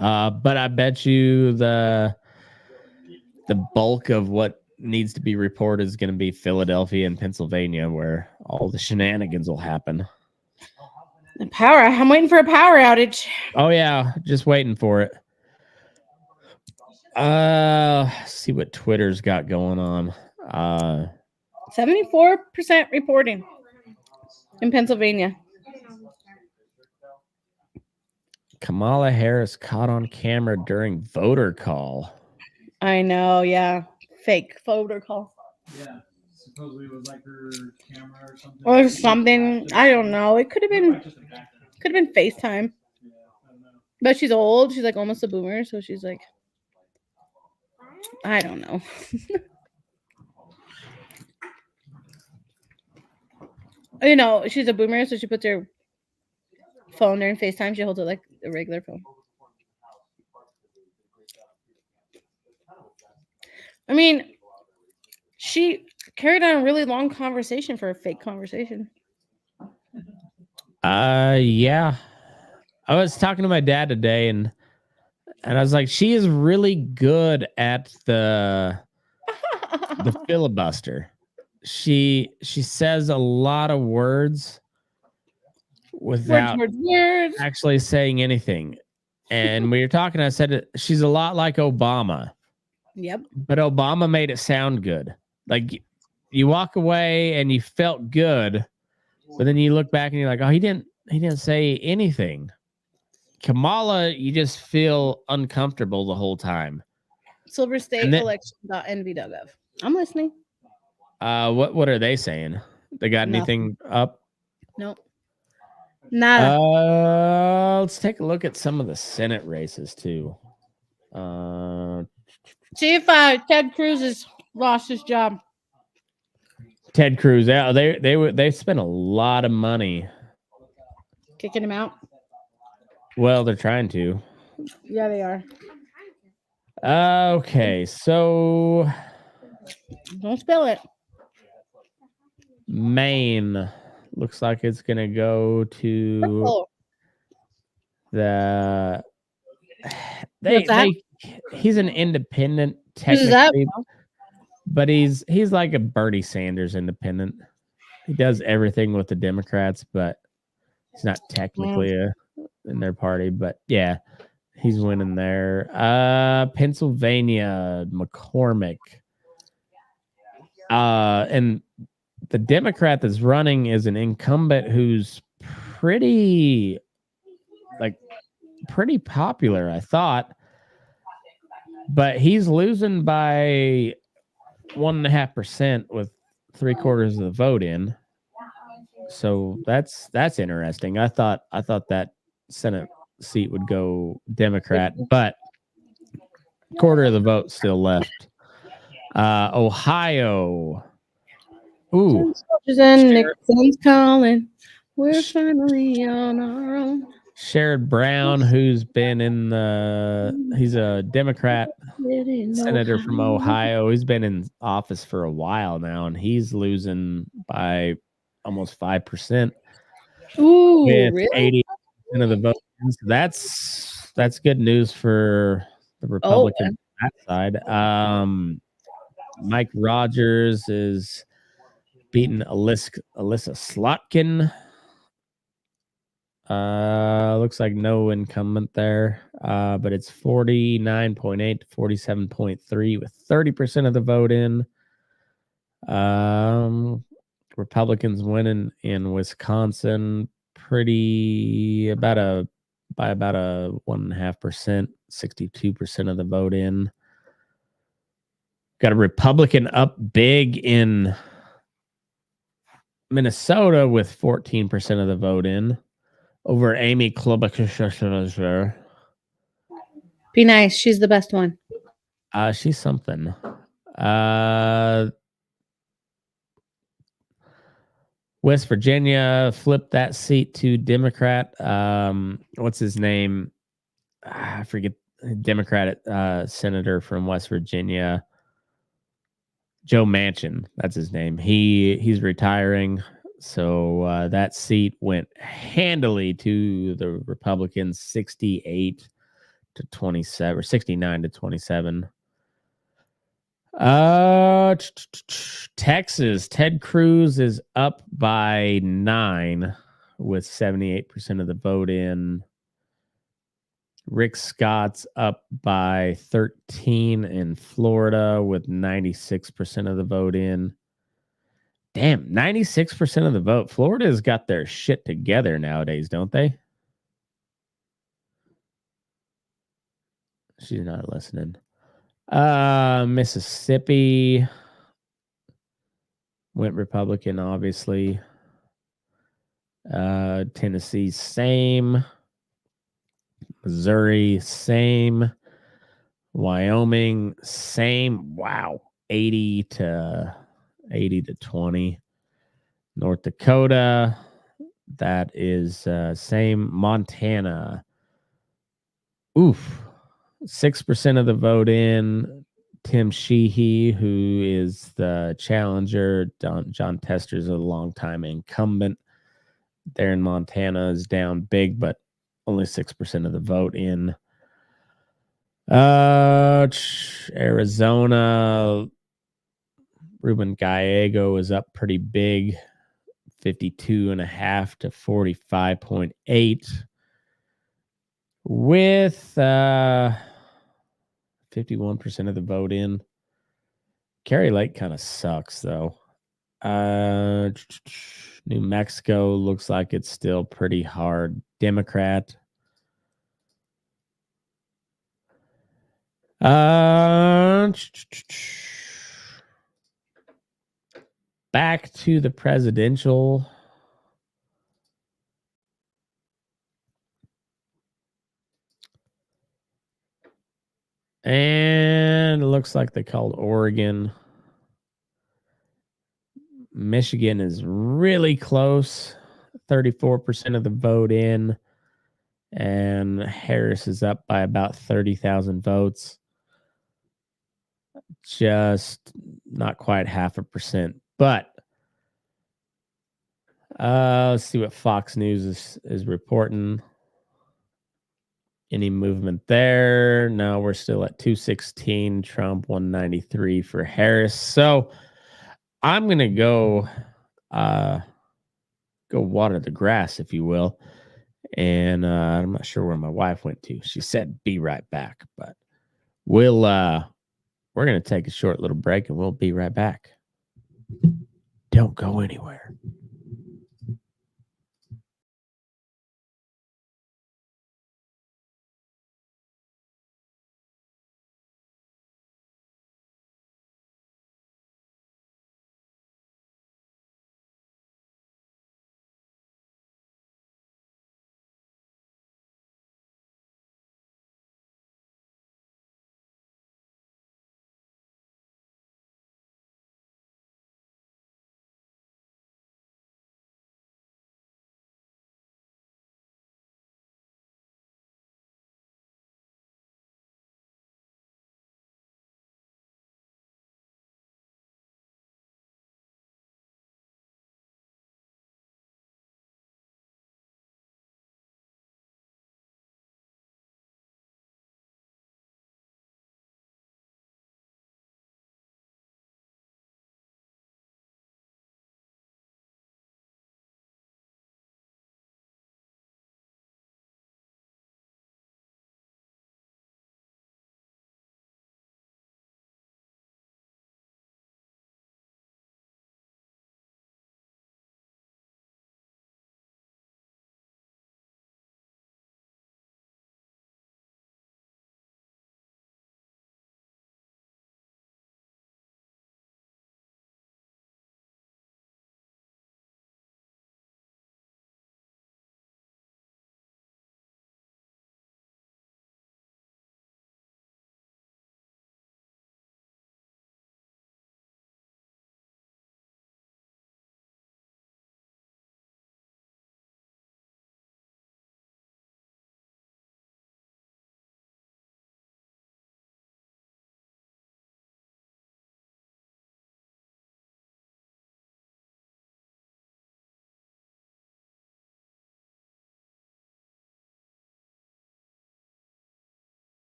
But I bet you the bulk of what needs to be reported is going to be Philadelphia and Pennsylvania, where all the shenanigans will happen. The power. I'm waiting for a power outage. Oh yeah, just waiting for it. See what Twitter's got going on. 74% reporting in Pennsylvania. Kamala Harris caught on camera during voter call. I know, yeah. Fake voter call. Yeah. Supposedly it was like her camera or something. Or something. I don't know. It could have been FaceTime. Yeah, I don't know. But she's old. She's like almost a boomer, so she's like, I don't know. You know, she's a boomer, so she puts her phone during FaceTime. She holds it like a regular phone. I mean, she carried on a really long conversation for a fake conversation. Yeah. I was talking to my dad today, and I was like, she is really good at the filibuster. She says a lot of words without words. actually saying anything. And we were talking, I said she's a lot like Obama. Yep. But Obama made it sound good. Like you walk away and you felt good, but then you look back and you're like, oh, he didn't say anything. Kamala, you just feel uncomfortable the whole time. Silver And then- State I'm listening. What are they saying? They got Nothing. anything up? Nope. Nada. Let's take a look at some of the Senate races too. See if Ted Cruz has lost his job. Ted Cruz, yeah, they spent a lot of money. Kicking him out. Well, they're trying to. Yeah, they are. Okay, so Don't spill it. Maine looks like it's gonna go to Oh, the. What's that? He's an independent Who's that? technically, but he's like a Bernie Sanders independent. He does everything with the Democrats, but he's not technically in their party. But yeah, he's winning there. Pennsylvania, McCormick. And the Democrat that's running is an incumbent who's pretty popular, I thought. But he's losing by 1.5% with 3/4 of the vote in. So that's interesting. I thought that Senate seat would go Democrat, but quarter of the vote still left. Ohio. Ooh. Nixon's calling. We're finally on our own. Sherrod Brown, who's been he's a Democrat senator from Ohio. He's been in office for a while now, and he's losing by almost 5%. Ooh, With really? 80% of the vote. So that's good news for the Republicans on that side. Mike Rogers is beating Alyssa Slotkin. Looks like no incumbent there. But it's 49.8 to 47.3 with 30% of the vote in. Republicans winning in Wisconsin by about a 1.5%, 62% of the vote in. Got a Republican up big in Minnesota with 14% of the vote in over Amy Klobuchar. Be nice. She's the best one. She's something. West Virginia flipped that seat to Democrat. What's his name? I forget. Democratic senator from West Virginia, Joe Manchin. That's his name. He's retiring, so that seat went handily to the Republicans, 68 to 27 or 69 to 27. Texas, Ted Cruz is up by 9 with 78% of the vote in. Rick Scott's up by 13 in Florida with 96% of the vote in. Damn, 96% of the vote. Florida's got their shit together nowadays, don't they? She's not listening. Mississippi went Republican, obviously. Tennessee, same. Missouri, same. Wyoming, same. Wow. 80 to 20. North Dakota, that is same. Montana, oof. 6% of the vote in. Tim Sheehy, who is the challenger. John Tester's a longtime incumbent there in Montana, is down big, but only 6% of the vote in. Arizona, Ruben Gallego is up pretty big, 52.5 to 45.8, with 51% of the vote in. Kerry Lake kind of sucks, though. New Mexico looks like it's still pretty hard Democrat. Uh, back to the presidential. And it looks like they called Oregon. Michigan is really close. 34% of the vote in. And Harris is up by about 30,000 votes. Just not quite 0.5%. But let's see what Fox News is reporting. Any movement there? No, we're still at 216. Trump 193 for Harris. So I'm gonna go water the grass, if you will. And I'm not sure where my wife went to. She said be right back, but we're gonna take a short little break and we'll be right back. Don't go anywhere.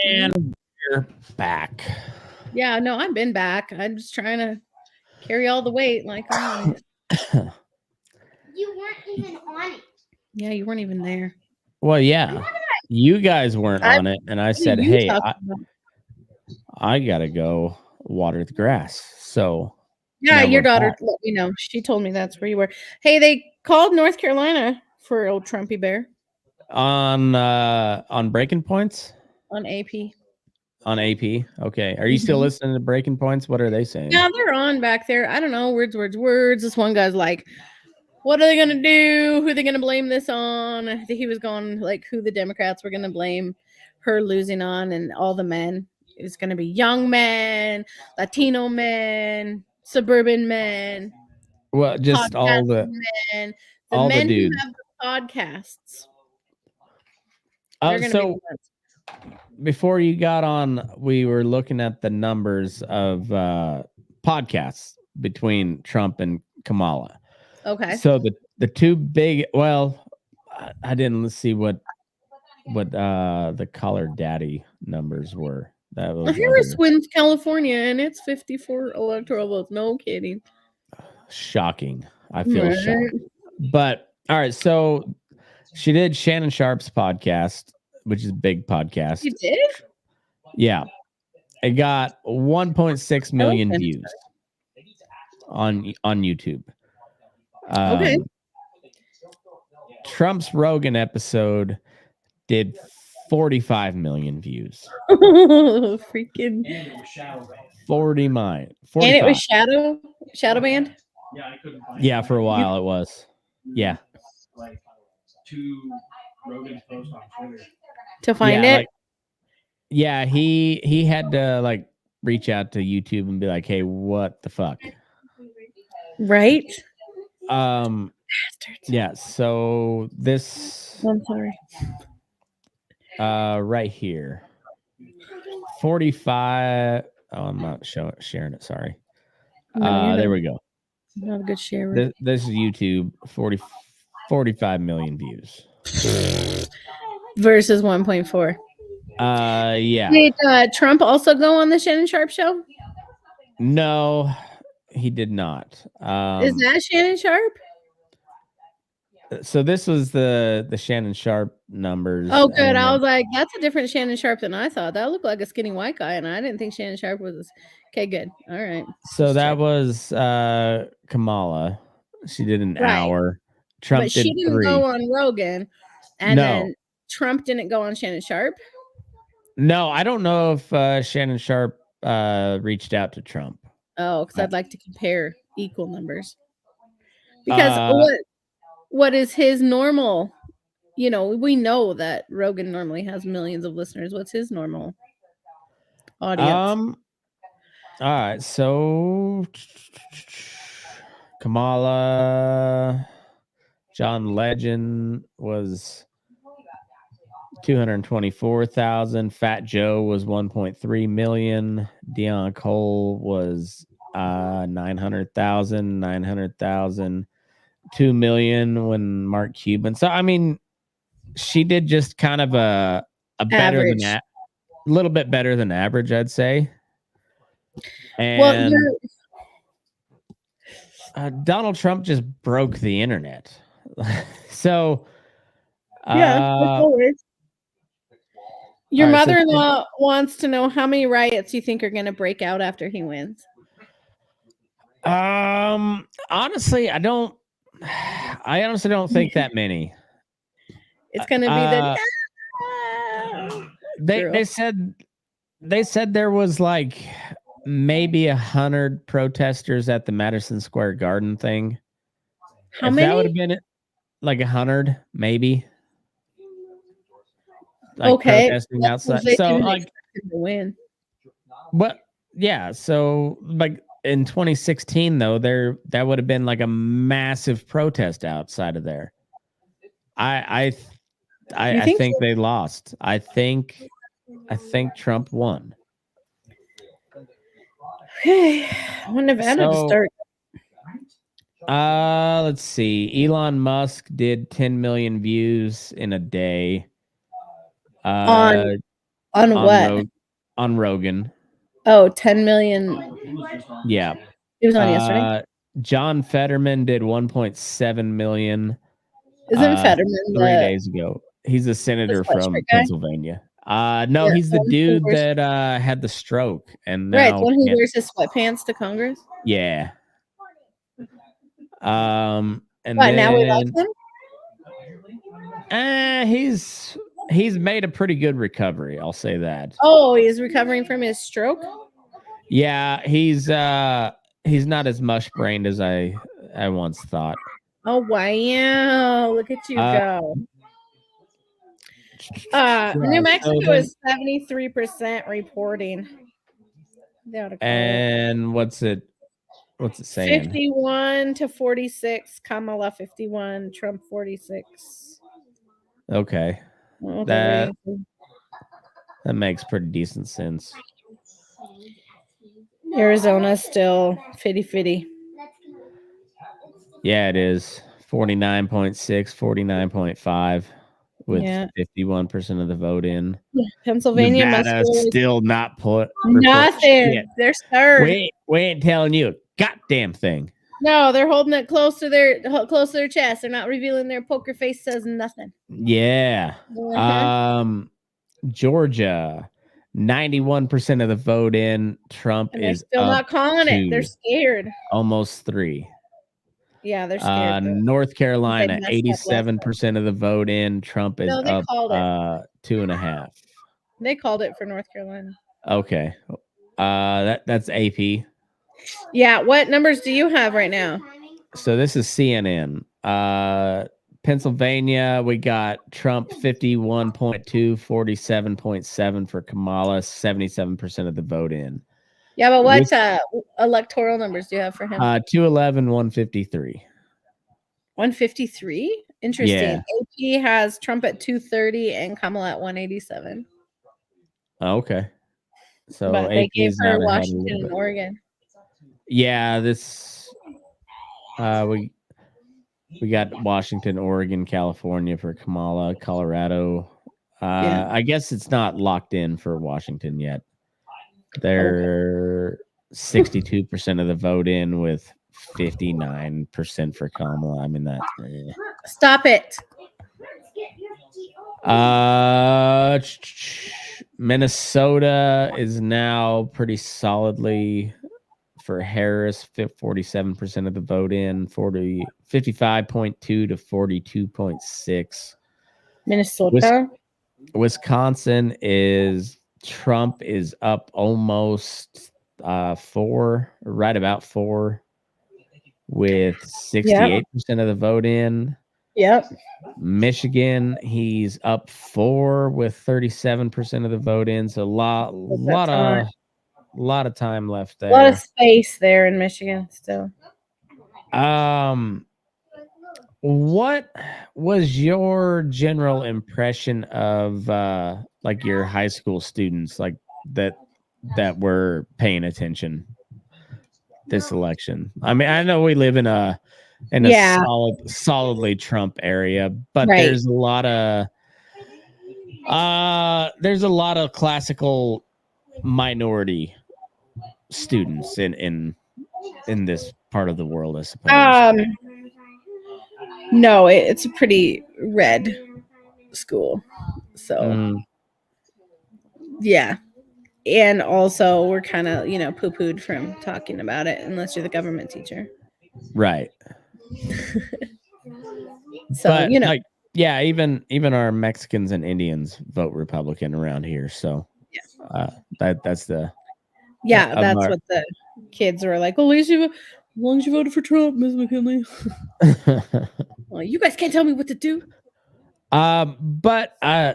And we're back. Yeah, no, I've been back. I'm just trying to carry all the weight like always. You weren't even on it. Yeah, you weren't even there. Well, yeah, you guys weren't on it, and I What are said, you "Hey, talking about? I gotta go water the grass." So Yeah, now your we're daughter back. let me know. She told me that's where you were. Hey, they called North Carolina for old Trumpy Bear on Breaking Points on AP. on AP. Okay, are you still Mhm. listening to Breaking Points? What are they saying? Yeah, they're on back there. I don't know. Words. This one guy's like, what are they gonna do? Who are they gonna blame this on? I think he was going like who the Democrats were gonna blame her losing on, and all the men. It's gonna be young men, Latino men, suburban men, Well, just all the podcast men, all the men who dudes. have the podcasts. They're gonna be So the ones. before you got on, we were looking at the numbers of podcasts between Trump and Kamala. Okay. So the two big, well, I didn't see what the Color Daddy numbers were. That was Harris other- wins California, and it's 54 electoral votes. No kidding. shocking. I feel Right. shocked. But all right, so she did Shannon Sharp's podcast, which is a big podcast. You did? Yeah. It got 1.6 million Okay. views on YouTube. Okay. Trump's Rogan episode did 45 million views. Freaking. And it was shadow banned. 45. And it was shadow band Yeah, I couldn't find Yeah, it. for a while it was. Yeah. Like 2 Rogan's posts on Twitter. to find yeah, it. like- yeah, he had to like reach out to YouTube and be like, "Hey, what the fuck?" Right? Um Bastards. yeah, so this I'm sorry. right here. 45 I'm not sharing it, sorry. No, There we go. Not a good share. This is YouTube, 45 million views. Versus 1.4. Yeah. Did Trump also go on the Shannon Sharp show? No, he did not. Is that Shannon Sharp? So this was the Shannon Sharp numbers. Oh, good. and I then- was like, that's a different Shannon Sharp than I thought. That looked like a skinny white guy, and I didn't think Shannon Sharp was. Okay, good. All right. So Just that check. was Kamala. She did an Right. hour. Trump But did she didn't 3. go on Rogan, and No. then Trump didn't go on Shannon Sharp. No, I don't know if Shannon Sharp reached out to Trump. Oh, because I'd like to compare equal numbers. Because Uh, what is his normal? You know, we know that Rogan normally has millions of listeners. What's his normal audience? All right, so Kamala, John Legend was 224,000. Fat Joe was 1.3 million. Dion Cole was 900,000, 900,000, 2 million when Mark Cuban. So I mean, she did just kind of a better Average. than that, a little bit better than average, I'd say. And Well, you're, Donald Trump just broke the internet. So yeah, that's always. Your all right, so mother-in-law wants to know how many riots you think are going to break out after he wins. honestly, I honestly don't think that many. It's going to be True. They said there was like maybe 100 protesters at the Madison Square Garden thing. how If that would have many? been like 100, maybe. Like Okay, protesting that's what outside. they So didn't like expect him to win. what? Yeah. So like in 2016 though, that would have been like a massive protest outside of there. I think think so? they lost. I think Trump won. When Nevada to So- start. Let's see. Elon Musk did 10 million views in a day. On on what? on Rogan. Oh, 10 million. He was just on. Yeah. It was on yesterday. John Fetterman did 1.7 million Isn't Fetterman 3 the days ago. He's a senator sweatshirt from guy? Pennsylvania. No, Yeah, he's the one who dude wears- that had the stroke and right? now The one who can't- wears his sweatpants to Congress. yeah. And But now we like then him. he's made a pretty good recovery, I'll say that. Oh, he's recovering from his stroke. Yeah, he's not as mush brained as I once thought. Oh wow! Look at you go. New Mexico then- is 73% reporting. They oughta call it. And what's it? What's it saying? 51 to 46. Kamala 51. Trump 46. Okay, What that they're waiting that makes pretty decent sense. for. Arizona still 50-50. Yeah, it is 49.6, 49.5 with Yeah. 51% of the vote in. Pennsylvania must Nevada go with still not report nothing. shit. They're third. We ain't telling you a goddamn thing. No, they're holding it close to their chest. They're not revealing their poker face. Says nothing. Yeah. Uh-huh. Georgia, 91% of the vote in. Trump And they're is still up not calling it. to They're scared. almost 3. Yeah, they're scared. North Carolina, messed up last time. 87% of the vote in. Trump is No, they up called it. 2.5. They called it for North Carolina. Okay. That's AP. Yeah. What numbers do you have right now? So this is CNN. Pennsylvania, we got Trump 51.2, 47.7 for Kamala, 77% of the vote in. Yeah, but what electoral numbers do you have for him? 211, 153. 153. Interesting. Yeah. AP has Trump at 230 and Kamala at 187. Okay. So But they AP gave is her not ahead a Washington little and bit. Oregon. Yeah, this we got Washington, Oregon, California for Kamala, Colorado. Yeah. I guess it's not locked in for Washington yet. They're 62% of the vote in with 59% for Kamala. I mean that. Stop it. Minnesota is now pretty solidly for Harris, 47% of the vote in, 55.2 to 42.6. Minnesota. Wisconsin is Trump is up almost 4, right about 4, with 68% of the vote in. Yep. Michigan, he's up 4 with 37% of the vote in. So a lot of time left there. A lot of space there in Michigan still. What was your general impression of like your high school students like that were paying attention this election? I mean, I know we live in a solidly Trump area, but Right. there's a lot of classical minority students in this part of the world, I suppose. No, it's a pretty red school. So yeah. And also we're kind of, poo-pooed from talking about it unless you're the government teacher. Right. So, but like, yeah, even our Mexicans and Indians vote Republican around here. So that's the that's what the kids were like. Well, as long as you voted for Trump, Ms. McKinley. Well, you guys can't tell me what to do. But I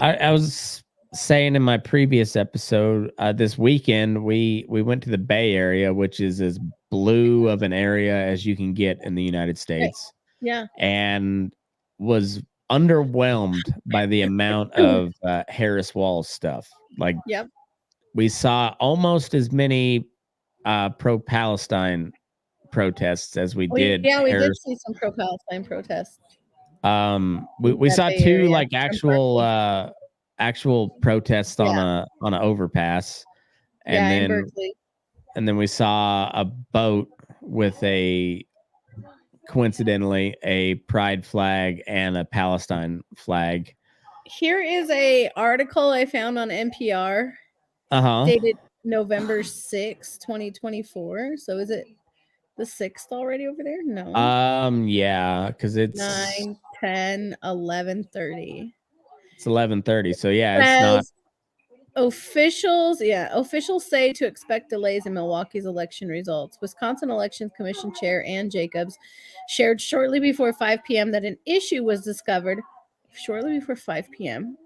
was saying in my previous episode, this weekend we went to the Bay Area, which is as blue of an area as you can get in the United States. Yeah. And was underwhelmed by the amount of Harris Walls stuff. Like, yep. We saw almost as many pro-Palestine protests as we did. Yeah, we did see some pro-Palestine protests. We saw two like actual protests on an overpass, and in Berkeley. And then we saw a boat with coincidentally a pride flag and a Palestine flag. Here is a article I found on NPR. Dated November 6, 2024. So is it the 6th already over there? No. Yeah, because it's 9, 10, 11:30. It's 11:30. So yeah, it's not. Officials say to expect delays in Milwaukee's election results. Wisconsin Elections Commission Chair Ann Jacobs shared shortly before 5 p.m. that an issue was discovered shortly before 5 p.m.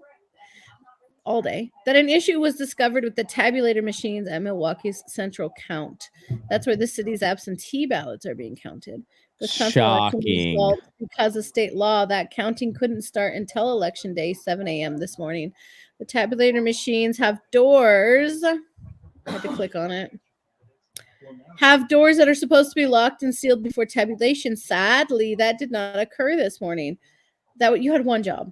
all day that an issue was discovered with the tabulator machines at Milwaukee's Central Count. That's where the city's absentee ballots are being counted. Wisconsin election Shocking. results, because of state law, that counting couldn't start until election day, 7 a.m. this morning. The tabulator machines have doors. I had to click on it. Have doors that are supposed to be locked and sealed before tabulation. Sadly, that did not occur this morning. That you had one job.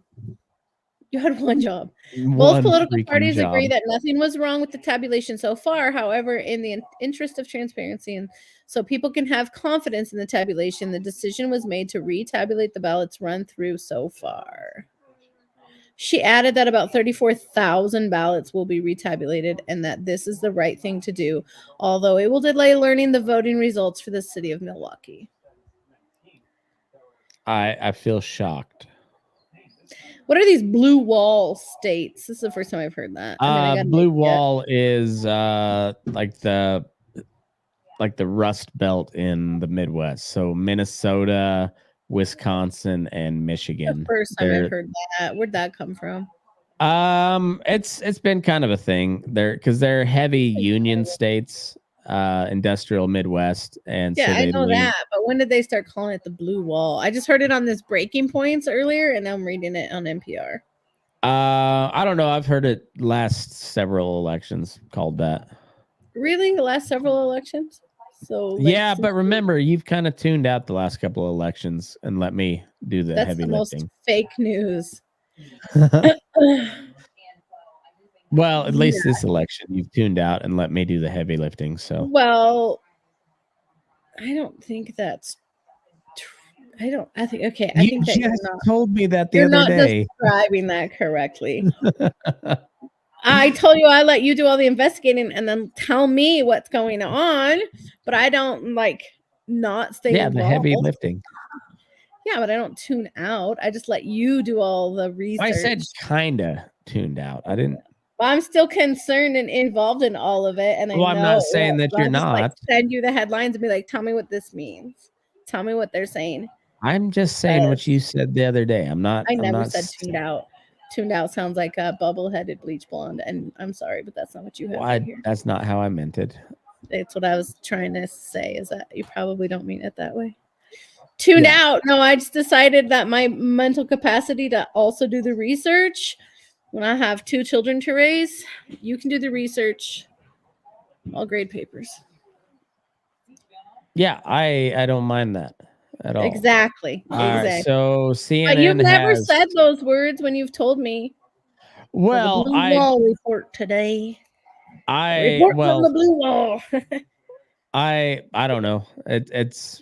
You had one job. Both One political freaking parties agree job. that nothing was wrong with the tabulation so far. However, in the interest of transparency and so people can have confidence in the tabulation, the decision was made to retabulate the ballots run through so far. She added that about 34,000 ballots will be retabulated and that this is the right thing to do, although it will delay learning the voting results for the city of Milwaukee. I feel shocked. What are these blue wall states? This is the first time I've heard that. I mean, I got an Blue idea. wall is like the Rust Belt in the Midwest. So Minnesota, Wisconsin, and The Michigan. first time They're- I've heard that. Where'd that come from? It's been kind of a thing there because they're heavy union states, industrial Midwest, and Yeah, so I they know lean- that, but when did they start calling it the blue wall? I just heard it on this Breaking Points earlier, and now I'm reading it on NPR. I don't know. I've heard it last several elections called that. Really, the last several elections? So Yeah, since- but remember, you've kind of tuned out the last couple of elections and let me do the that's heavy the most lifting. fake news. Well, at least this election, you've tuned out and let me do the heavy lifting. So Well, I don't think that's. I don't. I think okay. I you think that you're just not. told me that the You're other not day. describing that correctly. I told you I let you do all the investigating and then tell me what's going on, but I don't like not stay Yeah, the heavy involved. lifting. Yeah, but I don't tune out. I just let you do all the research. I said kinda tuned out. I didn't. But I'm still concerned and involved in all of it. And I Well, know I'm not saying that I'll you're just, like, not. send you the headlines and be like, tell me what this means. Tell me what they're saying. I'm just saying what you said the other day. I'm not. I I'm never not said tuned out. Tuned out sounds like a bubble-headed bleach blonde, and I'm sorry, but that's not what you have right here. That's not how I meant it. It's what I was trying to say. Is that you probably don't mean it that way. Tuned Yeah. out. No, I just decided that my mental capacity to also do the research. When I have 2 children to raise, you can do the research. I'll grade papers. Yeah, I don't mind that at all. Exactly. All right, Exactly. so CNN But you've never has, said those words when you've told me. well, the blue wall report today. Report from the blue wall. I don't know. It's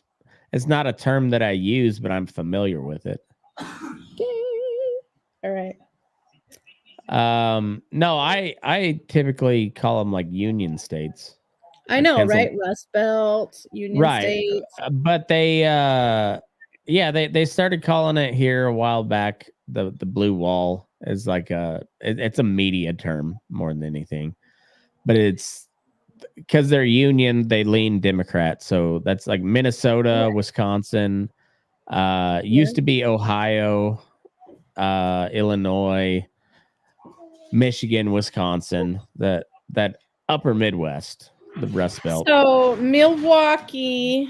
not a term that I use, but I'm familiar with it. All right. No, I typically call them like union states. I know, Pennsylvania. right? Rust Belt, Union Right. States. But they they started calling it here a while back. The blue wall is like it's a media term more than anything, but it's because they're union, they lean Democrat. So that's like Minnesota, Wisconsin, used to be Ohio, Illinois, Michigan, Wisconsin, that upper Midwest, the Rust Belt. So Milwaukee.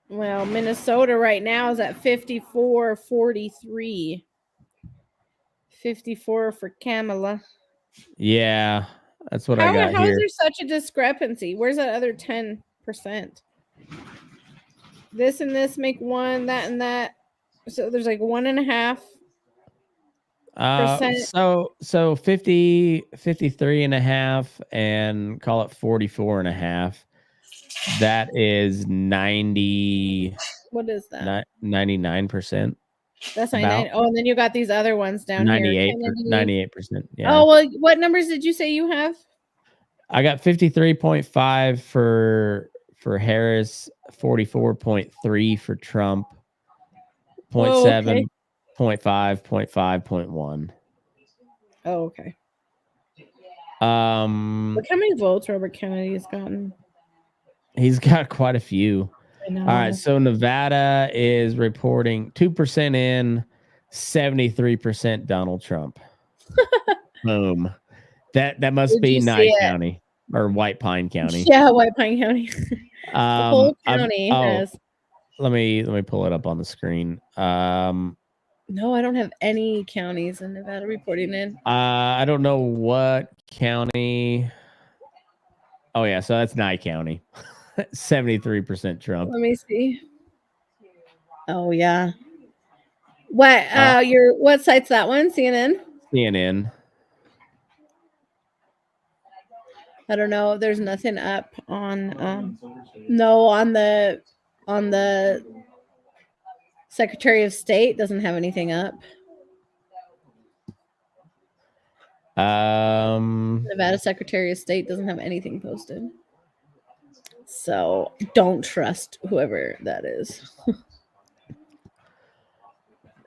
Well, Minnesota right now is at 54-43. 54 for Kamala. Yeah, that's what I got How is here. there such a discrepancy? Where's that other 10%? This and this make one, that and that. So there's like 1.5. So 50, 53 and a half and call it 44 and a half. That is 90, What is that? 99%. That's about 99. Oh, and then you got these other ones down 98, here. Kennedy. 98%. Yeah. Oh, well, what numbers did you say you have? I got 53.5 for Harris, 44.3 for Trump, 0.7, okay. 0.5, 0.5, 0.1. Oh, okay. Look how many votes Robert Kennedy has gotten. He's got quite a few. I know. All right, so Nevada is reporting 2% in, 73% Donald Trump. Boom. That must Did be you see Nye it? County or White Pine County. Yeah, White Pine County. The whole I'm- county oh, has. let me pull it up on the screen. No, I don't have any counties in Nevada reporting in. I don't know what county. Oh yeah, so that's Nye County. 73% Trump. Let me see. Oh yeah. What? Uh, What site's that one? CNN. CNN. I don't know. There's nothing up on. No, on the Secretary of State doesn't have anything up. Nevada Secretary of State doesn't have anything posted. So don't trust whoever that is.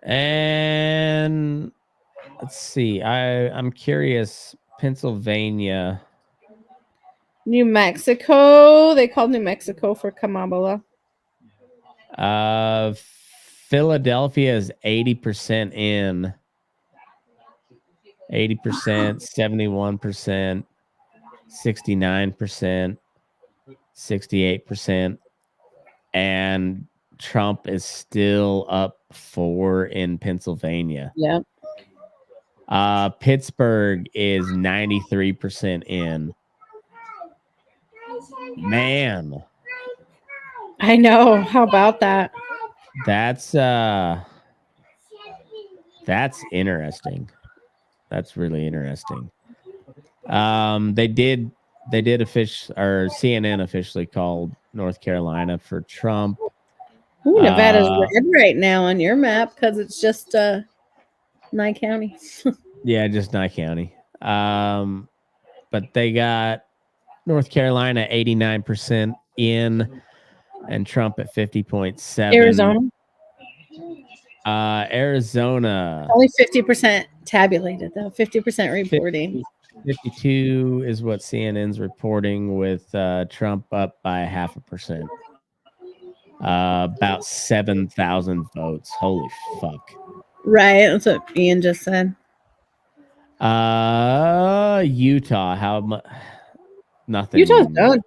And let's see. I'm curious. Pennsylvania. New Mexico. They called New Mexico for Kamala. Philadelphia is 80% in. 80%, 71%, 69%, 68%. And Trump is still up 4 in Pennsylvania. Yep. Pittsburgh is 93% in. Man, I know. How about that? that's interesting. That's really interesting. They did CNN officially called North Carolina for Trump. Ooh, Nevada's red right now on your map because it's just Nye County. Yeah, just Nye County. But they got North Carolina 89% in and Trump at 50.7. Arizona. Arizona. Only 50% tabulated though. 50% reporting. 52 is what CNN's reporting, with Trump up by 0.5%. About 7,000 votes. Holy fuck. Right. That's what Ian just said. Utah. How much? Nothing. Utah's done.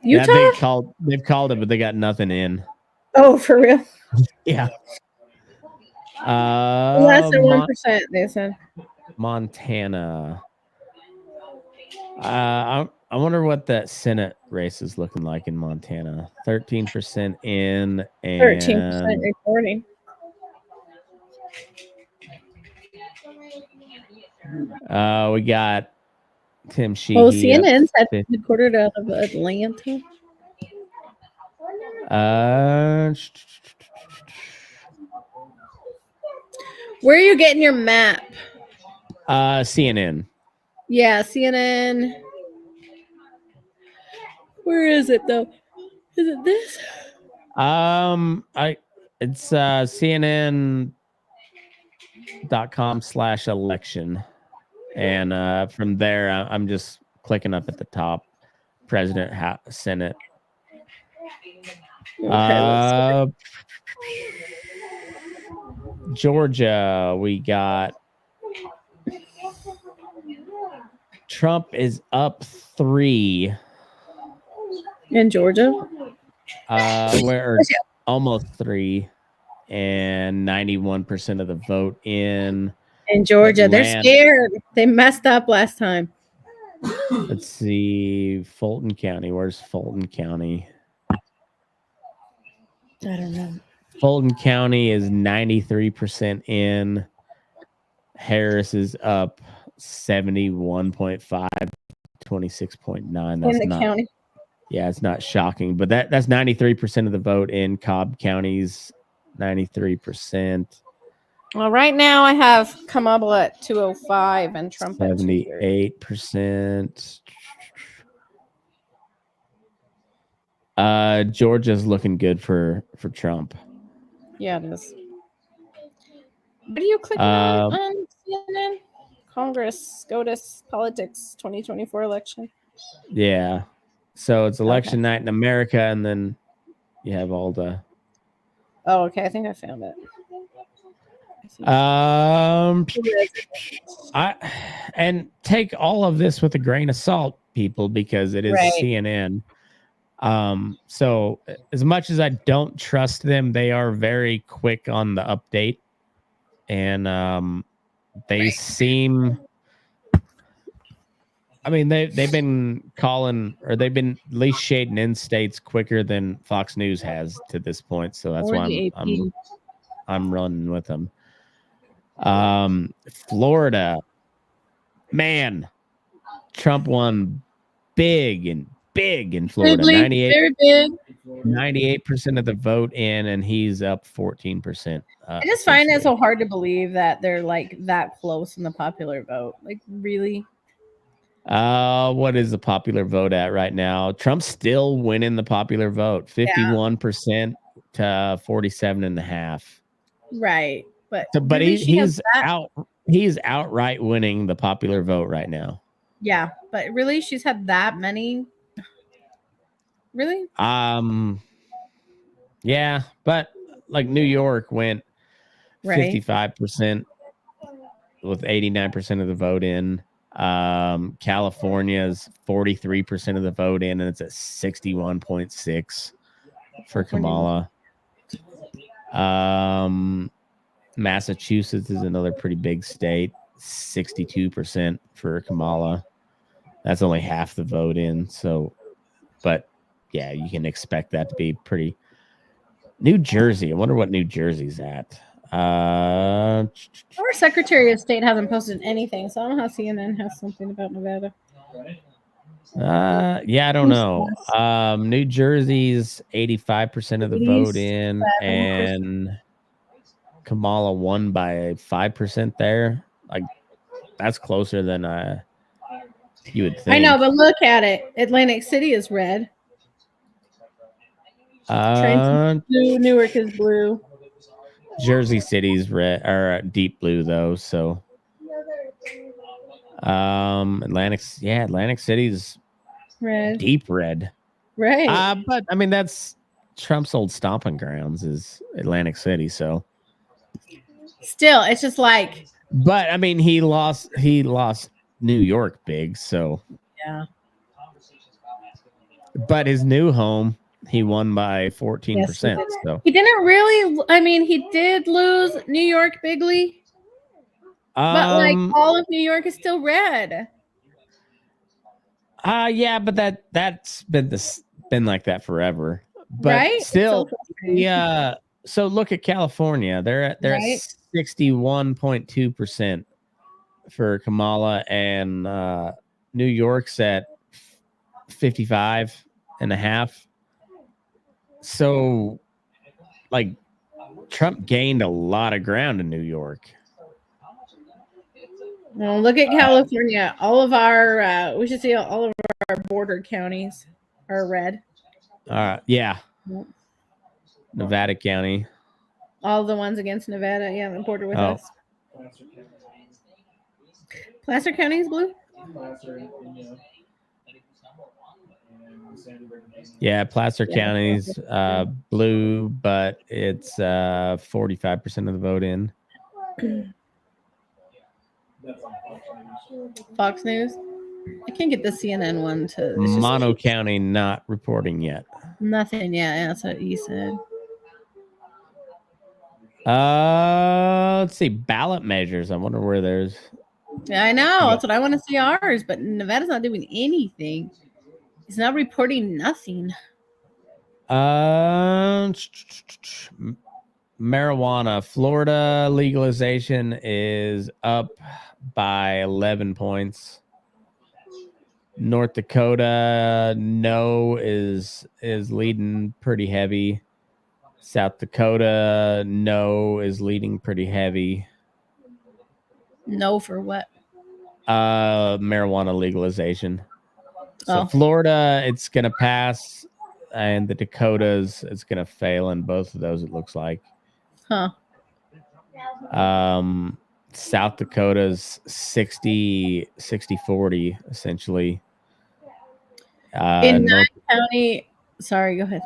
Yeah, Utah? they've called it, but they got nothing in. Oh, for real? Yeah. Less than 1%, they said. Montana. I wonder what that Senate race is looking like in Montana. 13% in and 13% reporting. We got Tim Sheehy. Oh, CNN's headquartered out of Atlanta. Where are you getting your map? CNN. Yeah, CNN. Where is it though? Is it this? It's CNN.com/election. And from there, I'm just clicking up at the top. President, Senate. Okay, Georgia, we got Trump is up 3. in Georgia? Where almost 3, and 91% of the vote in Georgia. Atlanta. They're scared. They messed up last time. Let's see, Fulton County. Where's Fulton County? I don't know. Fulton County is 93% in. Harris is up 71.5, 26.9. That's In the not, county. yeah, it's not shocking, but that's 93% of the vote in Cobb County's 93%. Well, right now I have Kamala at 205 and Trump at 78%. Georgia's looking good for Trump. Yeah, it is. What are you clicking on CNN? Congress, SCOTUS, politics, 2024 election. Yeah. So it's election night in America, and then you have all the. Oh, okay. I think I found it. And take all of this with a grain of salt, people, because it is Right. CNN. So as much as I don't trust them, they are very quick on the update, and they seem. I mean, they've been calling, or they've been at least shading in states quicker than Fox News has to this point. So that's Or why the AP. I'm running with them. Florida, man, Trump won big in Florida. Bigly, very big. 98% of the vote in, and he's up 14%. I just find it so hard to believe that they're like that close in the popular vote. Like, really? What is the popular vote at right now? Trump's still winning the popular vote, 51% to 47.5%. Right. But So, but really, she has he's outright winning the popular vote right now. Yeah, but really, she's had that many. Really? Yeah, but like New York went Right. 55% with 89% of the vote in. California's 43% of the vote in, and it's at 61.6 for Kamala. Massachusetts is another pretty big state, 62% for Kamala. That's only half the vote in. So, but yeah, you can expect that to be pretty. New Jersey. I wonder what New Jersey's at. Our Secretary of State hasn't posted anything, so I don't know how CNN has something about Nevada. Yeah, I don't know. New Jersey's 85% of the vote in, 87%. and Kamala won by 5% there. Like, that's closer than you would think. I know, but look at it. Atlantic City is red. Trenton's blue. Newark is blue. Jersey City's red or deep blue though. So, Atlantic City's red. Deep red. Right. But I mean, that's Trump's old stomping grounds is Atlantic City. So, still, it's just like. But I mean, he lost New York big. So yeah. But his new home, he won by 14%. Yes, so he didn't really. I mean, he did lose New York bigly, but like all of New York is still red. Yeah, but that's been like that forever. But right? Still, yeah. So look at California. They're at 61.2% for Kamala, and New York's at 55.5%. So, like, Trump gained a lot of ground in New York. Well, look at California. All of our, we should see all of our border counties are red. Yeah. Yep. Nevada County. All the ones against Nevada, yeah, the border with us. Placer County is blue? Yeah, Placer County's blue, but it's 45% of the vote in. Fox News. I can't get the CNN one to. Mono County not reporting yet. Nothing yet. Yeah, that's what he said. Let's see ballot measures. I wonder where there's. Yeah, I know. That's what I want to see ours, but Nevada's not doing anything. He's not reporting nothing. Marijuana. Florida legalization is up by 11 points. North Dakota, no is leading pretty heavy. South Dakota, no is leading pretty heavy. No for what? Marijuana legalization. So Florida, it's going to pass, and the Dakotas, it's going to fail in both of those, it looks like. Huh. South Dakota's 60-40, essentially. In Nye County, sorry, go ahead.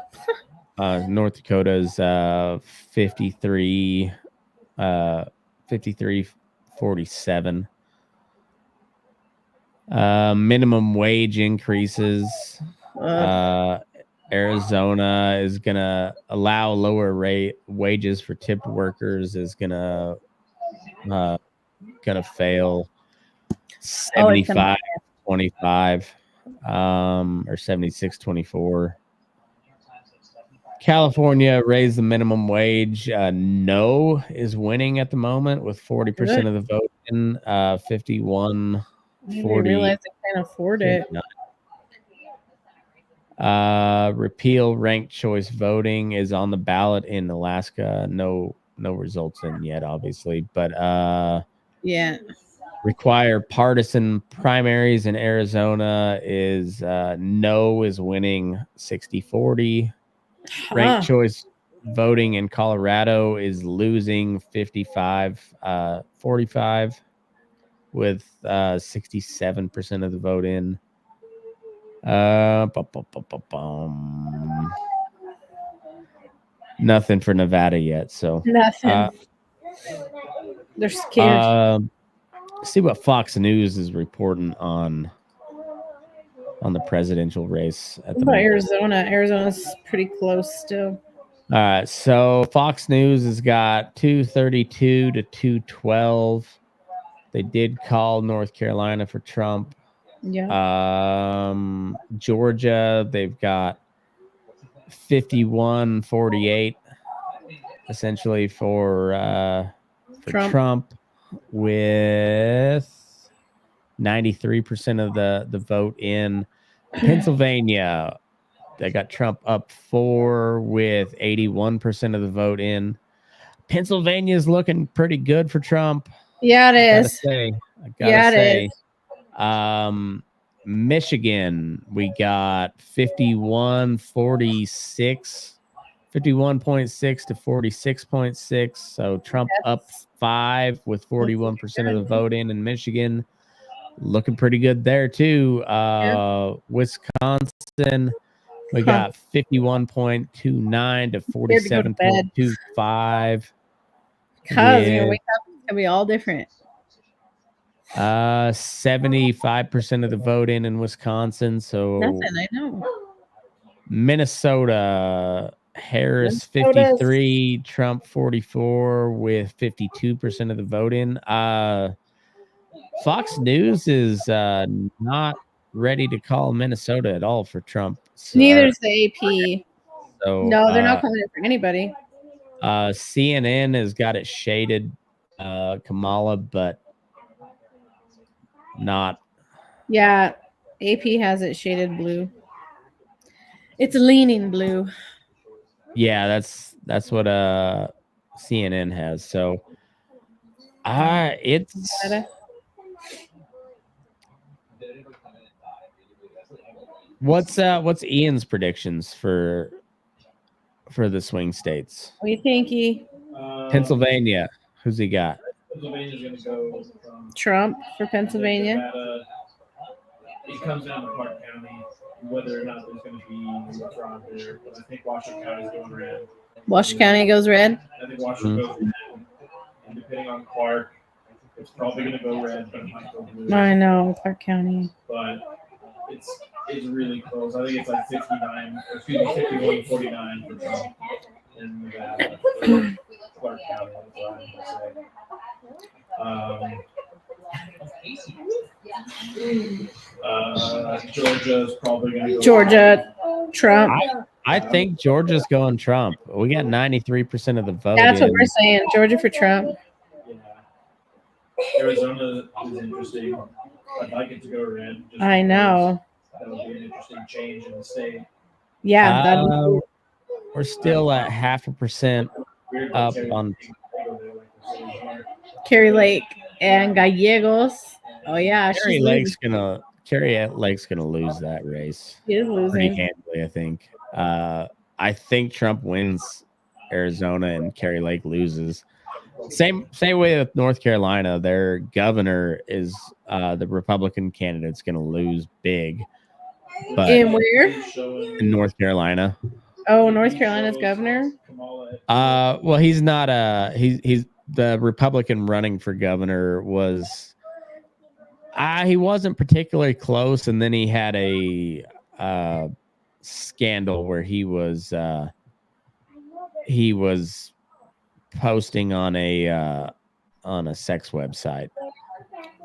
North Dakota's 53-48. 53.47. Minimum wage increases. Arizona is gonna allow lower rate wages for tip workers. Is gonna fail. 75-25, or 76-24. California raised the minimum wage. No is winning at the moment with 40% of the vote in. 51. I didn't realize they can't afford it. Repeal ranked choice voting is on the ballot in Alaska. No results in yet, obviously, but Yeah. require partisan primaries in Arizona is no is winning 60-40. Ranked choice voting in Colorado is losing 55-45 with 67% of the vote in. Nothing for Nevada yet, so Nothing. They're scared. See what Fox News is reporting on the presidential race at the What about moment. Arizona? Arizona's pretty close still. All right, so Fox News has got 232 to 212. They did call North Carolina for Trump. Yeah. Georgia, they've got 51-48 essentially for Trump with 93% of the vote in. Pennsylvania, they got Trump up 4 with 81% of the vote in. Pennsylvania's looking pretty good for Trump. Yeah, it is. I gotta say. It is. Michigan, we got 51-46, 51.6 to 46.6. So Trump up 5 with 41% of the vote in Michigan. Looking pretty good there too. Wisconsin, we got 51.29 to 47.25. Because you know, wake up, it's gonna be all different. 75% of the vote in Wisconsin. So Nothing, I know. Minnesota, Harris 53, Trump 44 with 52% of the vote in. Fox News is not ready to call Minnesota at all for Trump. So, Neither is the AP. So, no, they're not calling it for anybody. CNN has got it shaded Kamala, but not. Yeah, AP has it shaded blue. It's leaning blue. Yeah, that's what CNN has. So it's what's Ian's predictions for the swing states? What do you think, E? Pennsylvania, who's he got? Pennsylvania's going to go Trump for Pennsylvania. Nevada. It comes down to Clark County, whether or not there's going to be fraud there. But I think Washington County is going red. Washington County goes red. I think Washington goes red, and depending on Clark, it's probably going to go red, but it might go blue. I know Clark County, but it's really close. I think it's like 51-49 for Trump in Nevada. Clark County, that's what I'm going to say. Georgia's probably going to go Trump. I think Georgia's going Trump. We got 93% of the vote. That's what we're saying. Georgia for Trump. Yeah. Arizona is interesting. I'd like it to go red. I know. That would be an interesting change in the state. Yeah, we're still at 0.5% up on Carrie Lake and Gallegos. Oh yeah, Carrie Lake's gonna lose that race. She is losing pretty handily, I think. I think Trump wins Arizona and Carrie Lake loses. Same way with North Carolina. Their governor is the Republican candidate's going to lose big. But in where? In North Carolina. Oh, North Carolina's governor. Well, he's not. He's the Republican running for governor was he wasn't particularly close, and then he had a scandal where he was posting on a sex website.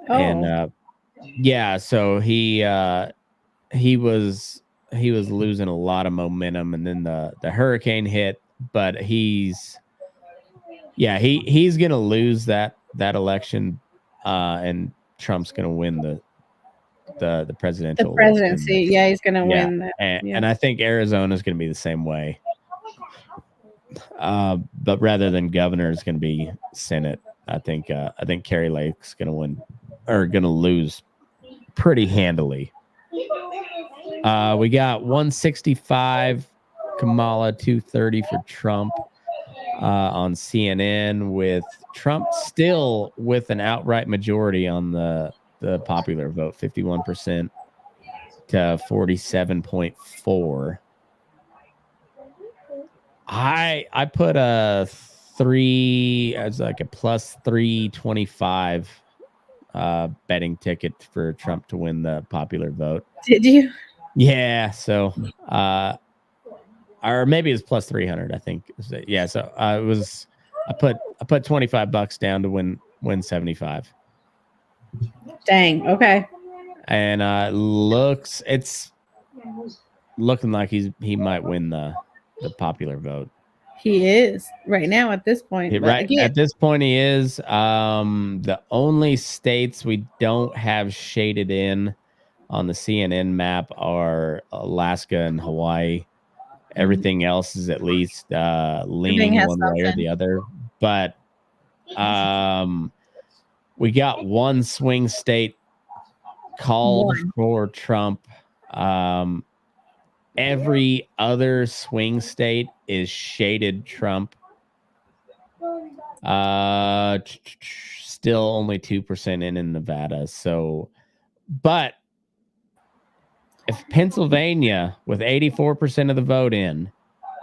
Oh, And yeah, so he was losing a lot of momentum, and then the hurricane hit, but he's gonna lose that election, and Trump's gonna win the presidential the presidency. election. Yeah, he's gonna Yeah. win that. And I think Arizona's gonna be the same way. But rather than governor, it's gonna be Senate. I think Carrie Lake's gonna win or gonna lose pretty handily. We got 165 Kamala, 230 for Trump on CNN, with Trump still with an outright majority on the popular vote, 51% to 47.4. I put a 3 as like a plus 325 betting ticket for Trump to win the popular vote. Did you? Yeah, so or maybe it's plus 300, I think. Yeah, so it was I put $25 down to win 75. Dang. Okay. And it's looking like he might win the popular vote. He is right now at this point. But Right again, at this point, he is. The only states we don't have shaded in on the CNN map are Alaska and Hawaii. Everything else is at least leaning has one way or something. the other. But we got one swing state called for Trump. Every other swing state is shaded Trump. Still only 2% in Nevada. So, but if Pennsylvania with 84% of the vote in,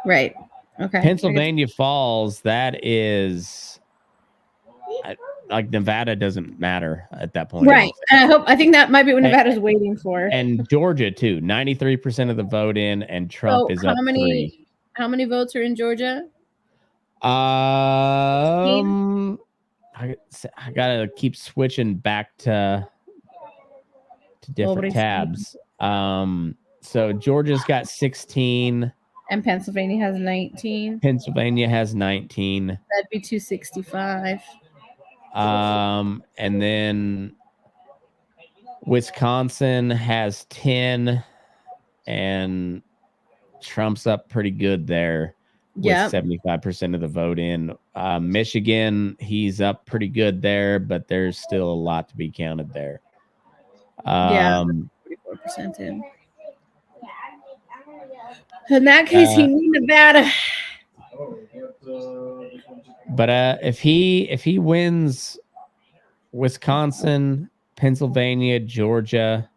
right. Okay. Pennsylvania falls, that is like Nevada doesn't matter at that point. Right. And I think that might be what Nevada's waiting for. And Georgia too, 93% of the vote in, and Trump is up 3. How many votes are in Georgia? I gotta keep switching back to different tabs. So Georgia's got 16. And Pennsylvania has 19. Pennsylvania has 19. That'd be 265. And then Wisconsin has 10, and Trump's up pretty good there with 75% of the vote in. Michigan, he's up pretty good there, but there's still a lot to be counted there. 44% in. In that case, he needs Nevada. But if he wins Wisconsin, Pennsylvania, Georgia,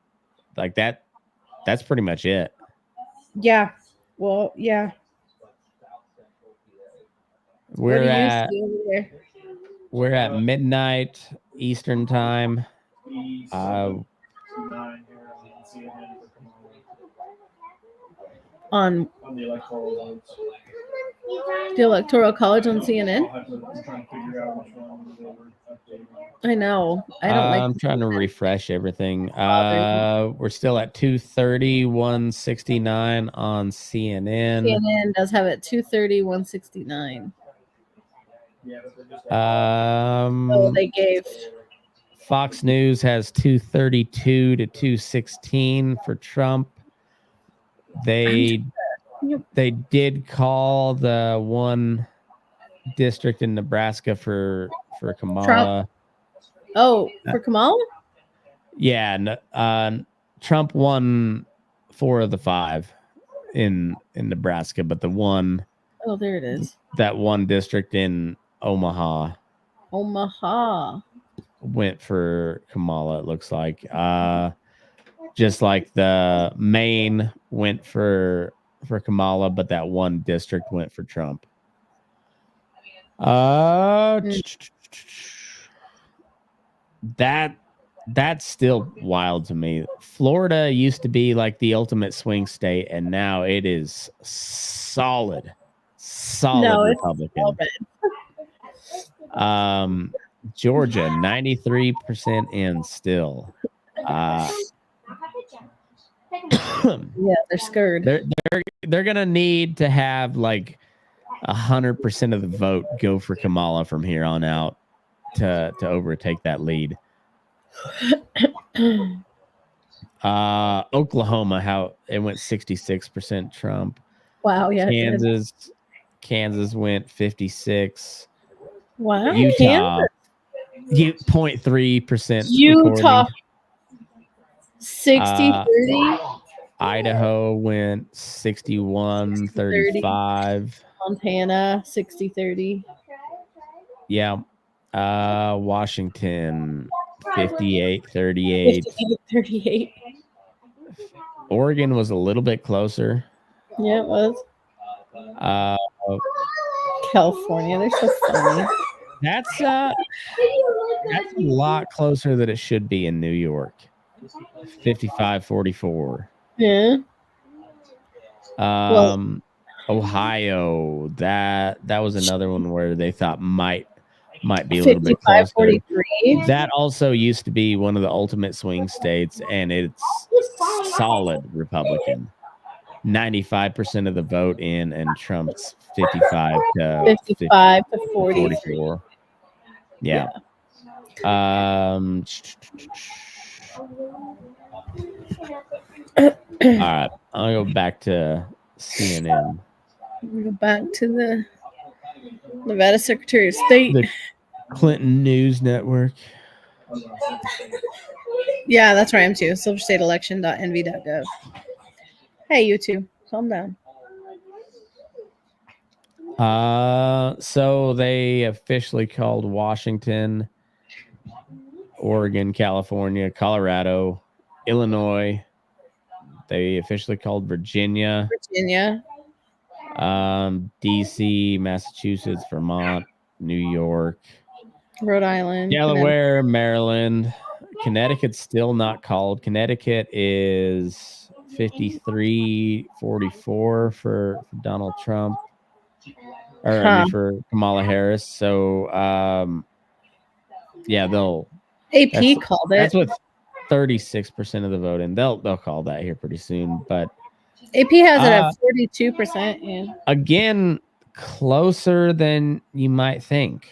like that's pretty much it. Yeah. Well, yeah. We're at midnight Eastern time. On the electoral votes. the Electoral College on CNN. I'm trying to figure out which one they were updating. I know. I don't I'm trying to refresh everything. We're still at 230, 169 on CNN. CNN does have it 230, 169. Yeah, but they're just So they gave Fox News has 232 to 216 for Trump. They did call the one district in Nebraska for Kamala. Trump. Oh, for Kamala? Yeah, Trump won 4 of the 5 in Nebraska, but the one Oh, there it is. that one district in Omaha went for Kamala, it looks like. Just like the Maine went for Kamala, but that one district went for Trump. That's still wild to me. Florida used to be like the ultimate swing state, and now it is solid No, it's Republican. all red. Georgia 93% in still. Yeah, they're scared. They're gonna need to have like 100% of the vote go for Kamala from here on out to overtake that lead. Oklahoma, how it went 66% Trump. Wow, yeah. it did. Kansas went 56. Wow. Utah 0.3%. Utah recording. 60-30. Idaho went 61-35. Montana 60-30. Yeah. Washington 58-38. 58-38. Oregon was a little bit closer. Yeah, it was. California, they're so funny. That's a lot closer than it should be in New York. 55-44. Yeah. Ohio, that was another one where they thought might be a little bit closer. 55-43. That also used to be one of the ultimate swing states, and it's solid Republican. 95% of the vote in, and Trump's 55 to 44. Yeah. All right, I'll go back to CNN. We'll go back to the Nevada Secretary of State. The Clinton News Network. Yeah, that's where I am too. silverstateelection.nv.gov. Hey, you two, calm down. So they officially called Washington, Oregon, California, Colorado, Illinois. They officially called Virginia, DC, Massachusetts, Vermont, New York, Rhode Island, Delaware, Maryland. Connecticut's still not called. Connecticut is 53-44 for Donald Trump, or I mean, for Kamala Harris. So, yeah, AP called it. That's what 36% of the vote, and they'll call that here pretty soon. But AP has it at 42%. Yeah. Again, closer than you might think.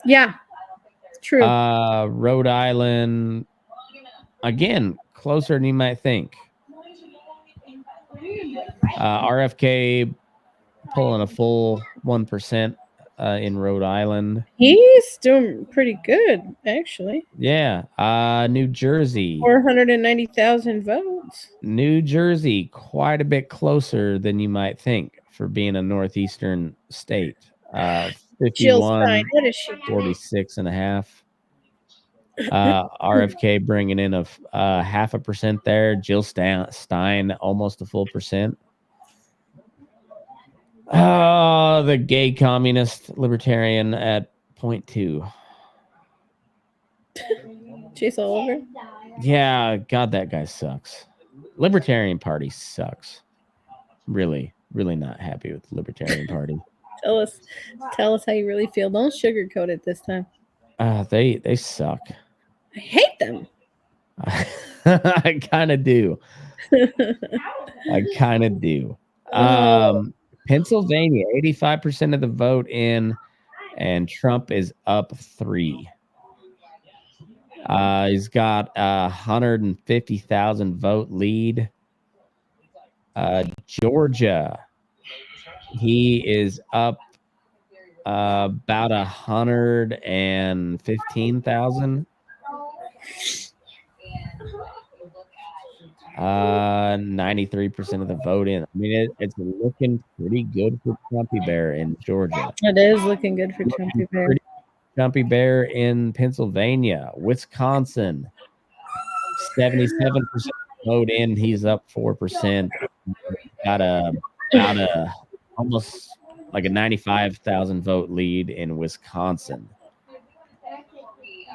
Yeah, true. Rhode Island, again, closer than you might think. RFK pulling a full 1% in Rhode Island. He's doing pretty good, actually. Yeah. New Jersey. 490,000 votes. New Jersey, quite a bit closer than you might think for being a northeastern state. 51, 46.5. RFK bringing in a 0.5% there. Jill Stein almost a full percent. The gay communist libertarian at 0.2. Chase Oliver. Yeah, God, that guy sucks. Libertarian Party sucks. Really, really not happy with the Libertarian Party. Tell us how you really feel. Don't sugarcoat it this time. They suck. I hate them. I kind of do. I kind of do. Pennsylvania, 85% of the vote in, and Trump is up 3. He's got 150,000 vote lead. Georgia, he is up about 115,000. 93% of the vote in. I mean, it's looking pretty good for Trumpy Bear in Georgia. It is looking good for Trumpy Bear. Trumpy Bear in Pennsylvania. Wisconsin, 77% vote in. He's up 4%. Got a almost like a 95,000 vote lead in Wisconsin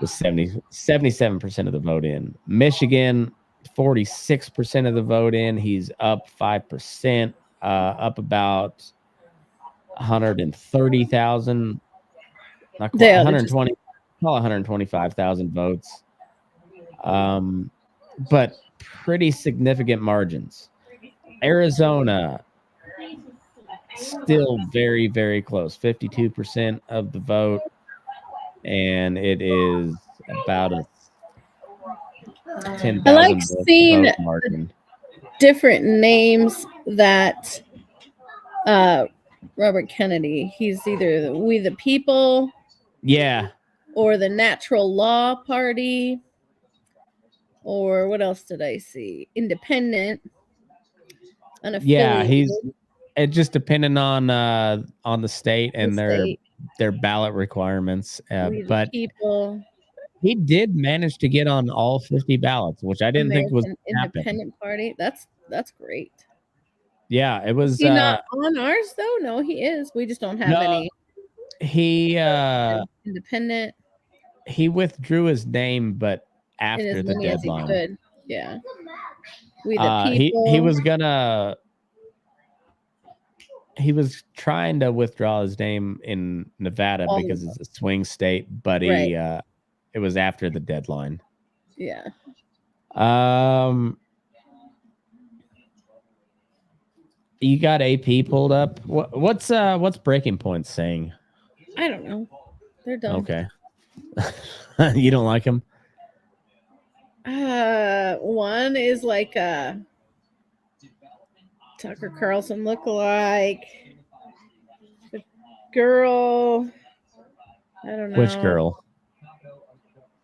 with 77% of the vote in. Michigan, 46% of the vote in. He's up 5%, up about 130,000, not quite, They oughta 120, call 125,000 votes. But pretty significant margins. Arizona, still very, very close, 52% of the vote, and it is about a 10,000 I like seeing vote margin. different names that Robert Kennedy. He's either the We the People Yeah, or the Natural Law Party, or what else did I see? Independent, unaffiliated. yeah, he's it just depending on the state and state. their ballot requirements. We the But People, he did manage to get on all 50 ballots, which I didn't think was American happen. Independent Party. That's great. Yeah, it was. Is he not on ours though? No, he is. We just don't have No, any he independent he withdrew his name, but in after as the many as he deadline. could. Yeah. We the People. He was gonna. He was trying to withdraw his name in Nevada All because of it's a swing state, but he it was after the deadline. Yeah. You got AP pulled up. What's Breaking Point saying? I don't know. They're dumb. Okay. You don't like him? One is like a Tucker Carlson lookalike. The girl, I don't know. Which girl?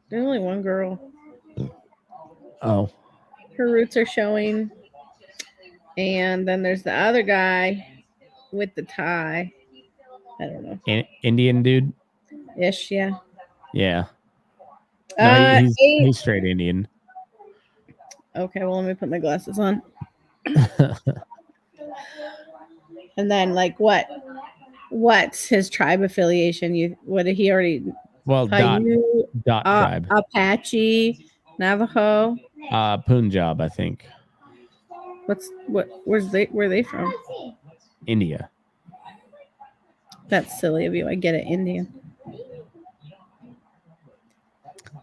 There's only one girl. Oh, Her roots are showing. And then there's the other guy with the tie. I don't know. Indian dude. Ish, yeah. Yeah. No, he's eight. straight Indian. Okay, well, let me put my glasses on. And then, like, what's his tribe affiliation? What did he already? Well, Paiute, dot tribe. Apache, Navajo. Punjab, I think. Where are they from? India. That's silly of you. I get it, Indian.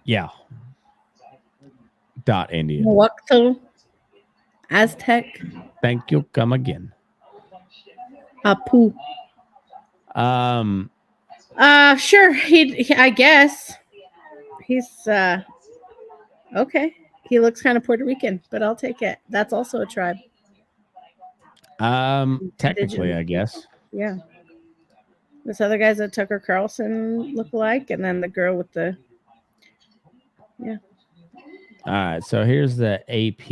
Yeah. Dot Indian. Muwakto, Aztec, Thank you. Come again. Apu. Sure. He I guess he's okay. He looks kind of Puerto Rican, but I'll take it. That's also a tribe. Technically, I guess. Yeah. This other guy's a Tucker Carlson lookalike, and then the girl with the All right, so here's the AP.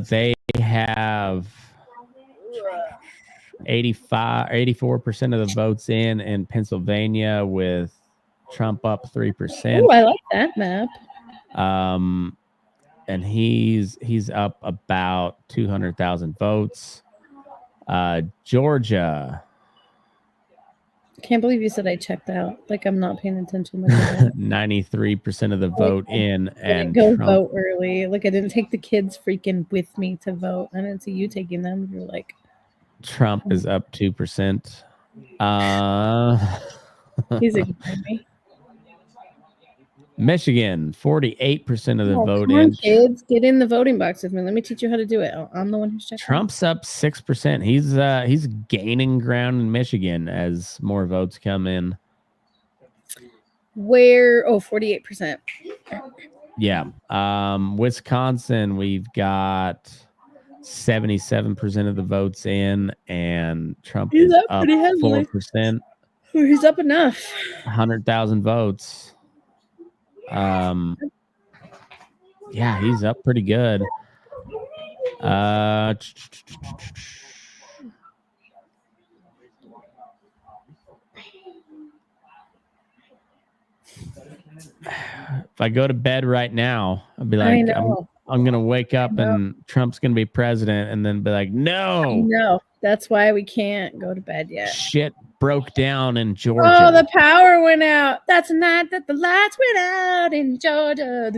They have 84% of the votes in Pennsylvania, with Trump up 3%. Oh, I like that map. And he's up about 200,000 votes. Georgia. Can't believe you said I checked out. Like I'm not paying attention. Like I 93% of the vote in, and go Trump, vote early. Like I didn't take the kids freaking with me to vote. I didn't see you taking them. You're like Trump is up 2%. he's ignoring me. Michigan, 48% of the vote come on, in. kids, get in the voting box with me. Let me teach you how to do it. I'm the one who's checking. Trump's up 6%. He's gaining ground in Michigan as more votes come in. Where? Oh, 48%. Yeah. Wisconsin, we've got 77% of the votes in, and Trump He's is up up pretty heavily. 4%. He's up enough. 100,000 votes. Yeah, he's up pretty good. If I go to bed right now, I'll be like, I'm gonna wake up and Trump's gonna be president, and then be like, no, That's why we can't go to bed yet. Shit broke down in Georgia. Oh, the power went out. That's the night that the lights went out in Georgia.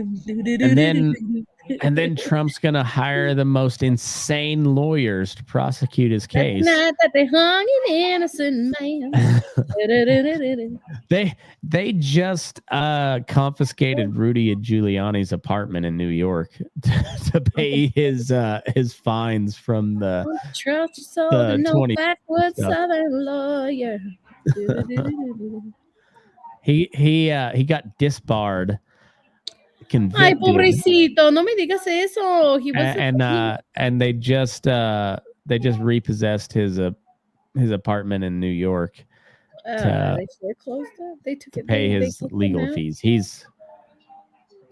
And then Trump's gonna hire the most insane lawyers to prosecute his That's the case. night that they hung an innocent man. They just confiscated Rudy Giuliani's apartment in New York to pay his fines from the Don't trust your soul the to no 20 backwoods stuff. Southern lawyer. he got disbarred, Ay, convicted, pobrecito, no me digas eso. He was and they just repossessed his apartment in New York they foreclosed it. They took to it. pay they his kicked him legal out. fees. They've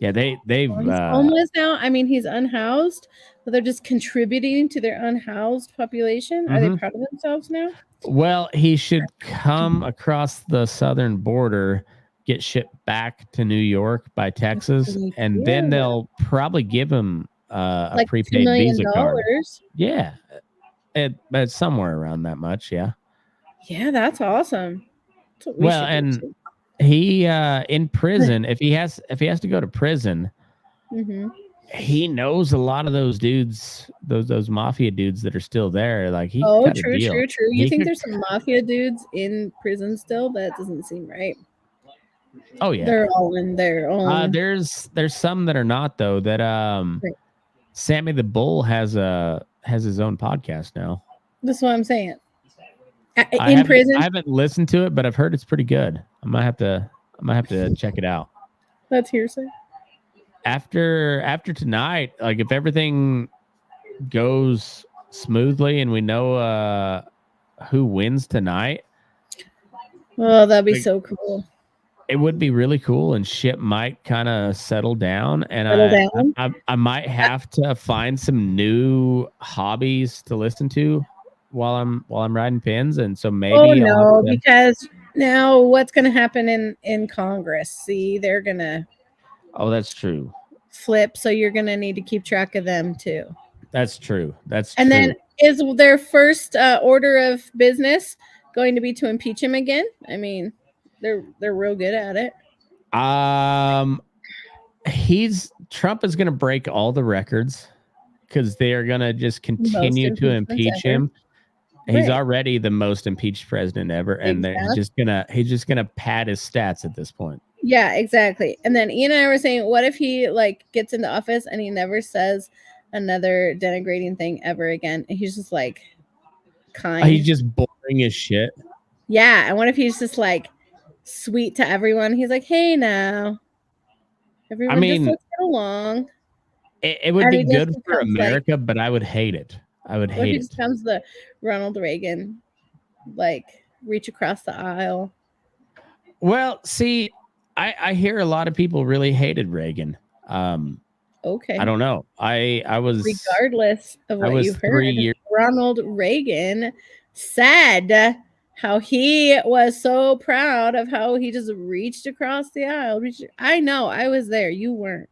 He's homeless now. I mean, he's unhoused, but they're just contributing to their unhoused population. Are they Mhm. proud of themselves now? well, he should come across the southern border, get shipped back to New York by Texas, good and then idea. they'll probably give him a Like $2 prepaid million. Visa card. Yeah, it's somewhere around that much. Yeah. Yeah, that's awesome. That's what we Well, should do and too. he in prison, if he has to go to prison, Mhm. he knows a lot of those dudes, those mafia dudes that are still there. Like he Oh, cut a true. deal. You He think could- there's some mafia dudes in prison still? That doesn't seem right. Oh yeah. They're all in their own. There's some that are not though. That Right. Sammy the Bull has his own podcast now. That's what I'm saying. I In haven't- prison. I haven't listened to it, but I've heard it's pretty good. I might have to check it out. That's hearsay. After tonight, like if everything goes smoothly and we know who wins tonight, Oh, that'd be Like, so cool. it would be really cool and shit might kind of settle down. And Settle down? I might have to find some new hobbies to listen to while I'm riding pins. And so maybe Oh I'll no, have to- because now what's going to happen in Congress? See, they're going to oh, that's true. flip, so you're going to need to keep track of them too. That's true. That's And true. then is their first order of business going to be to impeach him again? I mean, they're real good at it. Trump is going to break all the records because they are going to just continue to impeachments impeach ever. him. He's Right. already the most impeached president ever, and he's just gonna pad his stats at this point. Yeah, exactly. And then Ian and I were saying, what if he like gets into office and he never says another denigrating thing ever again? And he's just like kind. He's just boring as shit. Yeah, and what if he's just like sweet to everyone? He's like, hey now. Everyone mean, just let's get along. It would And be he just good for becomes, like- America, but I would hate it. I would What if hate he it. becomes the Ronald Reagan, like reach across the aisle? Well, see, I hear a lot of people really hated Reagan. Okay. I don't know. I was Regardless of I what was you 3 heard, years. Ronald Reagan said how he was so proud of how he just reached across the aisle. I know, I was there. You weren't.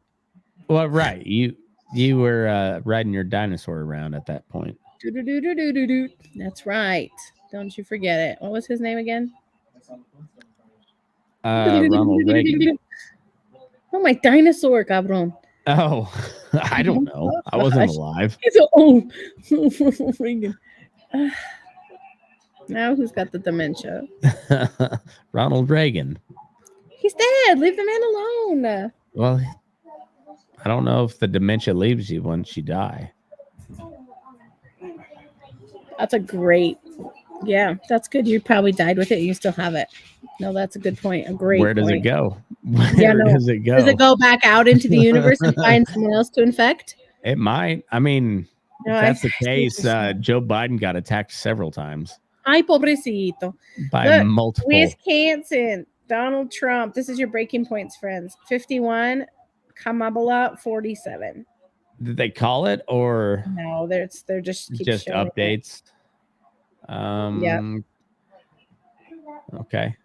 Well, right. You were riding your dinosaur around at that point. Do-do-do-do-do-do-do. That's right. Don't you forget it. What was his name again? Ronald Reagan. Oh, my dinosaur, cabrón. Oh, I don't know. I wasn't alive. He's a, oh, Reagan. Now who's got the dementia? Ronald Reagan. He's dead. Leave the man alone. Well, I don't know if the dementia leaves you once you die. That's a great. Yeah, that's good. You probably died with it. You still have it. No, that's a good point. A great. Where does it point. go? Where Yeah, no. does it go? Does it go back out into the universe and find someone else to infect? It might. I mean, No, if that's the I see what case, you're saying. Joe Biden got attacked several times Ay, pobrecito. by Look, multiple. Wisconsin, Donald Trump. This is your breaking points, friends. 51, Kamala 47. Did they call it or No, they're just keep just showing it. updates? Okay.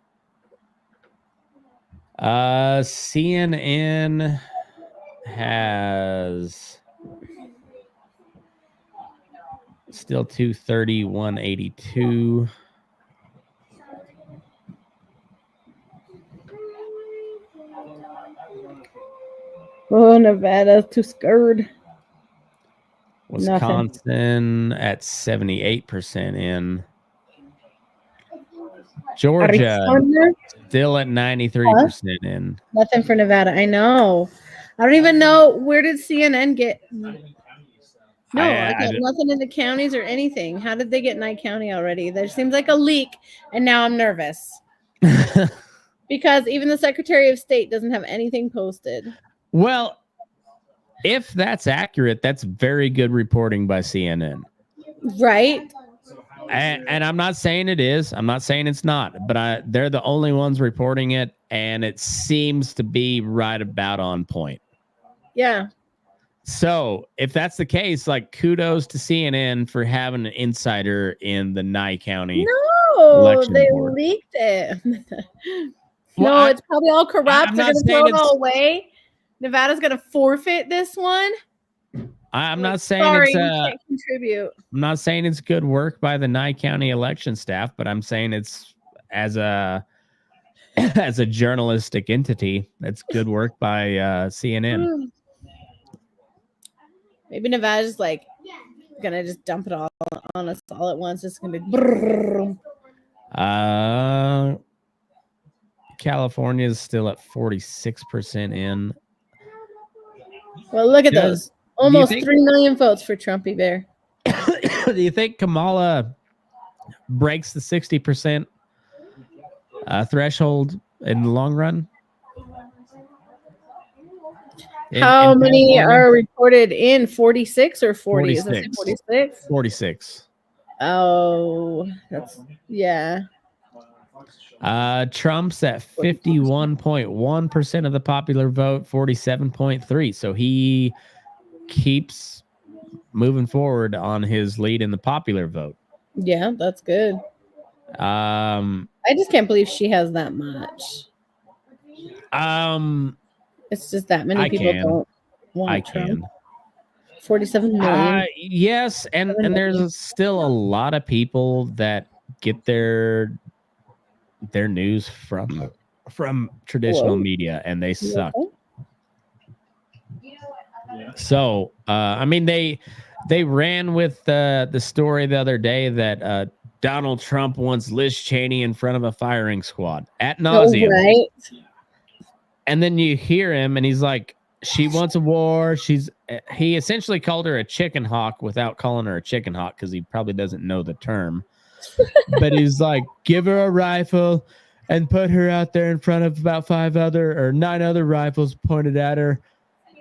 CNN has Still 230, 182. Oh, Nevada, too scared. Wisconsin at 78% in. Georgia Arizona? still at 93% in. Nothing for Nevada. I know. I don't even know, where did CNN get. No, I got nothing in the counties or anything. How did they get Nye County already? There seems like a leak, and now I'm nervous because even the Secretary of State doesn't have anything posted. Well, if that's accurate, that's very good reporting by CNN. Right? And I'm not saying it is. I'm not saying it's not, but they're the only ones reporting it, and it seems to be right about on point. Yeah. So if that's the case, like, kudos to CNN for having an insider in the Nye County. No, election they board. leaked it. Well, No, it's probably all corrupt. They're not going to throw saying it all away. Nevada's going to forfeit this one. I'm not saying Sorry, it's we can't contribute. I'm not saying it's good work by the Nye County election staff, but I'm saying it's as a as a journalistic entity, that's good work by CNN. Maybe Nevada's like gonna just dump it all on us all at once. It's gonna be brrr. California is still at 46% in. Well, look at those. Almost think- 3 million votes for Trumpy Bear. Do you think Kamala breaks the 60% threshold in the long run? How In many California? are reported in? 46 or 40? Is it 46. 46? 46. Oh, that's yeah. Trump's at 51.1% of the popular vote, 47.3. So he keeps moving forward on his lead in the popular vote. Yeah, that's good. I just can't believe she has that much. It's just that many I people can. don't want I Trump. can. 47 million. Yes, and there's still a lot of people that get their news from traditional media, and they suck. So I mean, they ran with the story the other day that Donald Trump wants Liz Cheney in front of a firing squad at nauseam. Right. And then you hear him, and he's like, she wants a war. He essentially called her a chicken hawk without calling her a chicken hawk, because he probably doesn't know the term. But he's like, give her a rifle and put her out there in front of about 9 other rifles pointed at her.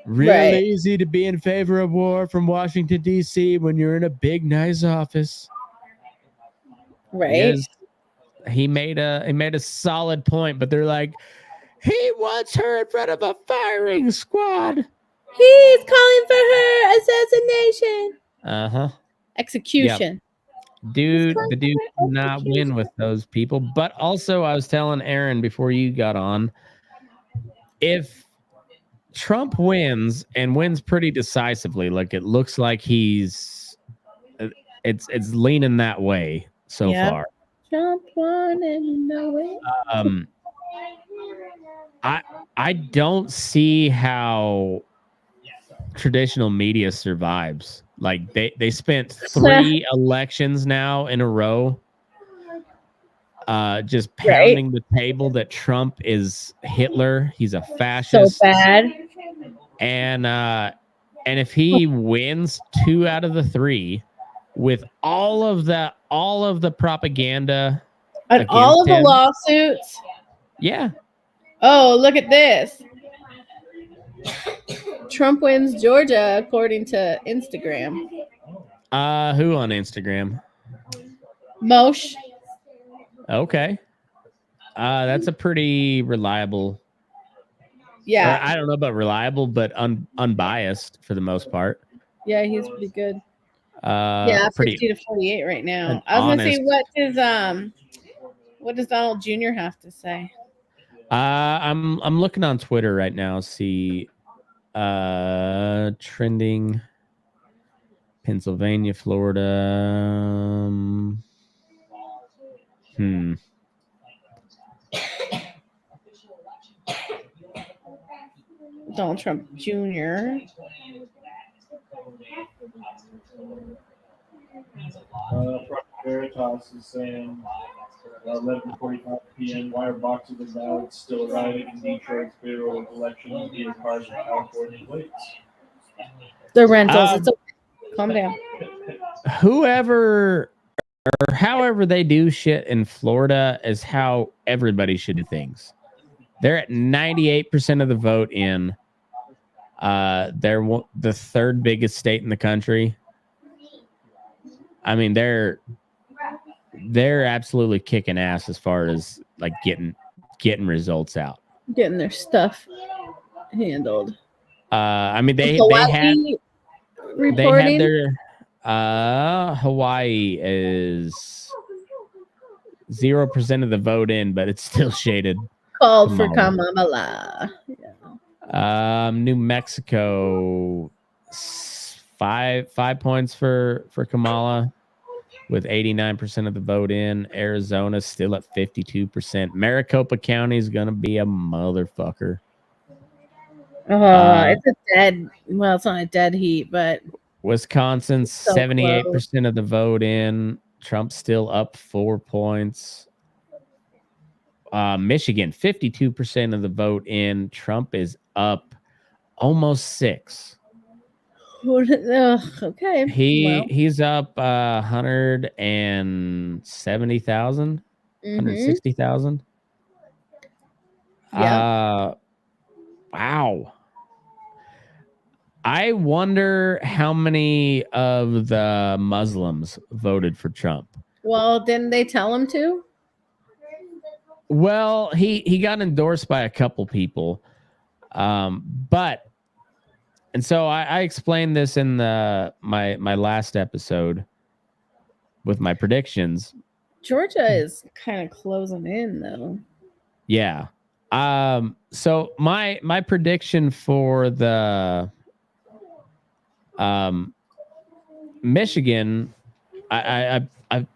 Real easy to be in favor of war from Washington, D.C. when you're in a big, nice office. Right. He made a solid point, but they're like, he wants her in front of a firing squad. He's calling for her assassination. Execution. Yep. Dude, the dude did not win with those people. But also, I was telling Aaron before you got on, if Trump wins and wins pretty decisively, like it looks like it's leaning that way so far. Trump won and no way. I don't see how traditional media survives. Like they spent 3 elections now in a row just pounding the table that Trump is Hitler. He's a fascist. So bad. And if he wins 2 out of the 3 with all of the propaganda and all of the lawsuits. Yeah. Oh, look at this. Trump wins Georgia according to Instagram. Who on Instagram? Moshe. Okay. That's a pretty reliable. Yeah. I don't know about reliable, but unbiased for the most part. Yeah, he's pretty good. Yeah, 50 to 48 right now. I was gonna say, what does Donald Jr. have to say? I'm looking on Twitter right now. See, trending. Pennsylvania, Florida. Donald Trump Jr. Project Veritas is saying 11:45 p.m. wire boxes and ballots still arriving in Detroit's federal election via cars with California plates. The rentals. It's okay. Calm down. Whoever or however they do shit in Florida is how everybody should do things. They're at 98% of the vote in. They're the third biggest state in the country. I mean, they're absolutely kicking ass as far as like getting results out. Getting their stuff handled. I mean, they had their Hawaii is 0% of the vote in, but it's still shaded. Called for Kamala. New Mexico, 5 points for Kamala with 89% of the vote in. Arizona still at 52%. Maricopa County is gonna be a motherfucker. It's a dead. Well, it's not a dead heat, but Wisconsin, so 78% of the vote in. Trump's still up 4 points. Michigan, 52% of the vote in. Trump is up almost 6. Okay. He's up 170,000, 160,000. Yeah. Wow. I wonder how many of the Muslims voted for Trump. Well, didn't they tell him to? Well, he got endorsed by a couple people. But and so I explained this in my last episode with my predictions. Georgia is kind of closing in though. Yeah. So my prediction for the Michigan, I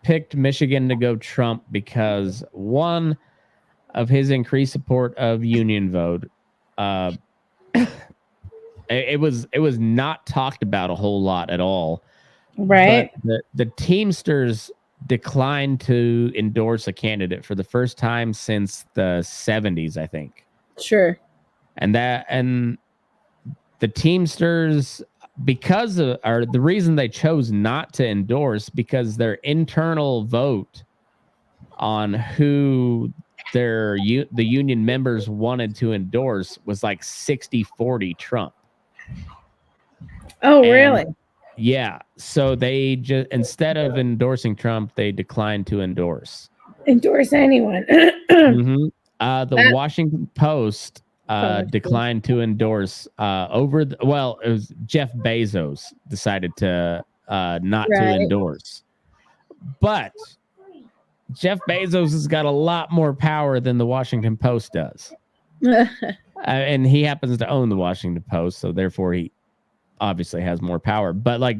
picked Michigan to go Trump because one of his increased support of union vote. It was not talked about a whole lot at all. Right. But the Teamsters declined to endorse a candidate for the first time since the 70s, I think. Sure. And the Teamsters, because of, or the reason they chose not to endorse, because their internal vote on who the union members wanted to endorse was like 60-40 Trump. Oh, really? Yeah. So they just, instead of endorsing Trump, they declined to endorse anyone. The Washington Post declined to endorse it was Jeff Bezos decided to not to endorse. But Jeff Bezos has got a lot more power than the Washington Post does. And he happens to own the Washington Post, so therefore he obviously has more power. But like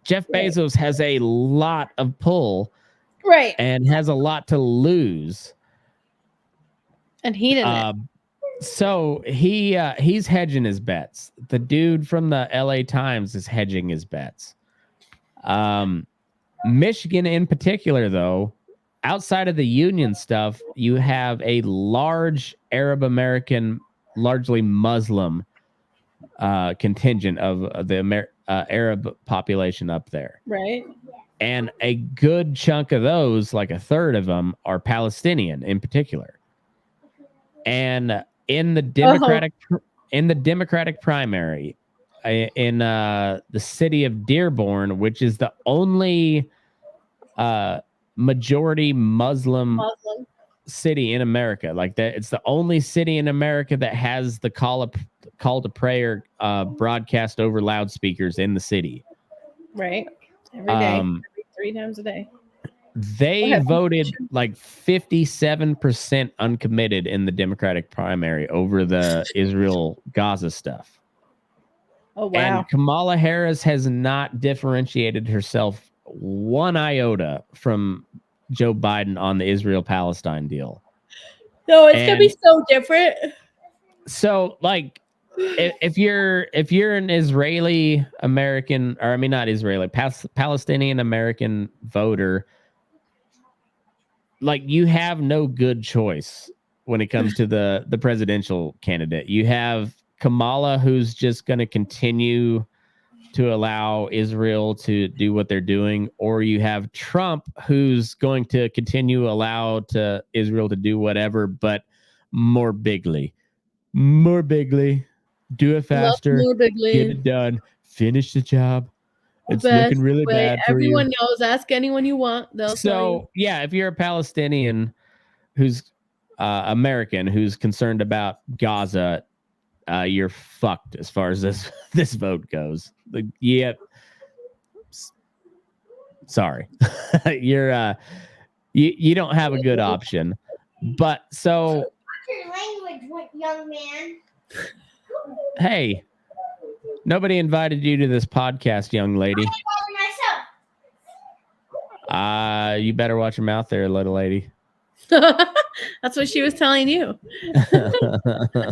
Jeff Bezos has a lot of pull, right, and has a lot to lose. And he didn't. So he's hedging his bets. The dude from the LA Times is hedging his bets. Michigan in particular, though, outside of the union stuff, you have a large Arab American, largely Muslim contingent of the Arab population up there. Right. And a good chunk of those, like a third of them, are Palestinian in particular. And in the Democratic primary, in the city of Dearborn, which is the only majority Muslim city in America, like that, it's the only city in America that has the call to prayer broadcast over loudspeakers in the city. Right. Every day, 3 times a day. They voted like 57% uncommitted in the Democratic primary over the Israel-Gaza stuff. Oh wow. And Kamala Harris has not differentiated herself one iota from Joe Biden on the Israel-Palestine deal. No, it's gonna be And so different. so, like, if you're an Israeli American, or I mean not Israeli, Palestinian American voter, like you have no good choice when it comes to the presidential candidate. You have Kamala, who's just going to continue to allow Israel to do what they're doing, or you have Trump, who's going to continue allow to Israel to do whatever, but more bigly, do it faster, More get bigly. it done, finish the job. It's Best looking really way. bad for you. Everyone knows. Ask anyone you want. They'll tell you. So yeah, if you're a Palestinian who's American who's concerned about Gaza, you're fucked as far as this vote goes. Like, yeah, sorry, you're you don't have a good option. But so Your language, young man. hey, nobody invited you to this podcast, young lady. Myself. You better watch your mouth there, little lady. That's what she was telling you.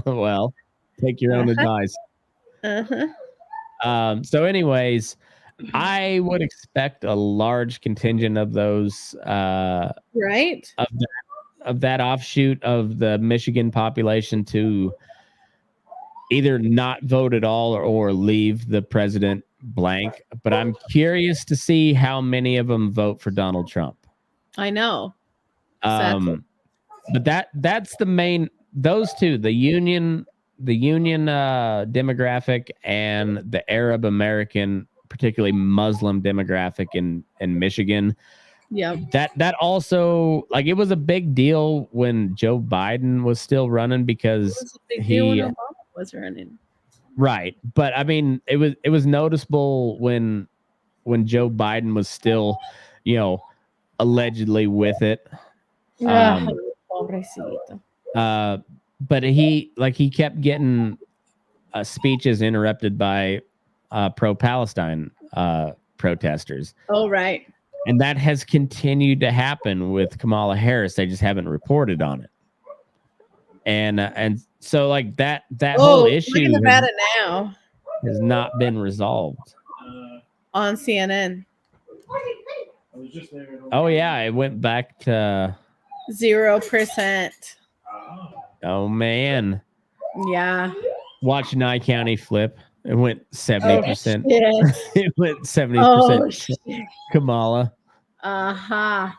Well, take your own advice. So anyways, I would expect a large contingent of those Right? of that offshoot of the Michigan population to either not vote at all or leave the president blank. But I'm curious to see how many of them vote for Donald Trump. I know. Exactly. But that's the main, those two, the union demographic and the Arab American, particularly Muslim demographic in Michigan. Yeah. That also, like, it was a big deal when Joe Biden was still running because Obama was running. Right. But I mean, it was noticeable when Joe Biden was still, allegedly with it. But he kept getting speeches interrupted by pro-Palestine protesters. Oh, right. And that has continued to happen with Kamala Harris. They just haven't reported on it. And so like that whole issue look at it now has not been resolved. on CNN. I was just there. Oh yeah, it went back to 0%. oh man. Yeah. Watch Nye County flip. It went 70%. Yes. It went 70% Oh, shit. Kamala. Uh-huh.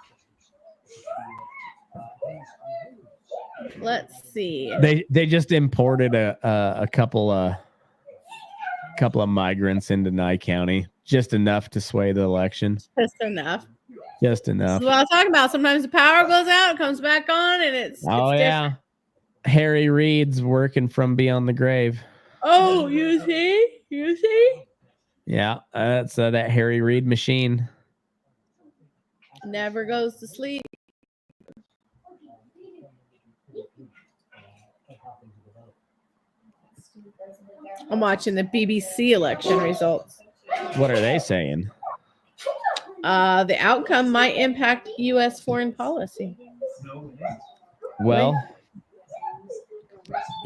Let's see. They just imported a couple of migrants into Nye County, just enough to sway the election. Just enough. Just enough. That's what I'm talking about. Sometimes the power goes out, it comes back on, and it's Oh it's yeah. different. Harry Reid's working from beyond the grave. Oh, you see? You see? Yeah, that's that Harry Reid machine. Never goes to sleep. I'm watching the BBC election results. What are they saying? The outcome might impact U.S. foreign policy. Well,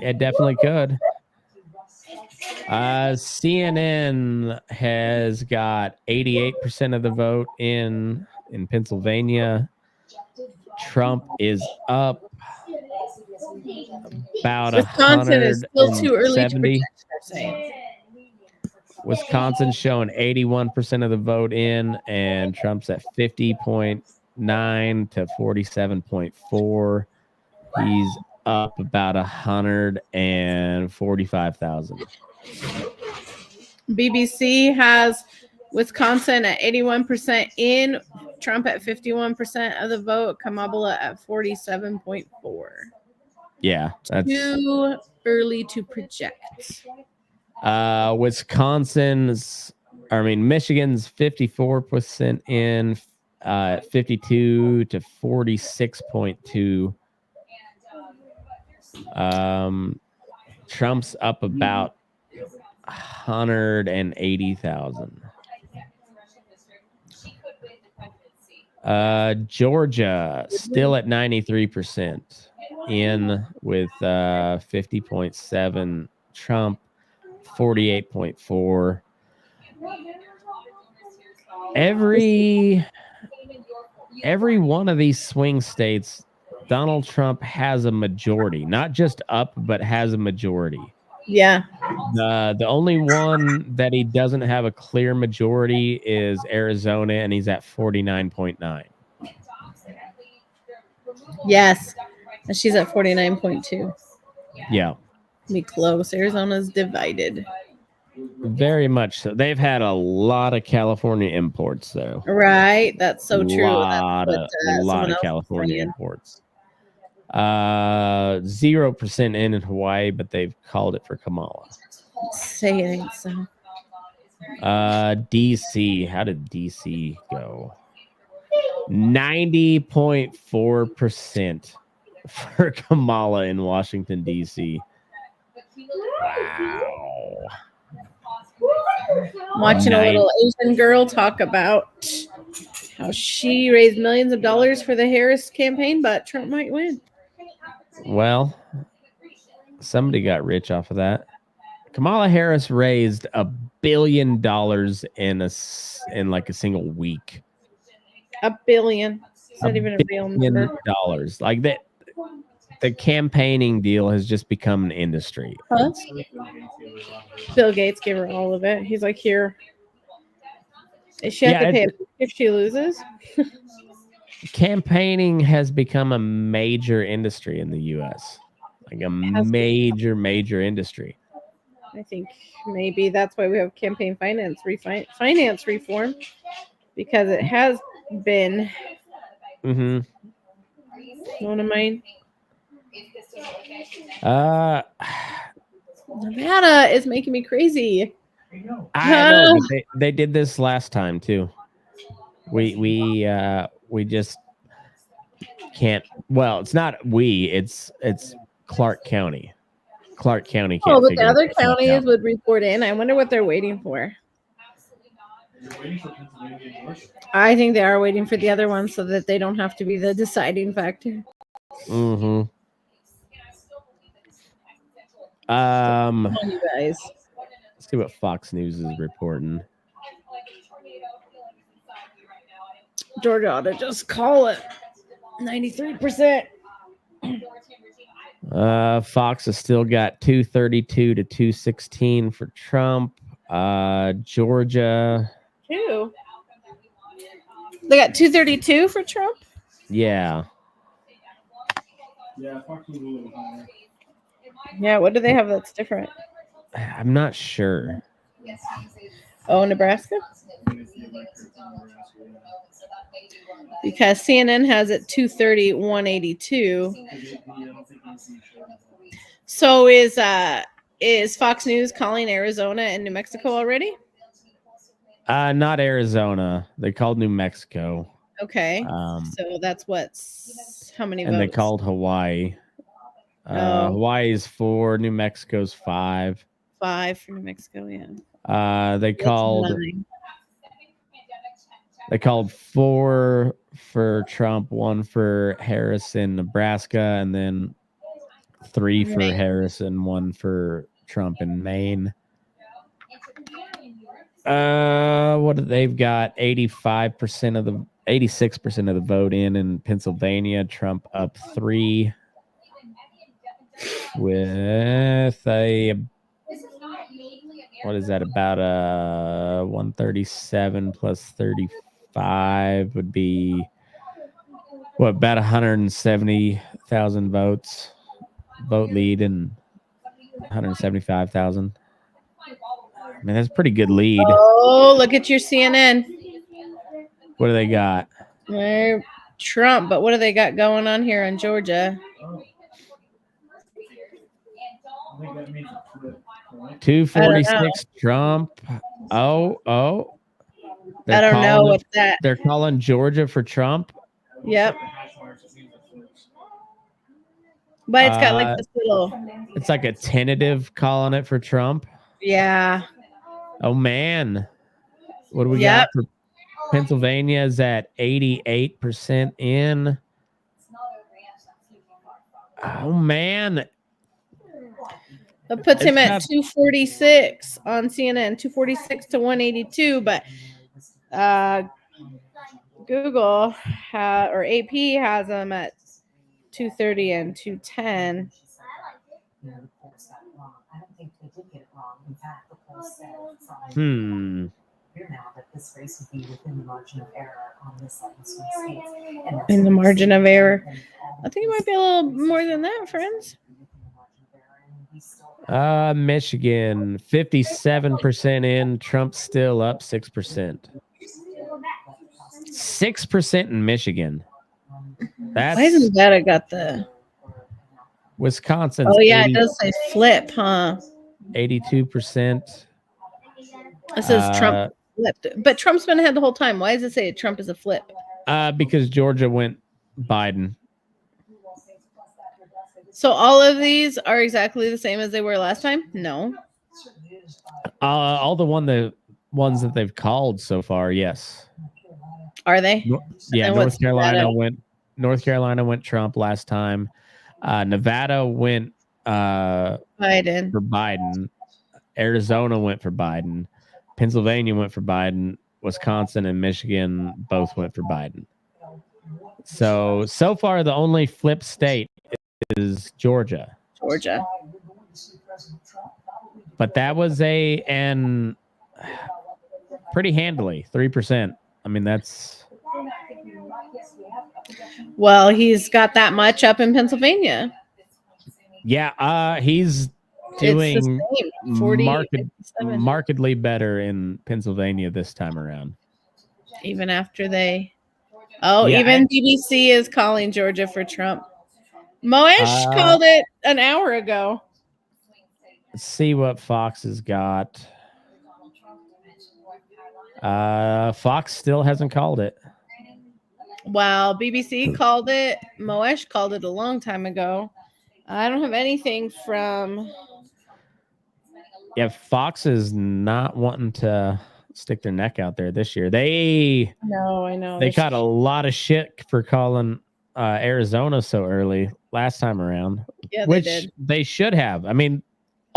it definitely could. CNN has got 88% of the vote in Pennsylvania. Trump is up about Wisconsin is still too early to 170. predict, they're saying. Wisconsin's showing 81% of the vote in, and Trump's at 50.9 to 47.4. He's up about 145,000. BBC has Wisconsin at 81% in, Trump at 51% of the vote, Kamala at 47.4. Yeah, that's Too early to project. Michigan's 54% in, 52 to 46.2. Trump's up about 180,000. Georgia still at 93%, in with 50.7. Trump 48.4. Every one of these swing states, Donald Trump has a majority, not just up, but has a majority. Yeah. The only one that he doesn't have a clear majority is Arizona, and he's at 49.9. Yes. And she's at 49.2. Yeah, Be close. Arizona's divided. very much so. They've had a lot of California imports, though. Right. That's so true. Lot That's of someone else was California saying. imports. 0% in Hawaii, but they've called it for Kamala. Say it ain't so. DC. How did DC go? 90.4% for Kamala in Washington, DC. Wow. Watching a little Asian girl talk about how she raised millions of dollars for the Harris campaign, but Trump might win. Well, somebody got rich off of that. Kamala Harris raised $1 billion in like a single week. $1 billion. It's not even a real number. $1 billion. Like that. The campaigning deal has just become an industry. Huh? Bill Gates gave her all of it. He's like, here. She has to pay if she loses. Campaigning has become a major industry in the U.S. Like a major industry. I think maybe that's why we have campaign finance reform, because it has been one of mine. Nevada is making me crazy. I know. But they did this last time too. We just can't. Well, it's not we. It's Clark County. Clark County can't. Oh, but the other counties would report in. I wonder what they're waiting for. I think they are waiting for the other one so that they don't have to be the deciding factor. Mm-hmm. Come on, you guys. Let's see what Fox News is reporting. Georgia ought to just call it 93%. Fox has still got 232 to 216 for Trump. Georgia. Two. They got 232 for Trump? Yeah. Yeah, Fox was a little higher. Yeah, what do they have that's different? I'm not sure. Oh, Nebraska? Because CNN has it 230, 182. So is Fox News calling Arizona and New Mexico already? Not Arizona. They called New Mexico. Okay. So that's how many votes? And they called Hawaii. Hawaii's 4, New Mexico's 5. 5 for New Mexico, yeah. They called 4 for Trump, 1 for Harris in Nebraska, and then 3 for Harris and 1 for Trump in Maine. What they've got 86% of the vote in Pennsylvania. Trump up 3 with a, what is that, about 137 plus 35 would be about 170,000 vote lead, and 175,000. I mean, that's a pretty good lead. Oh, look at your CNN. What do they got? Trump, but what do they got going on here in Georgia? 246 Trump. Oh. I don't know what's that. They're calling Georgia for Trump. Yep. But it's got like this little. It's like a tentative calling it for Trump. Yeah. Oh man, what do we Yep. got for Pennsylvania? Is at 88% in. Oh man, That puts him It's at not- 246 on CNN, 246 to 182. But Google or AP has him at 230 and 210. I don't think they did get it wrong. In fact, the poll said clear now that this race would be within the margin of error on this side in swing states. And that's In the what margin we're of seeing. error. And I think it might be a little more than that, friends. Michigan 57% in. Trump's still up 6%. 6% in Michigan. That's Why isn't that I got the? Wisconsin's. Oh yeah, it does say flip, huh? 82%. It says Trump flipped, but Trump's been ahead the whole time. Why does it say Trump is a flip? Because Georgia went Biden. So all of these are exactly the same as they were last time? No. All the ones that they've called so far, yes. Are they? Yeah, And North what's Carolina Nevada? went Trump last time. Nevada went Biden. for Biden. Arizona went for Biden. Pennsylvania went for Biden. Wisconsin and Michigan both went for Biden. So far, the only flip state is Georgia. Georgia. But that was and pretty handily, 3%. I mean, that's Well, he's got that much up in Pennsylvania. yeah. He's doing It's the same. 40, 57. markedly better in Pennsylvania this time around. Even after they. Oh, Yeah, even BBC is calling Georgia for Trump. Moesh called it an hour ago. Let's see what Fox has got. Fox still hasn't called it. Well, BBC called it. Moesh called it a long time ago. I don't have anything from. Yeah, Fox is not wanting to stick their neck out there this year. They No, I know. got a lot of shit for calling Arizona so early last time around, Yeah, which they did. they should have. I mean,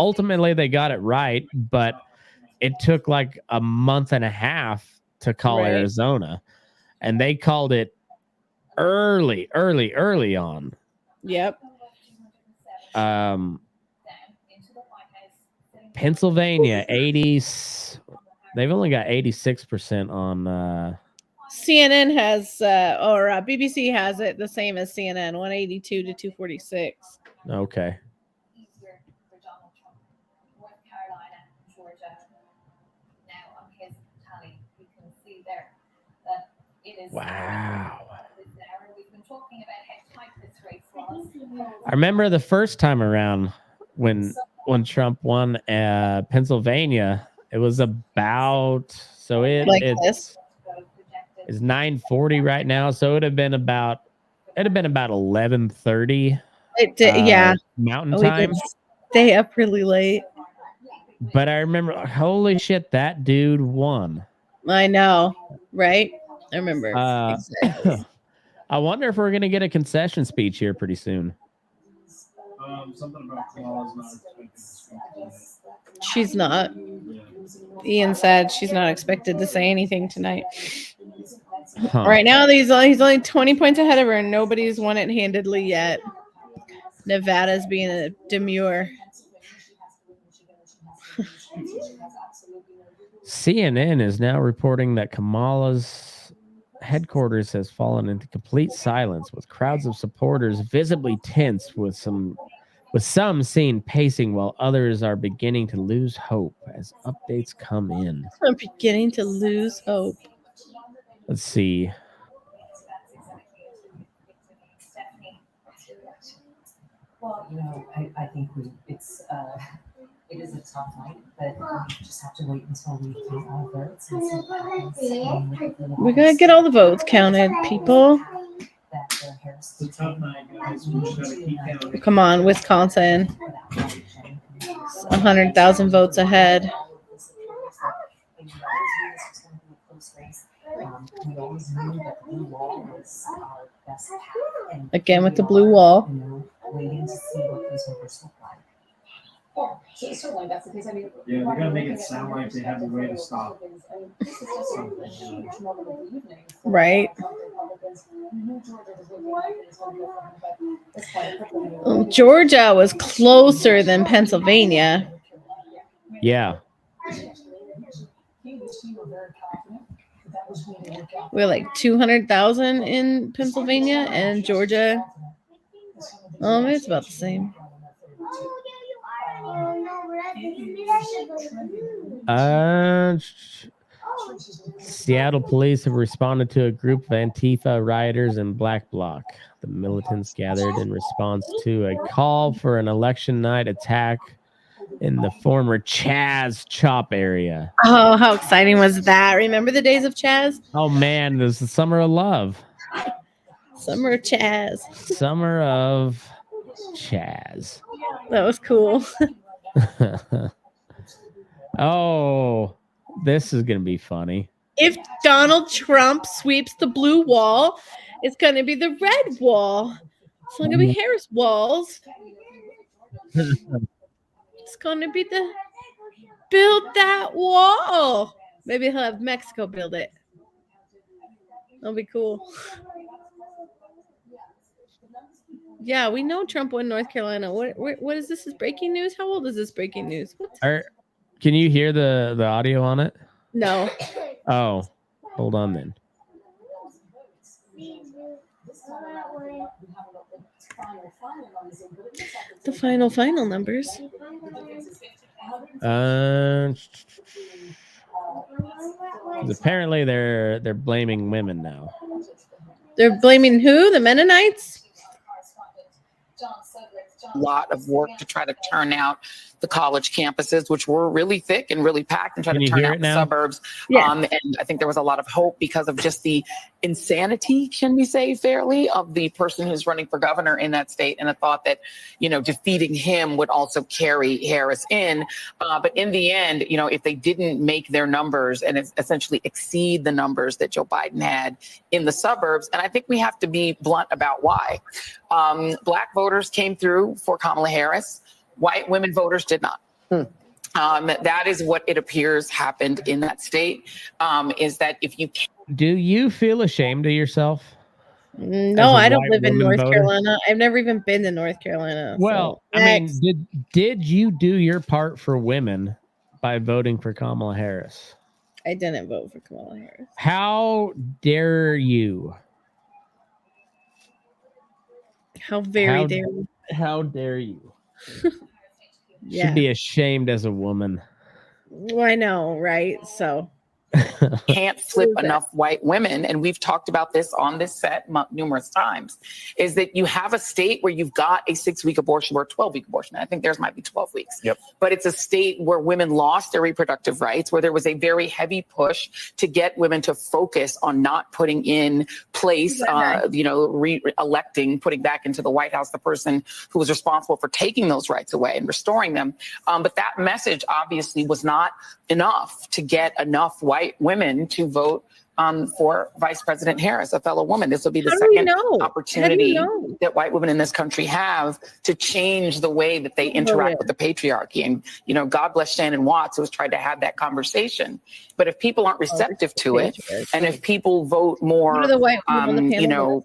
ultimately they got it right, but it took like a month and a half to call Right. Arizona, and they called it early on. Yep. Pennsylvania 80s. They've only got 86% on. CNN has, BBC has it the same as CNN, 182 to 246. Okay. Easier for Donald Trump. North Carolina, Georgia. Now on his tally, you can see there that it is. Wow. We've been talking about how tight this race was. I remember the first time around when Trump won Pennsylvania, it was about Like this. it's 9:40 right now, so it'd have been about 11:30 It did, yeah. Mountain Oh, we time. did stay up really late. But I remember, holy shit, that dude won. I know, right? I remember. Exactly. I wonder if we're gonna get a concession speech here pretty soon. Something about Kamala's not expecting to speak tonight. She's not. Yeah. Ian said she's not expected to say anything tonight. Huh. Right now, he's only 20 points ahead of her, and nobody's won it handedly yet. Nevada's being a demure. CNN is now reporting that Kamala's headquarters has fallen into complete silence, with crowds of supporters visibly tense, with some seen pacing while others are beginning to lose hope as updates come in. I'm beginning to lose hope. Let's see. Well, I think it is a tough night, but we just have to wait until we count all votes and see what happens. We're gonna get all the votes counted, people. It's a tough night, guys. We just gotta keep counting. Come on, Wisconsin. 100,000 votes ahead. We always knew that the blue wall was our best path. And Again with the blue wall. you know, waiting to see what those numbers look like. So certainly that's the case. I mean, Yeah, they're gonna make it sound like they have a way to stop. Right. Georgia was closer than Pennsylvania. Yeah. We're like 200,000 in Pennsylvania, and Georgia, it's about the same. Seattle police have responded to a group of Antifa rioters in Black Bloc. The militants gathered in response to a call for an election night attack in the former Chaz Chop area. Oh, how exciting was that? Remember the days of Chaz? Oh man, this is the summer of love. Summer of Chaz. Summer of Chaz. That was cool. Oh, this is gonna be funny. If Donald Trump sweeps the blue wall, it's going to be the red wall. It's not going to be Harris walls. It's going to be the build that wall. Maybe he'll have Mexico build it. That'll be cool. Yeah, we know Trump won North Carolina. What is this? Is breaking news? How old is this breaking news? Can you hear the audio on it? No. Oh, hold on then. The final numbers. Apparently they're blaming women now. They're blaming who? The Mennonites? Lot of work to try to turn out the college campuses, which were really thick and really packed, and try to turn out the suburbs. Yeah. And I think there was a lot of hope because of just the insanity, can we say fairly, of the person who's running for governor in that state, and a thought that, defeating him would also carry Harris in. But in the end, if they didn't make their numbers and essentially exceed the numbers that Joe Biden had in the suburbs, and I think we have to be blunt about why. Black voters came through for Kamala Harris. White women voters did not. That is what it appears happened in that state, is that if you can't. Do you feel ashamed of yourself? No, I don't live in North Carolina. I've never even been to North Carolina. Well, so. I mean, did you do your part for women by voting for Kamala Harris? I didn't vote for Kamala Harris. How dare you? How dare you? How dare you? Yeah. Should be ashamed as a woman. Well, I know, right? So can't flip enough white women, and we've talked about this on this set numerous times, is that you have a state where you've got a 6-week abortion or a 12-week abortion. I think theirs might be 12 weeks. Yep. But it's a state where women lost their reproductive rights, where there was a very heavy push to get women to focus on not putting in place, re-electing, putting back into the White House the person who was responsible for taking those rights away and restoring them. But that message obviously was not enough to get enough white women to vote for Vice President Harris, a fellow woman. This will be the second opportunity that white women in this country have to change the way that they interact with the patriarchy. And, God bless Shannon Watts, who has tried to have that conversation. But if people aren't receptive to it, and if people vote more,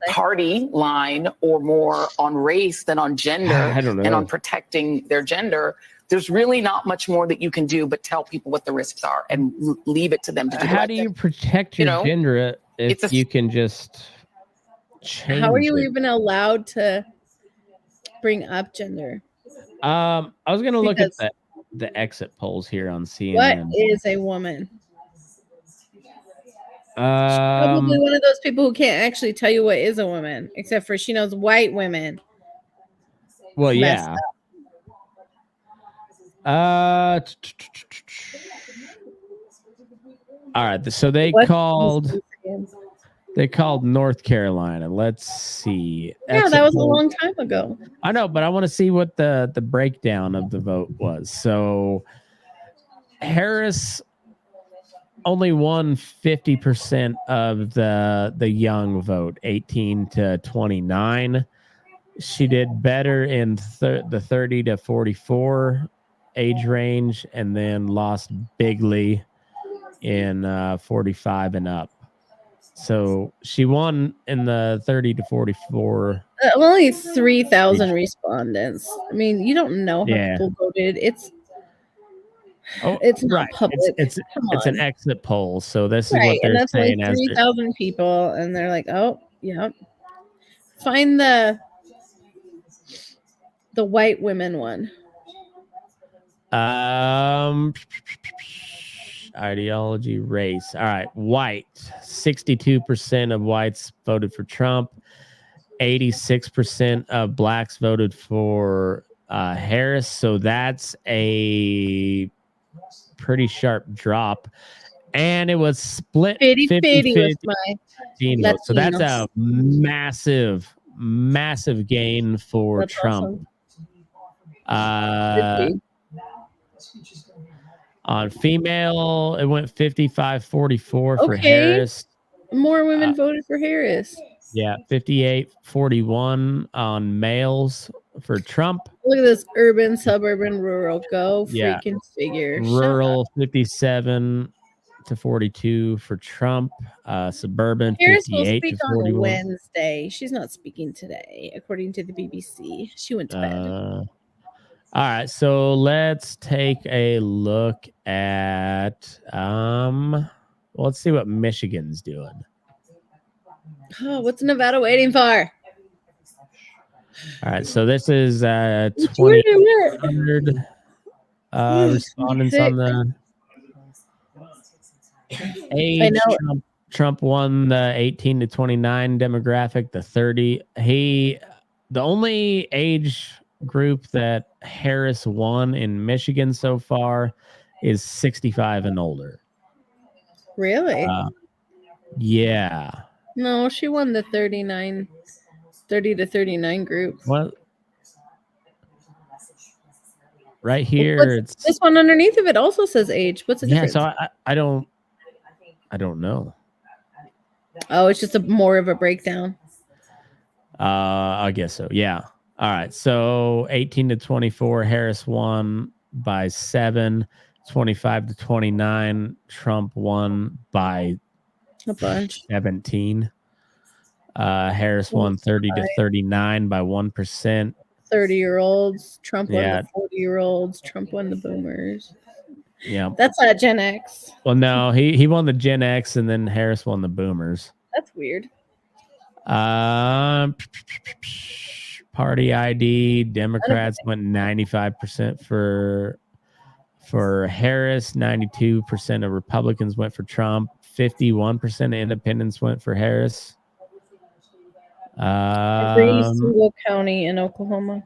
party line or more on race than on gender and on protecting their gender, there's really not much more that you can do but tell people what the risks are and leave it to them to do. How do you protect your gender if you can just change How are you it? even allowed to bring up gender? I was going to look at the exit polls here on CNN. What is a woman? Probably one of those people who can't actually tell you what is a woman, except for she knows white women. Well, yeah. All right, so they called They called North Carolina. Let's see. Yeah, Exit that was a poll. long time ago. I know, but I want to see what the breakdown of the vote was. So Harris only won 50% of the young vote, 18 to 29. She did better in the 30 to 44 age range, and then lost bigly in 45 and up. So she won in the 30 to 44. Only 3,000 respondents. I mean, you don't know how Yeah. people voted. It's Oh, not right. public. It's Come it's on. an exit poll. So this is Right, what and they're that's only saying as 3,000 people, and they're like, "Oh, yeah." Find the white women one. Ideology, race. All right, white. 62% of whites voted for Trump. 86% of blacks voted for Harris. So that's a pretty sharp drop. And it was split 50-50 with 50-50. my Latinos. So that's a Latinos. massive gain for That's Trump. awesome. On female, it went 55-44 for Okay. Harris. More women voted for Harris. Yeah, 58-41 on males for Trump. Look at this urban, suburban, rural. Go Yeah. freaking figure. Shut up. Rural 57-42 for Trump. Suburban Harris will 58 speak to on 41. Wednesday. She's not speaking today, according to the BBC. She went to bed. All right, so let's take a look at let's see what Michigan's doing. Oh, what's Nevada waiting for? All right, so this is 2,800 respondents on the age. Trump won the 18 to 29 demographic, the 30. The only age group that Harris won in Michigan so far is 65 and older. Really? Yeah. No, she won the 30 to 39 group. What? Right here, it's this one underneath of it also says age. What's the difference? So I don't know. Oh, it's just more of a breakdown. I guess so. Yeah. All right. So 18 to 24, Harris won by 7. 25 to 29, Trump won by a bunch. 17. Harris won 30 to 39 by 1%. 30-year-olds. Trump won the 40-year-olds. Trump won the boomers. Yeah. That's not Gen X. Well, no, he won the Gen X, and then Harris won the boomers. That's weird. Party ID, Democrats went 95% for Harris, 92% of Republicans went for Trump, 51% of independents went for Harris. Every single county in Oklahoma.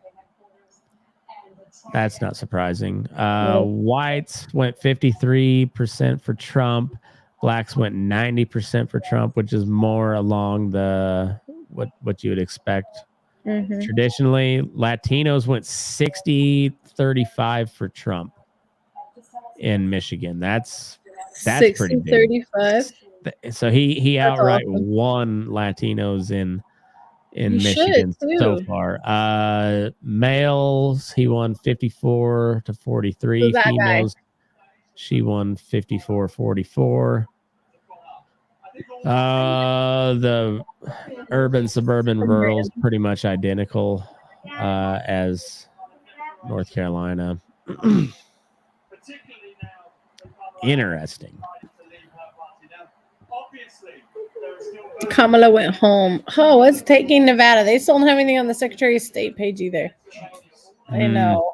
That's not surprising. Whites went 53% for Trump. Blacks went 90% for Trump, which is more along the what you would expect. Mm-hmm. Traditionally, Latinos went 60-35 for Trump in Michigan. That's 60, pretty big. 35. So he outright won Latinos in Michigan so far. Males, he won 54 to 43. Females, she won 54-44. The urban, suburban, rural is pretty much identical as North Carolina. Interesting. Kamala went home. Oh, it's taking Nevada. They still don't have anything on the Secretary of State page either. I know.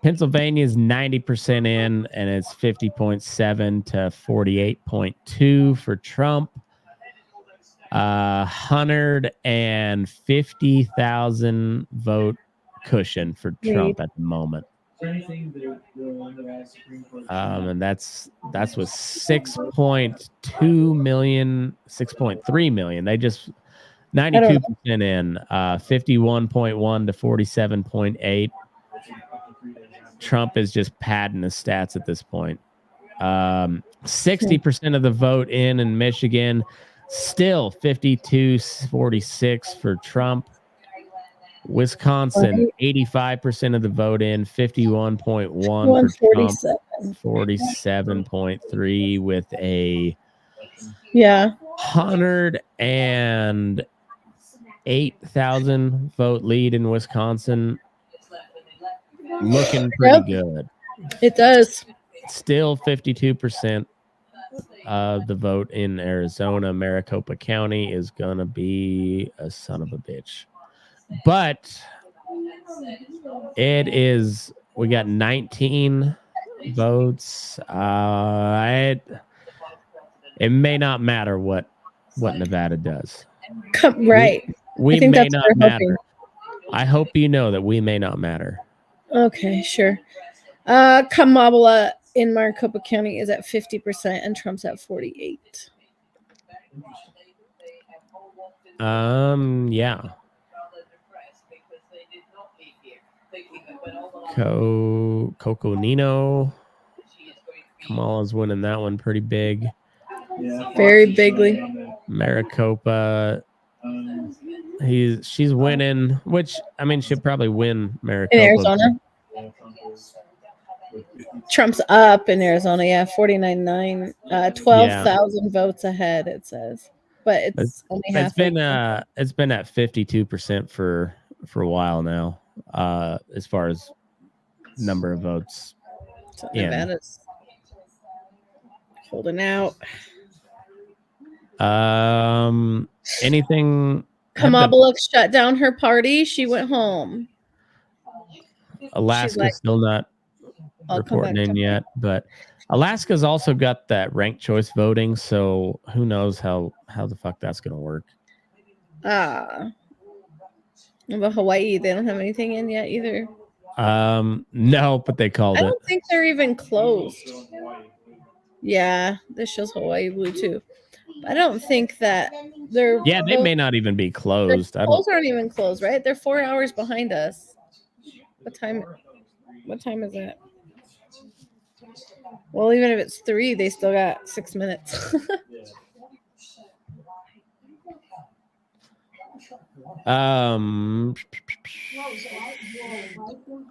Pennsylvania is 90% in, and it's 50.7 to 48.2 for Trump. 150,000 vote cushion for Trump at the moment. anything that the Nevada Supreme Court? And that's with 6.2 million, 6.3 million. They just 92% in, 51.1 to 47.8. Trump is just padding the stats at this point. 60% of the vote in Michigan, still 52-46 for Trump. Wisconsin, 85% of the vote in, 51.1 for Trump, 47.3 with a 108,000 vote lead in Wisconsin. Looking pretty good. It does. Still 52% of the vote in Arizona. Maricopa County is going to be a son of a bitch. But we got 19 votes. It may not matter what Nevada does. Right. We may not matter. I hope you know that we may not matter. Okay, sure. Kamala in Maricopa County is at 50% and Trump's at 48. Yeah. Coconino. Kamala's winning that one pretty big. Yeah, Very bigly. Maricopa. She's winning, which I mean she'll probably win Maricopa. In Arizona. Trump's up in Arizona, 49.9, 12,000 votes ahead. It says, but it's only half. It's been at 52% for a while now, as far as number of votes. So Nevada's holding out. Anything? Kamala shut down her party. She went home. Alaska's still not reporting in yet, but Alaska's also got that ranked choice voting, so who knows how the fuck that's gonna work. But Hawaii, they don't have anything in yet either. No, but they called it. I don't think they're even closed. Yeah, this shows Hawaii blue too. I don't think that they're. Yeah, they may not even be closed. Polls aren't even closed, right? They're 4 hours behind us. What time is it? Well, even if it's 3, they still got 6 minutes.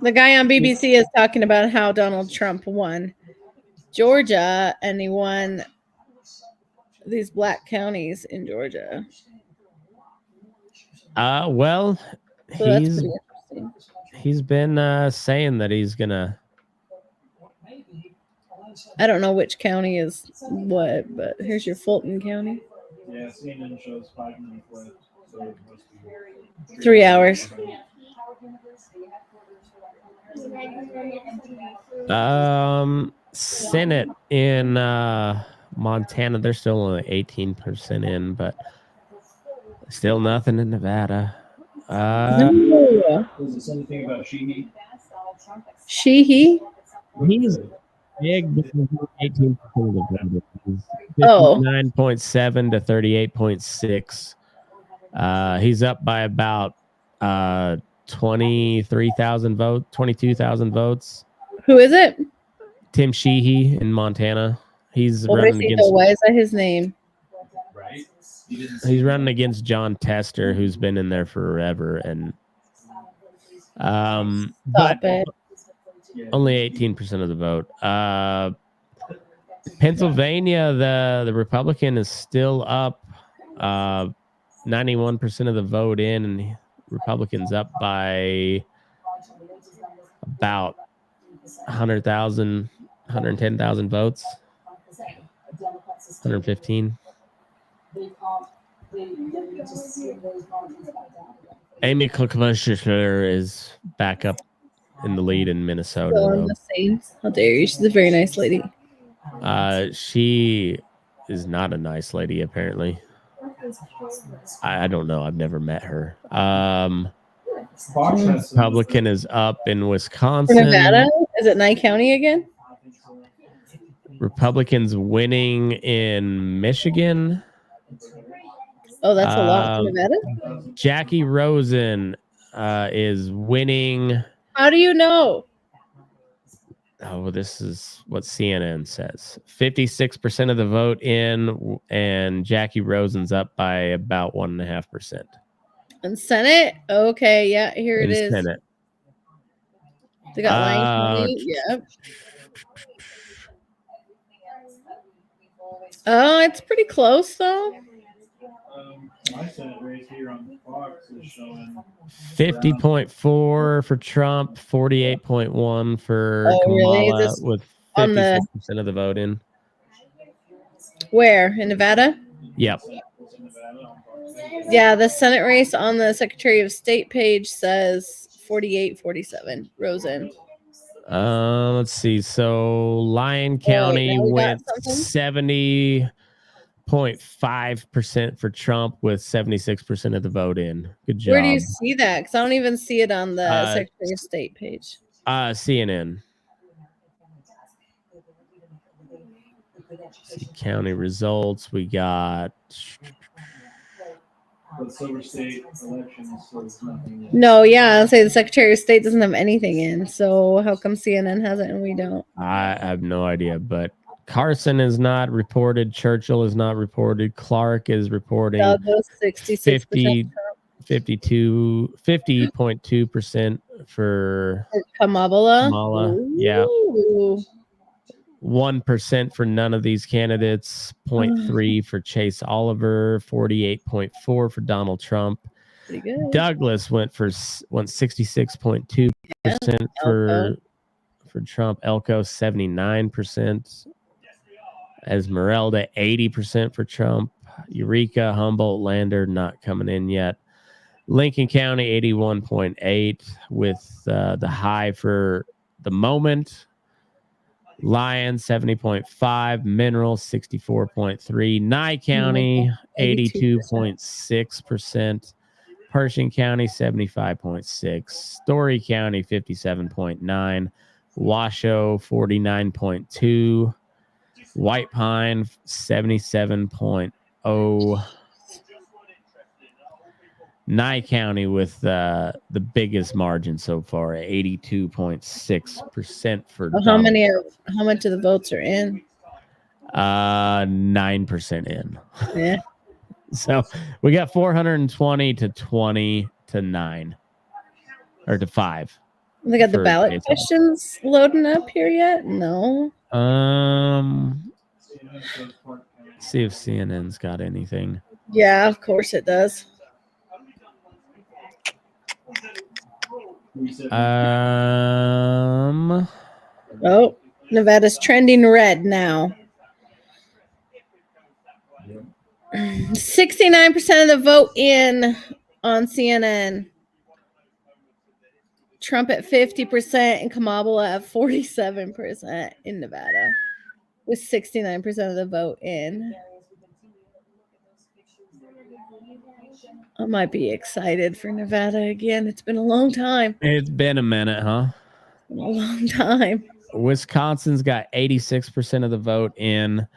The guy on BBC is talking about how Donald Trump won Georgia and he won these black counties in Georgia. Well, So he's been saying that he's gonna. I don't know which county is what, but here's your Fulton County. Yeah, CNN shows 5 minutes left, so it must be 3 hours. Senate in Montana, they're still only 18% in, but still nothing in Nevada. No. Does it say anything about Sheehy? Sheehy? He's big because 18% of the vote. 59.7 to 38.6. He's up by about 23,000 votes, 22,000 votes. Who is it? Tim Sheehy in Montana. He's Why running against. Why is that his name? Right. He's running against John Tester, who's been in there forever, and but only 18% of the vote. Pennsylvania, the Republican is still up, 91% of the vote in, and Republicans up by about 100,000, 110,000 votes, 115. Amy Klobuchar is back up in the lead in Minnesota. Still the same. How dare you? She's a very nice lady. She is not a nice lady, apparently. I don't know. I've never met her. Fox has some. Republican is up in For Wisconsin. Nevada, is it Nye County again? I think so. Republicans winning in Michigan. Oh, that's a lot for Um, Nevada. Jackie Rosen is winning. How do you know? Oh, this is what CNN says. 56% of the vote in, and Jackie Rosen's up by about 1.5%. In Senate? Okay, yeah, here it in is. Senate. They got Lyon County. Yeah. Oh, it's pretty close though. My Senate race here on Fox is showing 50.4 for Trump, 48.1 for Oh, really? Kamala, This with on the 56% of the vote in. where in Nevada? Yep. Yeah, the Senate race on the Secretary of State page says 48-47. Rosen. Let's see. So Lyon wait, County now we got went something? 70.5% for Trump with 76% of the vote in. Good job. Where do you see that? Because I don't even see it on the Uh, Secretary of State page. CNN. County results. We got But Silver State elections, so it's nothing yet. No, yeah, I'll say the Secretary of State doesn't have anything in. So how come CNN has it and we don't? I have no idea, but Carson is not reported. Churchill is not reported. Clark is reporting Douglas 66%. 50.2% for Kamala. Kamala. Yeah. Ooh. 1% for none of these candidates. 0.3 for Chase Oliver. 48.4 for Donald Trump. Pretty good. Douglas went 66.2% for Trump. Elko 79%. Esmeralda 80% for Trump. Eureka, Humboldt, Lander not coming in yet. Lincoln County 81.8 with the high for the moment. Lyon 70.5, Mineral 64.3, Nye County 82.6%, Pershing County 75.6, Story County 57.9, Washoe 49.2, White Pine 77.0. Nye County with the biggest margin so far, 82.6% for How much of the votes are in? 9% in. Yeah. So we got 420 to 20 to 9 or to 5. They got the For ballot Jason. questions loading up here yet? No. See if CNN's got anything. Yeah, of course it does. Oh, Nevada's trending red now. 69% of the vote in on CNN. Trump at 50% and Kamala at 47% in Nevada, with 69% of the vote in. I might be excited for Nevada again. It's been a long time. It's been a minute, huh? A long time. Wisconsin's got 86% of the vote in,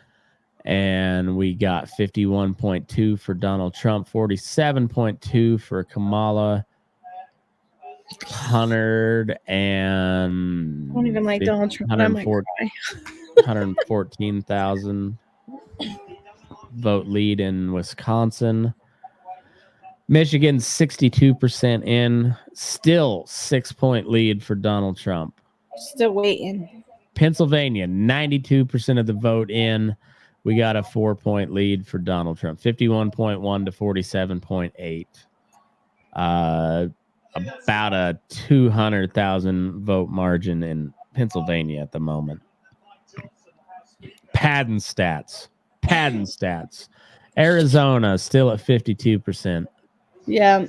and we got 51.2 for Donald Trump, 47.2 for Kamala. 100 and I don't even like Donald Trump. I might cry. 114,000 vote lead in Wisconsin. Michigan 62% in, still 6-point lead for Donald Trump. Still waiting. Pennsylvania 92% of the vote in. We got a 4-point lead for Donald Trump, 51.1 to 47.8. About a 200,000 vote margin in Pennsylvania at the moment. Padden stats. Arizona still at 52%. Yeah.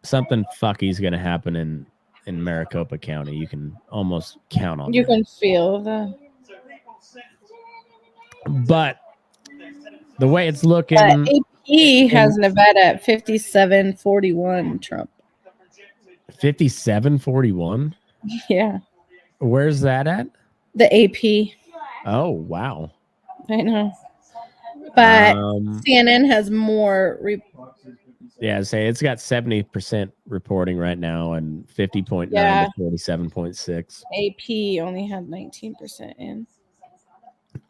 Something fucky's gonna happen in Maricopa County. You can almost count on You that. can feel the. But the way it's looking, He has Nevada at 57-41 Trump. 57-41. Yeah. Where's that at? The AP. Oh, wow. I know. But Um, CNN has more. yeah, say it's got 70% reporting right now and 50.9 Yeah. to 47.6. AP only had 19% in.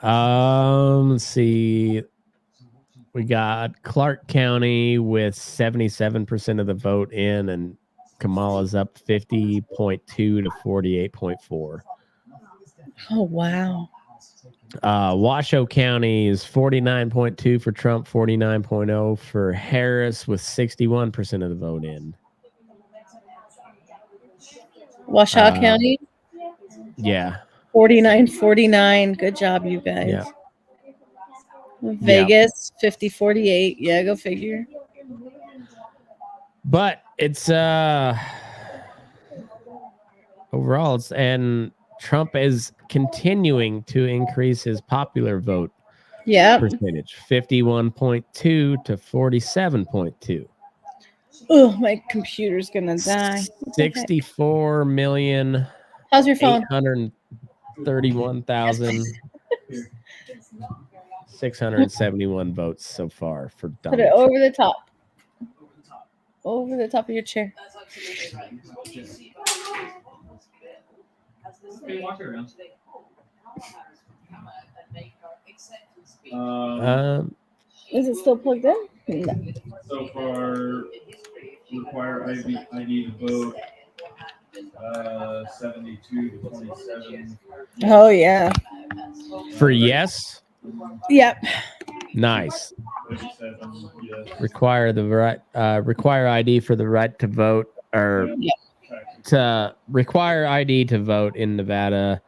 Let's see. We got Clark County with 77% of the vote in, and Kamala's up 50.2 to 48.4. Oh, wow. Washoe County is 49.2 for Trump, 49.0 for Harris, with 61% of the vote in. Washoe County, Yeah. 49-49. Good job, you guys. Yeah. Vegas, 50-48. Yeah, go figure. But it's overall, and Trump is continuing to increase his popular vote Yeah. percentage, 51.2 to 47.2. Oh, my computer's gonna die. What the heck? 64 million How's your phone? 831,671 votes so far for Put Donald it Trump. over the top. Over the top of your chair. Is it still plugged in? No. So far, require ID to vote. 72 to 27. Oh yeah. For yes, Yep. nice. 27, yes. Require ID for the right to vote, or to require ID to vote in Nevada.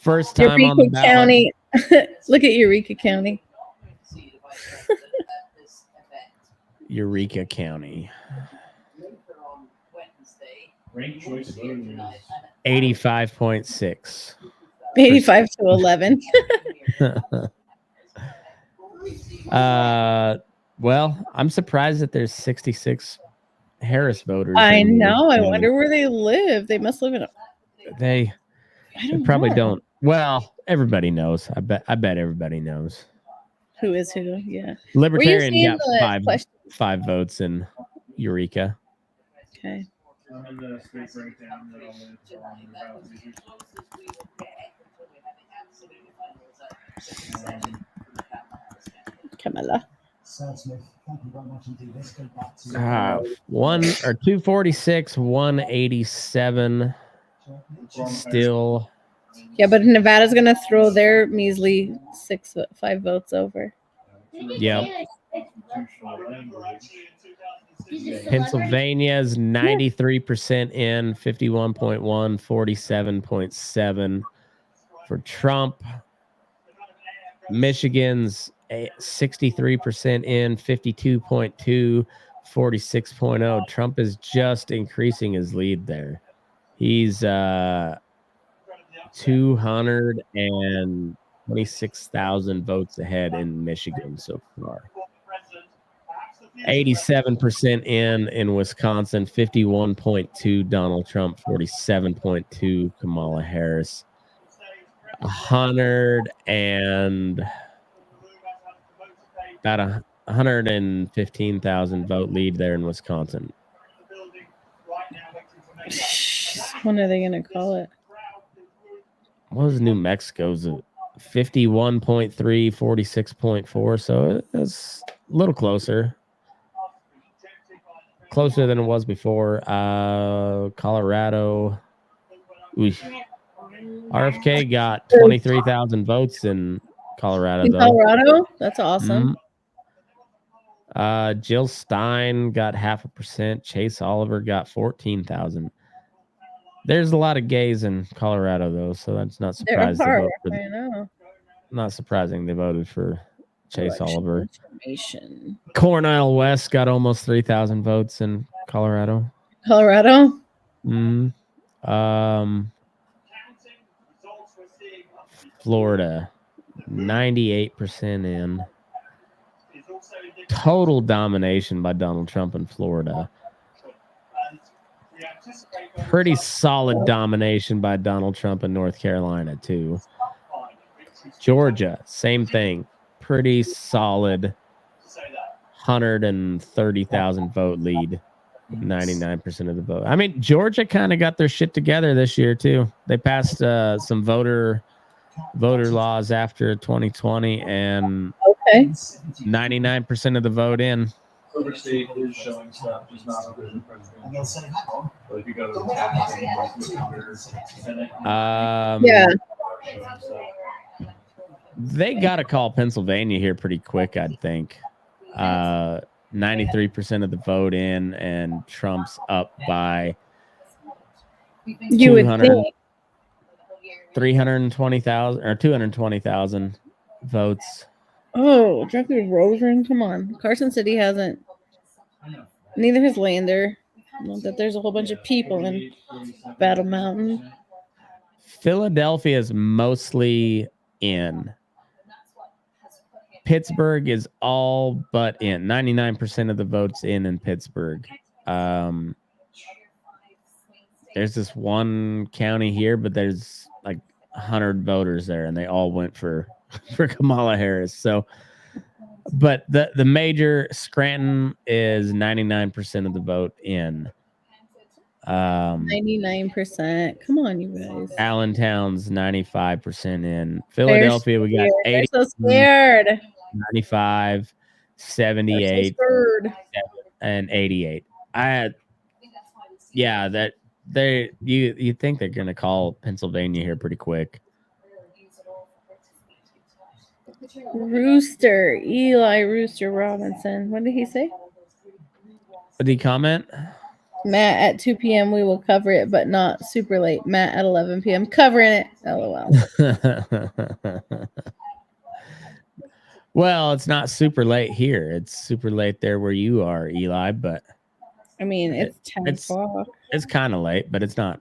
First time on the Eureka ballot. County. Look at Eureka County. Eureka County. Ranked choice voting is 85.6. 85-11. Well, I'm surprised that there's 66 Harris voters. I in know. I Eureka wonder where they live. They must live in. They probably don't. Well, everybody knows. I bet everybody knows. Who is who? Yeah. Libertarian seeing got the five votes in Eureka. Okay. I'm in the state breakdown that I'll on the ballot measures. Kamala. 246, 187. Still. Yeah, but Nevada's gonna throw their measly 5 votes over. Yep. Pennsylvania's 93% in, 51.1, 47.7 for Trump. Michigan's 63% in, 52.2, 46.0. Trump is just increasing his lead there. He's 226,000 votes ahead in Michigan so far. 87% in Wisconsin, 51.2 Donald Trump, 47.2 Kamala Harris. 115,000 vote lead there in Wisconsin. When are they gonna call it? What was New Mexico's? 51.3, 46.4. So it's a little closer. Closer than it was before. Colorado. RFK got 23,000 votes in Colorado. In Colorado? That's awesome. Jill Stein got 0.5%. Chase Oliver got 14,000. There's a lot of gays in Colorado, though, so that's not surprising. I know. Not surprising they voted for Chase Oliver. Information. Cornell West got almost 3,000 votes in Colorado. Colorado? Florida, 98% in. total domination by Donald Trump in Florida. Pretty solid domination by Donald Trump in North Carolina, too. Georgia, same thing. Pretty solid 130,000 vote lead. 99% of the vote. I mean, Georgia kind of got their shit together this year, too. They passed some voter laws after 2020 and Okay. 99% of the vote in. Silver State is showing stuff, just not under the president. But if you go to the tax and look under Senate, Yeah. showing stuff. They got to call Pennsylvania here pretty quick, I'd think. 93% of the vote in, and Trump's up by You would 200 think. 320,000 or 220,000 votes. Oh, Jeffrey Rosen, come on. Carson City hasn't. Neither has Lander. Not that there's a whole bunch of people in Battle Mountain. Philadelphia is mostly in. Pittsburgh is all but in. 99% of the votes in Pittsburgh. There's this one county here, but there's like 100 voters there, and they all went for Kamala Harris. So, but the major Scranton is 99% of the vote in. 99%. Come on, you guys. Allentown's 95% in. Philadelphia, we got They're 80, so scared. 95, They're 78, so scared. and 88. That you think they're gonna call Pennsylvania here pretty quick. Rooster, Eli Rooster Robinson. What did he say? Did he comment? Matt, at 2 p.m. we will cover it, but not super late. Matt at 11 p.m. covering it. LOL. Well, it's not super late here. It's super late there where you are, Eli, but I mean, it's 10 it's- o'clock. it's kind of late, but it's not.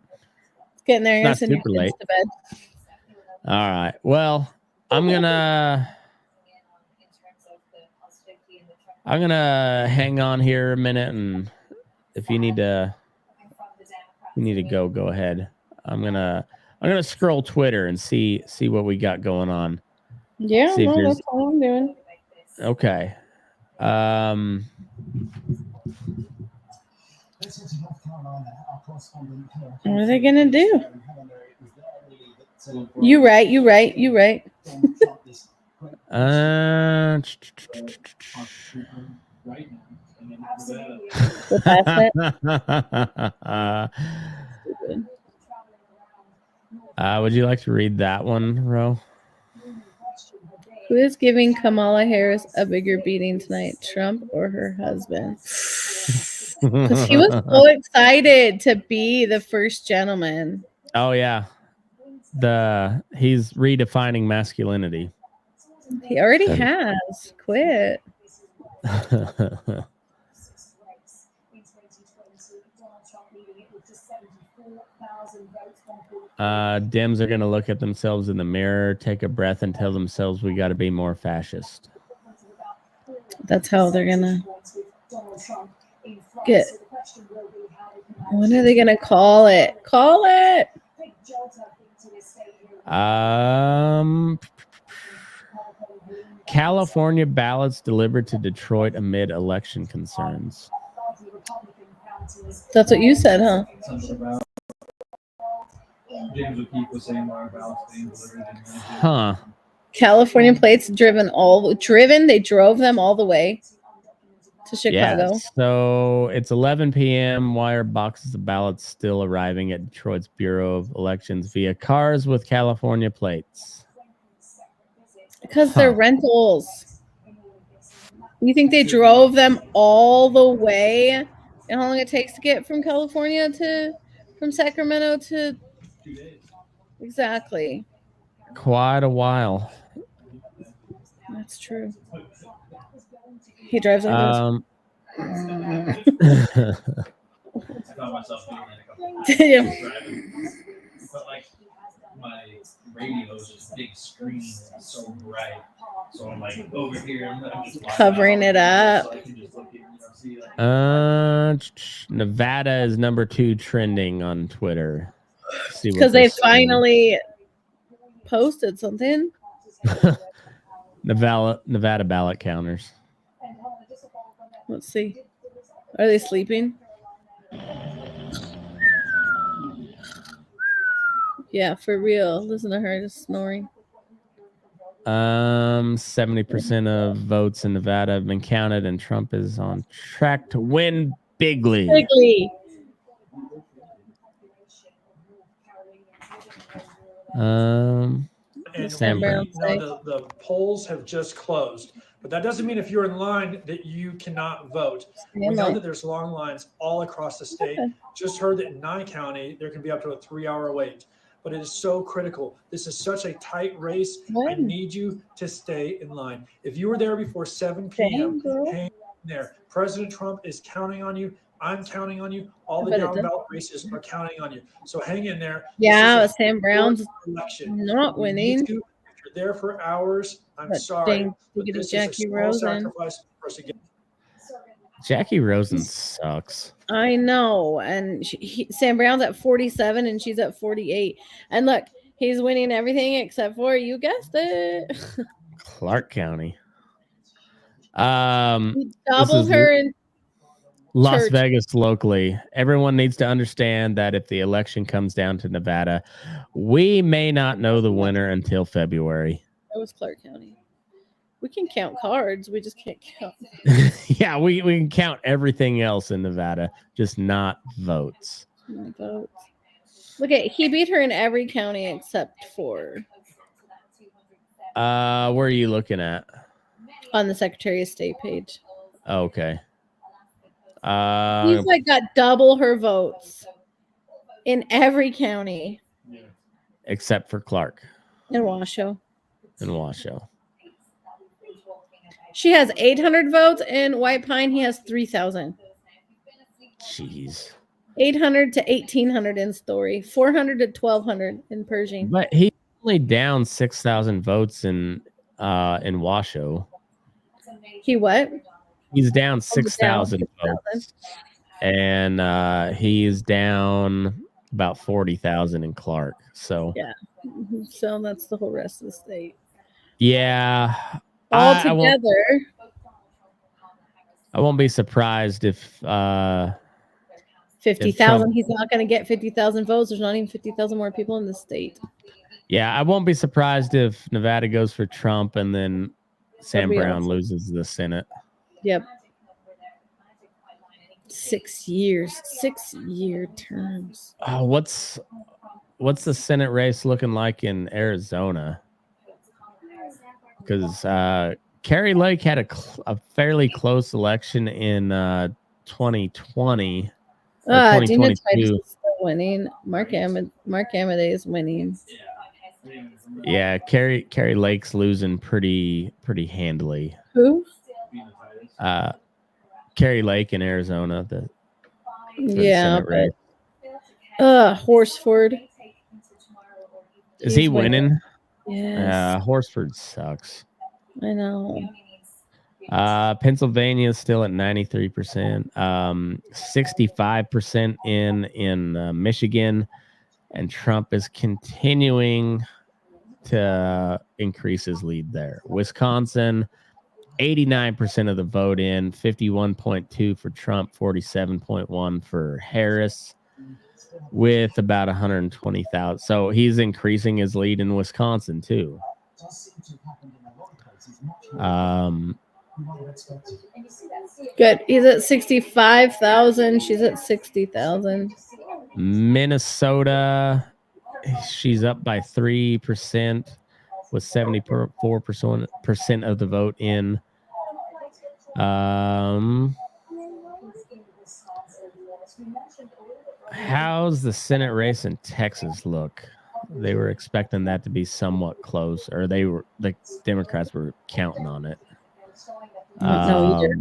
It's getting there. not Send your super kids late. to bed. All right. Well, I'm gonna hang on here a minute, and if you need to go ahead. I'm gonna scroll Twitter and see what we got going on. Yeah, See if no, there's- that's all I'm doing. Okay. What are they gonna do? You right. Right now. And then after that, We'll pass it. Would you like to read that one, Ro? Who is giving Kamala Harris a bigger beating tonight, Trump or her husband? Because he was so excited to be the first gentleman. Oh yeah. He's redefining masculinity. He already has. Quit. Dems are going to look at themselves in the mirror, take a breath, and tell themselves we got to be more fascist. That's how they're gonna get. When are they gonna call it? Call it. California ballots delivered to Detroit amid election concerns. That's what you said, huh? something about James O'Keefe was saying our ballots being delivered in Huh. California plates driven. They drove them all the way to Chicago. Yeah, so it's 11 p.m. Why are boxes of ballots still arriving at Detroit's Bureau of Elections via cars with California plates? Because they're rentals. You think they drove them all the way? And how long it takes to get from from Sacramento to 2 days. exactly. Quite a while. That's true. He drives on I found myself doing that a couple of times. Yeah. Driving. But like my radio is just big screen and it's so bright. So I'm like over here, I'm just Covering it up. So I can just look at, see, like, Nevada is number 2 trending on Twitter. See what Because they they're saying. finally posted something. Nevada ballot counters. Let's see. Are they sleeping? Yeah, for real. Listen to her just snoring. 70% of votes in Nevada have been counted, and Trump is on track to win bigly. Quickly. And Sam Brown say. the polls have just closed, but that doesn't mean if you're in line that you cannot vote. We know that there's long lines all across the state. Okay. Just heard that in Nye County, there can be up to a 3-hour wait. But it is so critical. This is such a tight race. I When? need you to stay in line. If you were there before 7 p.m., Dang, girl. hang in there. President Trump is counting on you. I'm counting on you. All the bet it down does. ballot races are counting on you. So hang in there. Yeah, This is but Sam Brown's election. not We need winning. to- If you're there for hours, I'm But sorry. dang, But look at this is Jackie a small Rosen. sacrifice for us to get. Jackie Rosen sucks. I know. And Sam Brown's at 47 and she's at 48. And look, he's winning everything except for, you guessed it. Clark County. He This doubled is her in Las church. Vegas locally. Everyone needs to understand that if the election comes down to Nevada, we may not know the winner until February. That was Clark County. We can count cards. We just can't count Yeah, we can count everything else in Nevada, just not votes. votes. Look at, he beat her in every county except for Where are you looking at? on the Secretary of State page. Okay. He's like got double her votes in every county Except for Clark in Washoe. and Washoe. She has 800 votes in White Pine. He has 3,000. Jeez. 800 to 1,800 in Story. 400 to 1,200 in Pershing. But he's only down 6,000 votes in Washoe. He what? He's down down 6,000 votes. And he's down about 40,000 in Clark. So Yeah. So that's the whole rest of the state. yeah. All I won't- together. I won't be surprised if 50,000. He's not going to get 50,000 votes. There's not even 50,000 more people in the state. yeah, I won't be surprised if Nevada goes for Trump and then Sam That'd be Brown awesome. loses the Senate. Yep. 6 years. 6-year terms. Oh, what's the Senate race looking like in Arizona? Because Carrie Lake had a fairly close election in 2020. or Dina 2022. Titus is still winning. Mark Amadei is winning. Yeah, Carrie Lake's losing pretty handily. Who? Carrie Lake in Arizona. The Yeah, Senate race. but Horsford. Is He's he winning? Yes, Horsford sucks. I know. Pennsylvania is still at 93%, 65% in Michigan, and Trump is continuing to increase his lead there. Wisconsin, 89% of the vote in, 51.2 for Trump, 47.1 for Harris, with about 120,000. So he's increasing his lead in Wisconsin too. Good. He's at 65,000. She's at 60,000. Minnesota, she's up by 3% with 74% of the vote in. How's the Senate race in Texas look? They were expecting that to be somewhat close, or the Democrats were counting on it. No, either.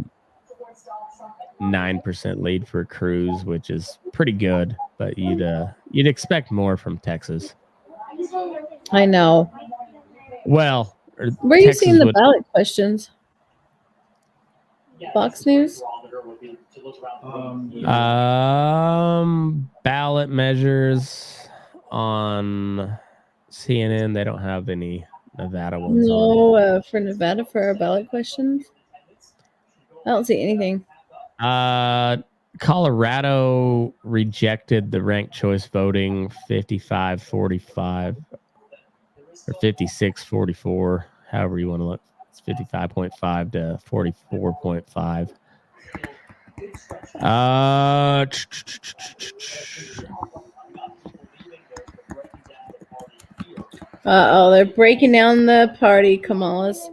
9% lead for Cruz, which is pretty good, but you'd expect more from Texas. I know. Well, or Where are you Texas seeing the would- ballot questions? Fox News? Ballot measures on CNN. They don't have any Nevada ones on. No, for Nevada for our ballot questions. I don't see anything. Colorado rejected the ranked choice voting 55-45 or 56-44, however you want to look. It's 55.5 to 44.5. Oh, they're breaking down the party, Kamala's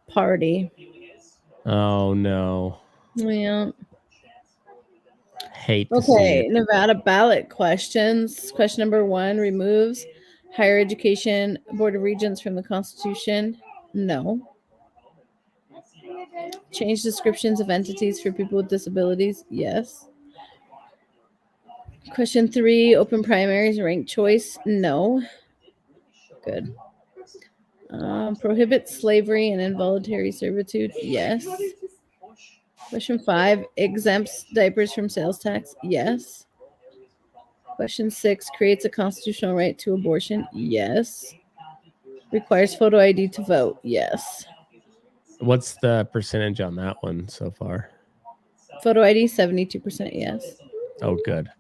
party. Oh no. Yeah. Hate to see Okay, it. Nevada ballot questions. Question number 1 removes Higher Education Board of Regents from the Constitution. No. Change descriptions of entities for people with disabilities. Yes. Question 3, open primaries, ranked choice. No. Good. Prohibit slavery and involuntary servitude. Yes. Question 5, exempts diapers from sales tax. Yes. Question 6, creates a constitutional right to abortion. Yes. Requires photo ID to vote. Yes. What's the percentage on that one so far? Photo ID, 72%. Yes. Oh, good.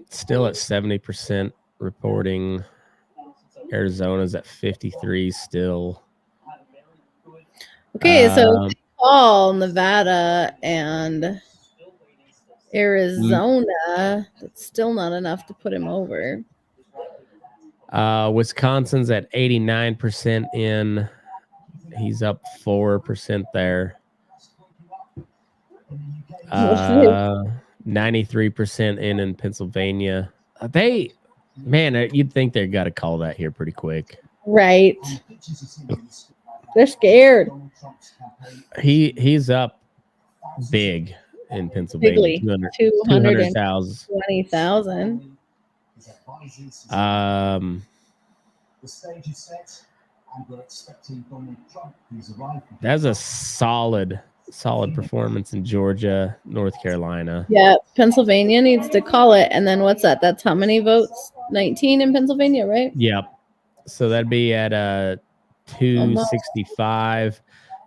Still at 70% reporting. Arizona's at 53 still. Okay, so all Nevada and Arizona, that's still not enough to put him over. Wisconsin's at 89% in. He's up 4% there. 93% in Pennsylvania. You'd think they've got to call that here pretty quick. Right. They're scared. He's up big in Pennsylvania. Bigly. 200,000. 220,000. That's a solid performance in Georgia, North Carolina. Yeah, Pennsylvania needs to call it. And then what's that? That's how many votes? 19 in Pennsylvania, right? Yep. So that'd be at 265,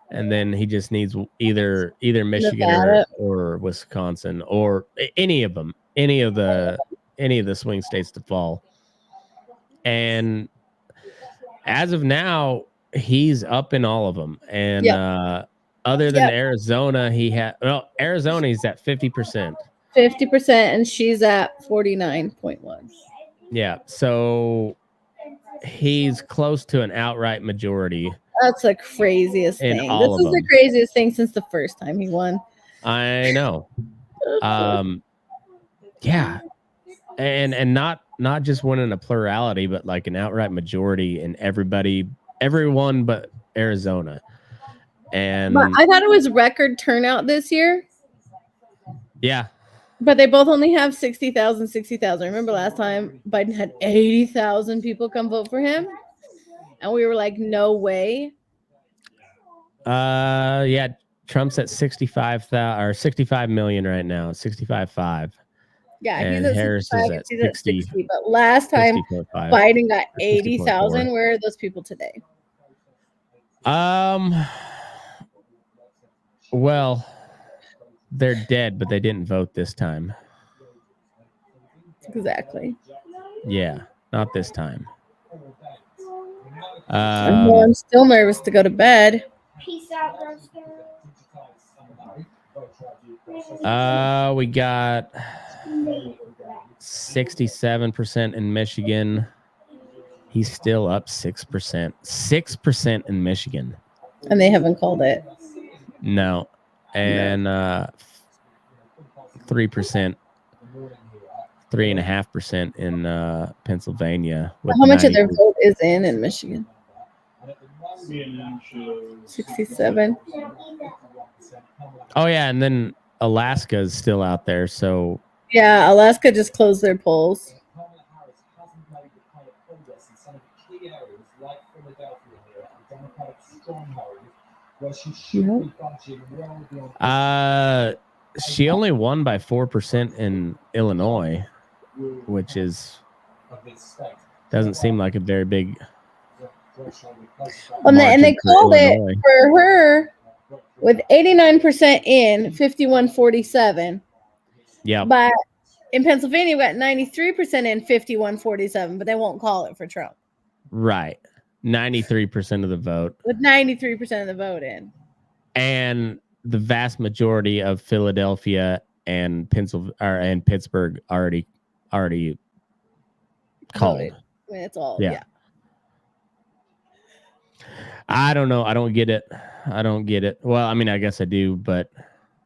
and then he just needs either Michigan or Wisconsin or any of them, any of the swing states to fall. And as of now, he's up in all of them. And other than Arizona, Arizona is at 50%. 50%, and she's at 49.1. Yeah. So he's close to an outright majority. That's the craziest in thing. all This of is the them. craziest thing since the first time he won. I know. Yeah. And not just winning a plurality, but like an outright majority in everyone but Arizona. And But I thought it was record turnout this year. yeah. But they both only have 60,000. Remember last time Biden had 80,000 people come vote for him? And we were like, no way. Yeah, Trump's at 65,000 or 65 million right now, 65.5. Yeah, And he's at Harris 65, is at he's at 60. 60. But last time 60.5. Biden got 60.4. 80,000. Where are those people today? Well, they're dead, but they didn't vote this time. Exactly. Yeah, not this time. I'm still nervous to go to bed. Peace out, Roaster. We got 67% in Michigan. He's still up 6%. 6% in Michigan. And they haven't called it. No. And 3%, 3.5% in Pennsylvania. How much of their vote is in Michigan? 67. Oh, yeah. And then Alaska is still out there. So, Yeah, Alaska just closed their polls. She only won by 4% in Illinois, which doesn't seem like a very big. And they called it Illinois for her with 89% in 51-47. Yeah. But in Pennsylvania, we got 93% in 51-47, but they won't call it for Trump. Right. 93% of the vote. With 93% of the vote in. And the vast majority of Philadelphia and Pittsburgh already called. Voted. I mean, it's all Yeah. I don't know. I don't get it. Well, I mean, I guess I do, but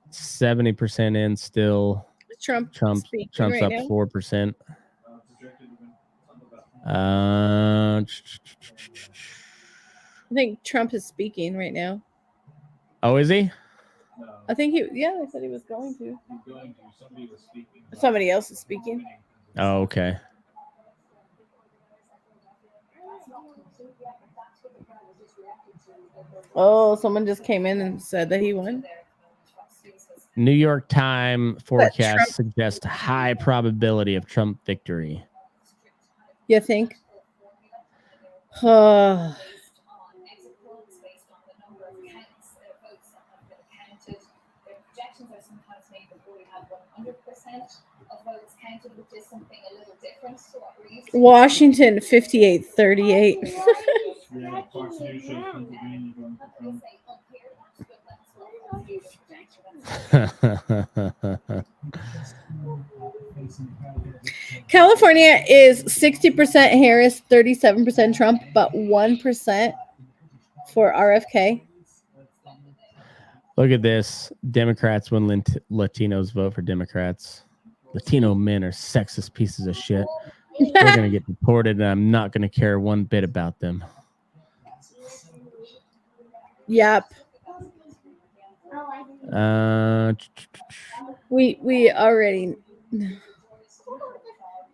70% in still. Trump's right up now. 4%. I think Trump is speaking right now. Oh, is he? I think I said he was going to. Somebody else is speaking. Oh, okay. Oh, someone just came in and said that he won. New York Times forecast suggests high probability of Trump victory. You think? Washington 58-38. California is 60% Harris, 37% Trump, but 1% for RFK. Look at this. Democrats when Latinos vote for Democrats. Latino men are sexist pieces of shit. They're going to get deported, and I'm not going to care one bit about them. Yep. We already.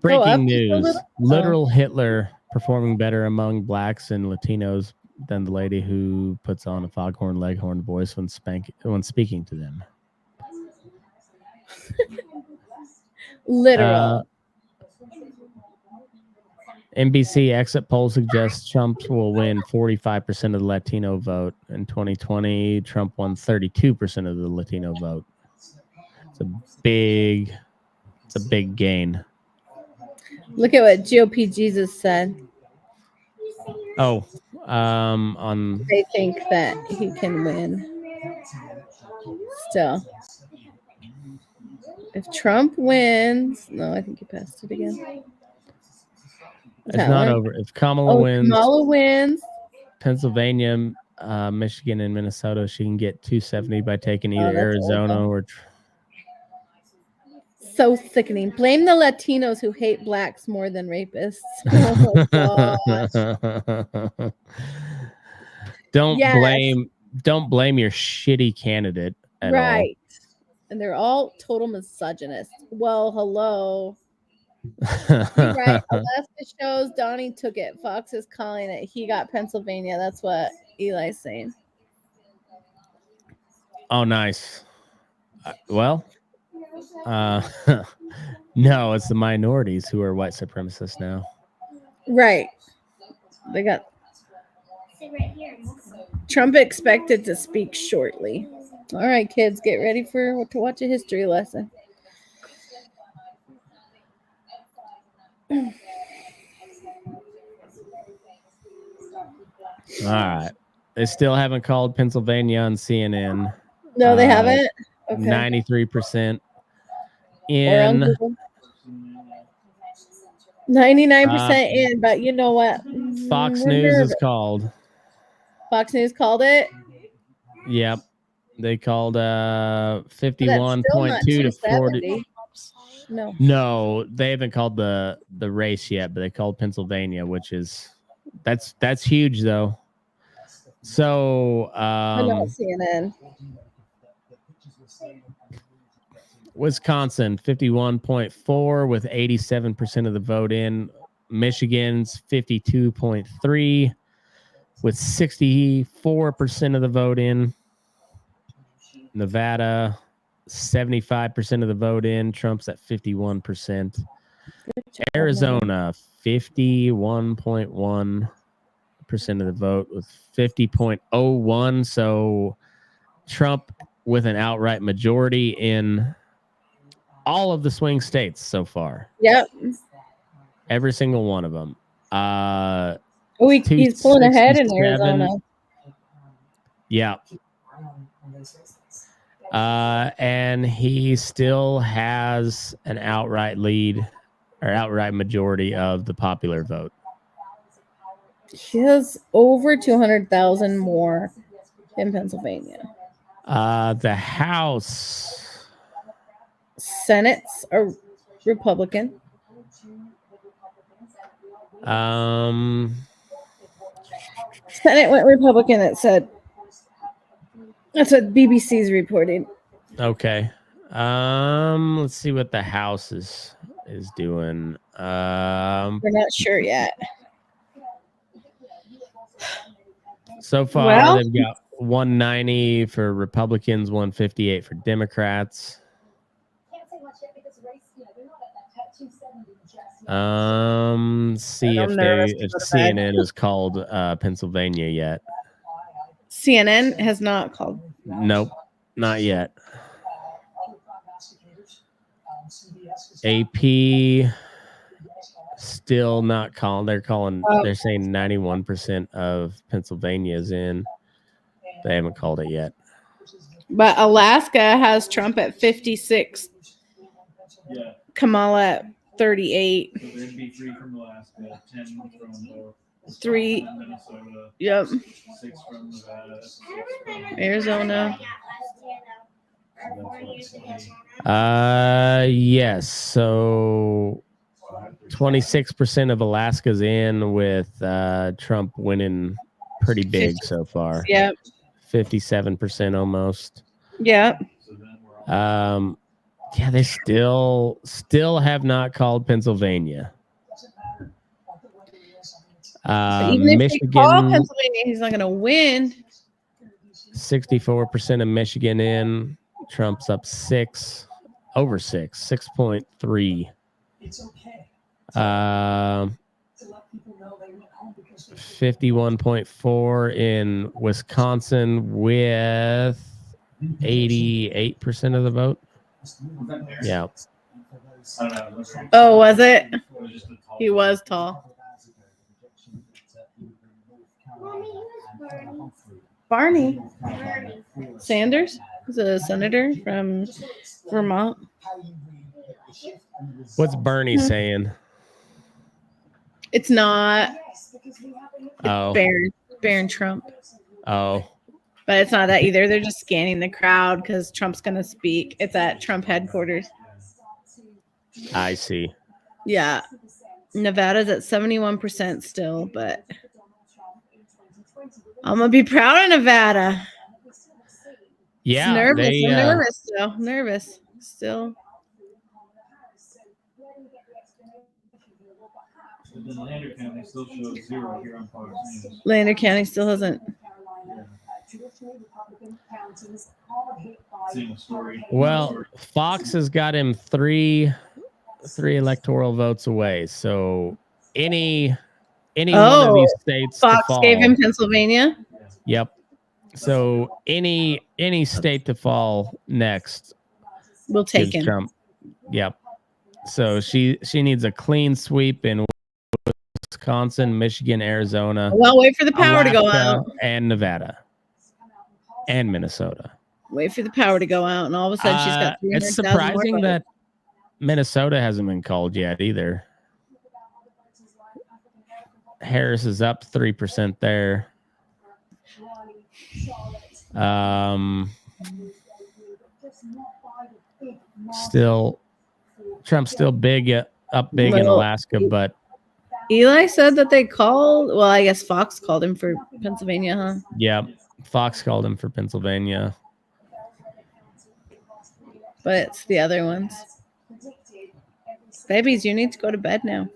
Breaking news. Literal Hitler performing better among blacks and Latinos than the lady who puts on a foghorn leghorn voice when speaking to them. Literal. NBC exit poll suggests Trump will win 45% of the Latino vote. In 2020, Trump won 32% of the Latino vote. It's a big gain. Look at what GOP Jesus said. Oh, they think that he can win. Still. If Trump wins, no, I think he passed it again. It's not over. If Kamala wins, Pennsylvania, Michigan, and Minnesota, she can get 270 by taking either Arizona or. So sickening. Blame the Latinos who hate blacks more than rapists. Oh Don't blame your shitty candidate at all. And they're all total misogynists. Well, hello. Right. Alaska shows Donnie took it. Fox is calling it. He got Pennsylvania. That's what Eli's saying. Oh, nice. No, it's the minorities who are white supremacists now. Right. They got Trump expected to speak shortly. All right, kids, get ready to watch a history lesson. All right. They still haven't called Pennsylvania on CNN. No, they haven't. Okay. 93% in. 99% in, but you know what? Fox News is called. Fox News called it? Yep. They called 51.2 to 40. No, they haven't called the race yet, but they called Pennsylvania, which is that's huge though. So I know CNN. Wisconsin 51.4 with 87% of the vote in. Michigan's 52.3. with 64% of the vote in. Nevada, 75% of the vote in. Trump's at 51%. Arizona, 51.1% of the vote with 50.01. So Trump with an outright majority in all of the swing states so far. Yep. Every single one of them. He's pulling ahead in 267. Arizona. Yeah. And he still has an outright lead or outright majority of the popular vote. He has over 200,000 more in Pennsylvania. The House. Senate's a Republican. Senate went Republican. That's what BBC's reporting. Okay. Let's see what the House is doing. We're not sure yet. So far, Well, they've got 190 for Republicans, 158 for Democrats. See if CNN has called Pennsylvania yet. CNN has not called. Nope, not yet. AP still not calling. They're calling. They're saying 91% of Pennsylvania is in. They haven't called it yet. But Alaska has Trump at 56. Yeah. Kamala at 38. So there'd be 3 from Alaska, 10 from both. 3. Minnesota. Yep. 6 from Nevada. 6 from Arizona. Yes. So 26% of Alaska's in with Trump winning pretty big so far. Yep. 57% almost. Yep. Yeah, they still have not called Pennsylvania. Even if Michigan, they call Pennsylvania, he's not going to win. 64% of Michigan in. Trump's up 6.3. It's okay. 51.4 in Wisconsin with 88% of the vote. Yeah. Oh, was it? He was tall. Barney Sanders is a senator from Vermont. What's Bernie saying? It's not. Oh. Barron Trump. Oh. But it's not that either. They're just scanning the crowd because Trump's going to speak. It's at Trump headquarters. I see. Yeah. Nevada's at 71% still, but I'm going to be proud of Nevada. Yeah. I'm nervous still. Nervous still. But then Lander County still shows 0 here on Fox News. Lander County still hasn't. Same story. Well, Fox has got him three electoral votes away. So any one of these states Fox to fall, gave him Pennsylvania. Yep. So any state to fall next, We'll take him. Trump. Yep. So she needs a clean sweep in Wisconsin, Michigan, Arizona. Well, wait for the power to go Alaska, out. and Nevada and Minnesota. Wait for the power to go out, and all of a sudden she's got 300,000 It's surprising more that Minnesota hasn't been called yet either. Harris is up 3% there. Still, Trump's still up big in Alaska, but Eli said that they called. Well, I guess Fox called him for Pennsylvania, huh? yeah, Fox called him for Pennsylvania. But it's the other ones. Babies, you need to go to bed now.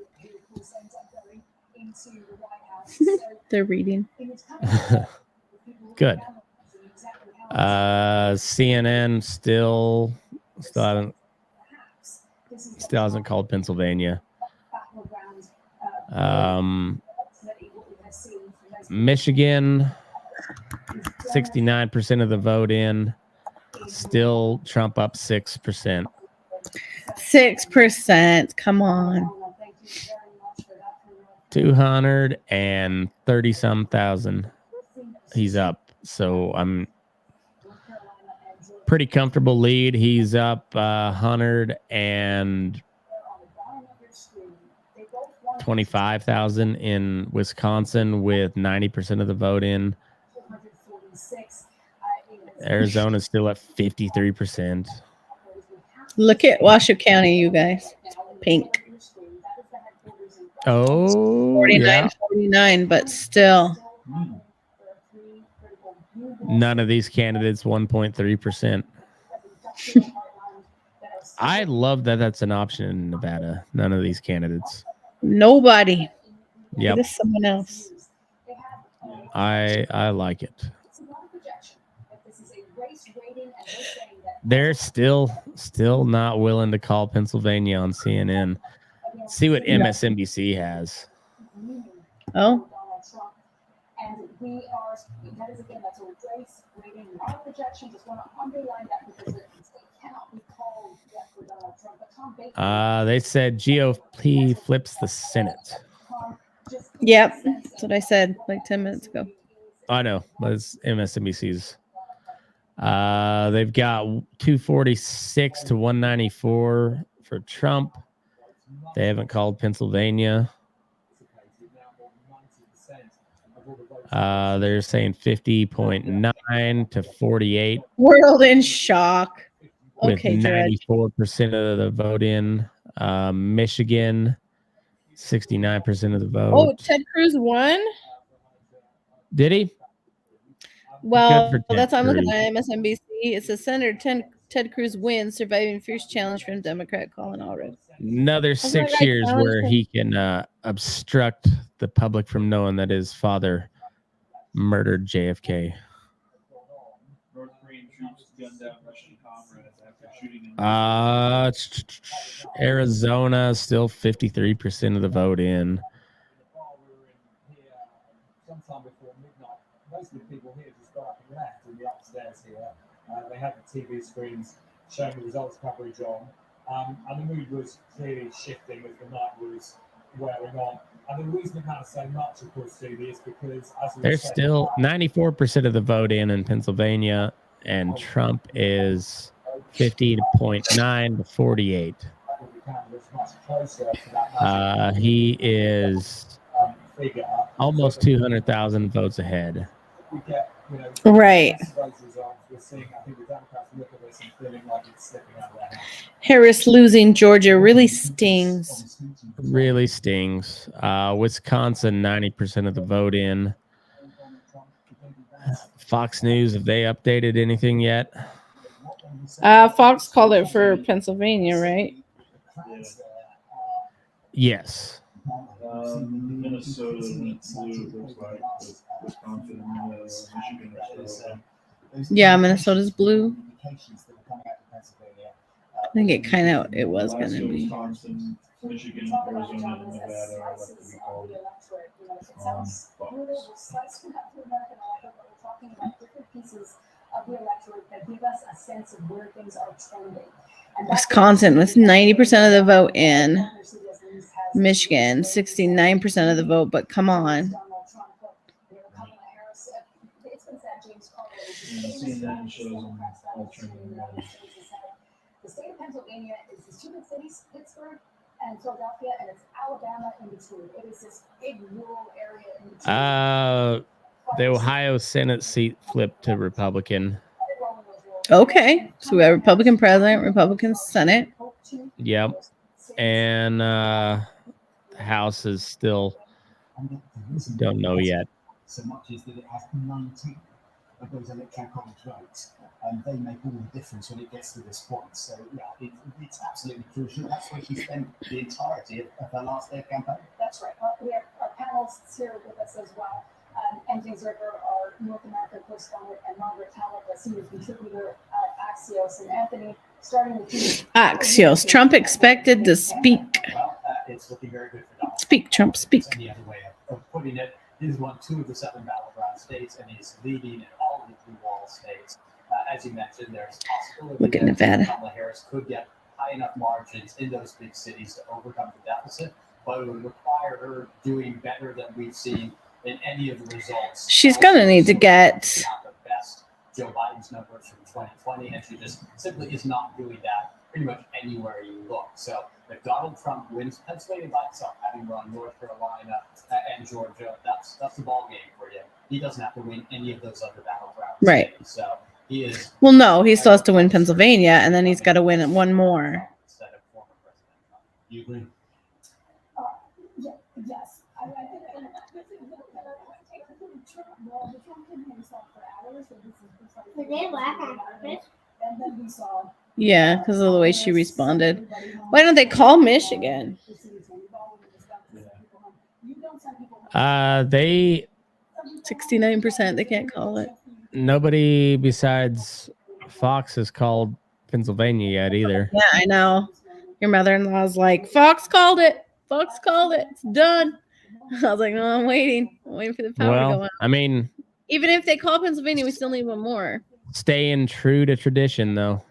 They're reading. Good. CNN still hasn't called Pennsylvania. Michigan, 69% of the vote in. Still Trump up 6%. 6%. Come on. 230 some thousand. He's up. So I'm pretty comfortable lead. He's up 125,000 in Wisconsin with 90% of the vote in. Arizona's still at 53%. Look at Washoe County, you guys. Pink. Oh, 49, yeah. 49, but still. None of these candidates 1.3%. I love that that's an option in Nevada. None of these candidates. Nobody. Yep. It is someone else. I like it. They're still not willing to call Pennsylvania on CNN. See what MSNBC has. Oh. And we are, that is again, that's a race rating, not a projection. Just want to underline that because it cannot be called yet for Donald Trump. But Tom Baker, They said GOP flips the Senate. Yep. That's what I said like 10 minutes ago. I know, but it's MSNBC's. They've got 246 to 194 for Trump. They haven't called Pennsylvania. They're saying 50.9 to 48. World in shock. With Okay, Dredge. 94% of the vote in. Michigan, 69% of the vote. Oh, Ted Cruz won? Did he? Well, Good for Ted that's I'm looking Cruz. at MSNBC. It says Senator Ted Cruz wins, surviving fierce challenge from Democrat Colin Allred. Another That's why 6 I years challenged where him. he can obstruct the public from knowing that his father murdered JFK. North Korean troops gunned down Russian comrades after shooting in Arizona still 53% of the vote in. Sometime before midnight, most of the people here just got up and left in the upstairs here. They had the TV screens showing the results coverage on, and the mood was clearly shifting as the night was wearing on. And the reason it matters so much, of course, Stevie, is because as we There's said, still 94% of the vote in Pennsylvania, and Trump is 50.9 to 48. He is almost 200,000 votes ahead. Right. Harris losing Georgia really stings. Really stings. Wisconsin, 90% of the vote in. Fox News, have they updated anything yet? Fox called it for Pennsylvania, right? Yes. Minnesota went blue, it looks like. Wisconsin, Michigan are still. Yeah, Minnesota's blue. I think it was going to be. Wisconsin, Michigan, Arizona, and Nevada are left to be called. Wisconsin with 90% of the vote in. Michigan, 69% of the vote, but come on. CNN shows them all turning red. The state of Pennsylvania is these two big cities, Pittsburgh and Philadelphia, and it's Alabama in between. It is this big rural area in between. The Ohio Senate seat flipped to Republican. Okay, so we have Republican president, Republican Senate. Yep. And the House is still don't know yet. So much is that it has 19 of those electoral college votes, and they make all the difference when it gets to this point. So yeah, it's absolutely crucial. That's where she spent the entirety of her last day of campaign. That's right. Our panel panelists here with us as well. Anthony Zerber, our North America correspondent, and Margaret Talbot, the senior contributor at Axios. And Anthony, starting with you. Axios. Trump expected to speak. Well, it's looking very good for Donald. Speak, Trump, speak. Any other way of putting it, he's won 2 of the 7 battleground states, and he's leading in all of the blue wall states. As you mentioned, there's possibility Look at that Nevada. Kamala Harris could get high enough margins in those big cities to overcome the deficit, but it would require her doing better than we've seen in any of the results. She's gonna need to get Not the best Joe Biden's numbers from 2020, and she just simply is not doing that pretty much anywhere you look. So if Donald Trump wins Pennsylvania by itself, having run North Carolina and Georgia, that's the ball game for him. He doesn't have to win any of those other battleground Right. states. So he is. Well, no, he still has to win Pennsylvania, and then he's got to win one more. Instead of former President Trump. You agree? Yes. I think Trump can himself for hours. Did they laugh on purpose? And then we saw. Yeah, because of the way she responded. Why don't they call Michigan? They 69%. They can't call it. nobody besides Fox has called Pennsylvania yet either. Yeah, I know. Your mother-in-law's like, Fox called it. Fox called it. It's done. I was like, no, I'm waiting. I'm waiting for the power to go Well, on. I mean, Even if they call Pennsylvania, we still need one more. staying true to tradition though.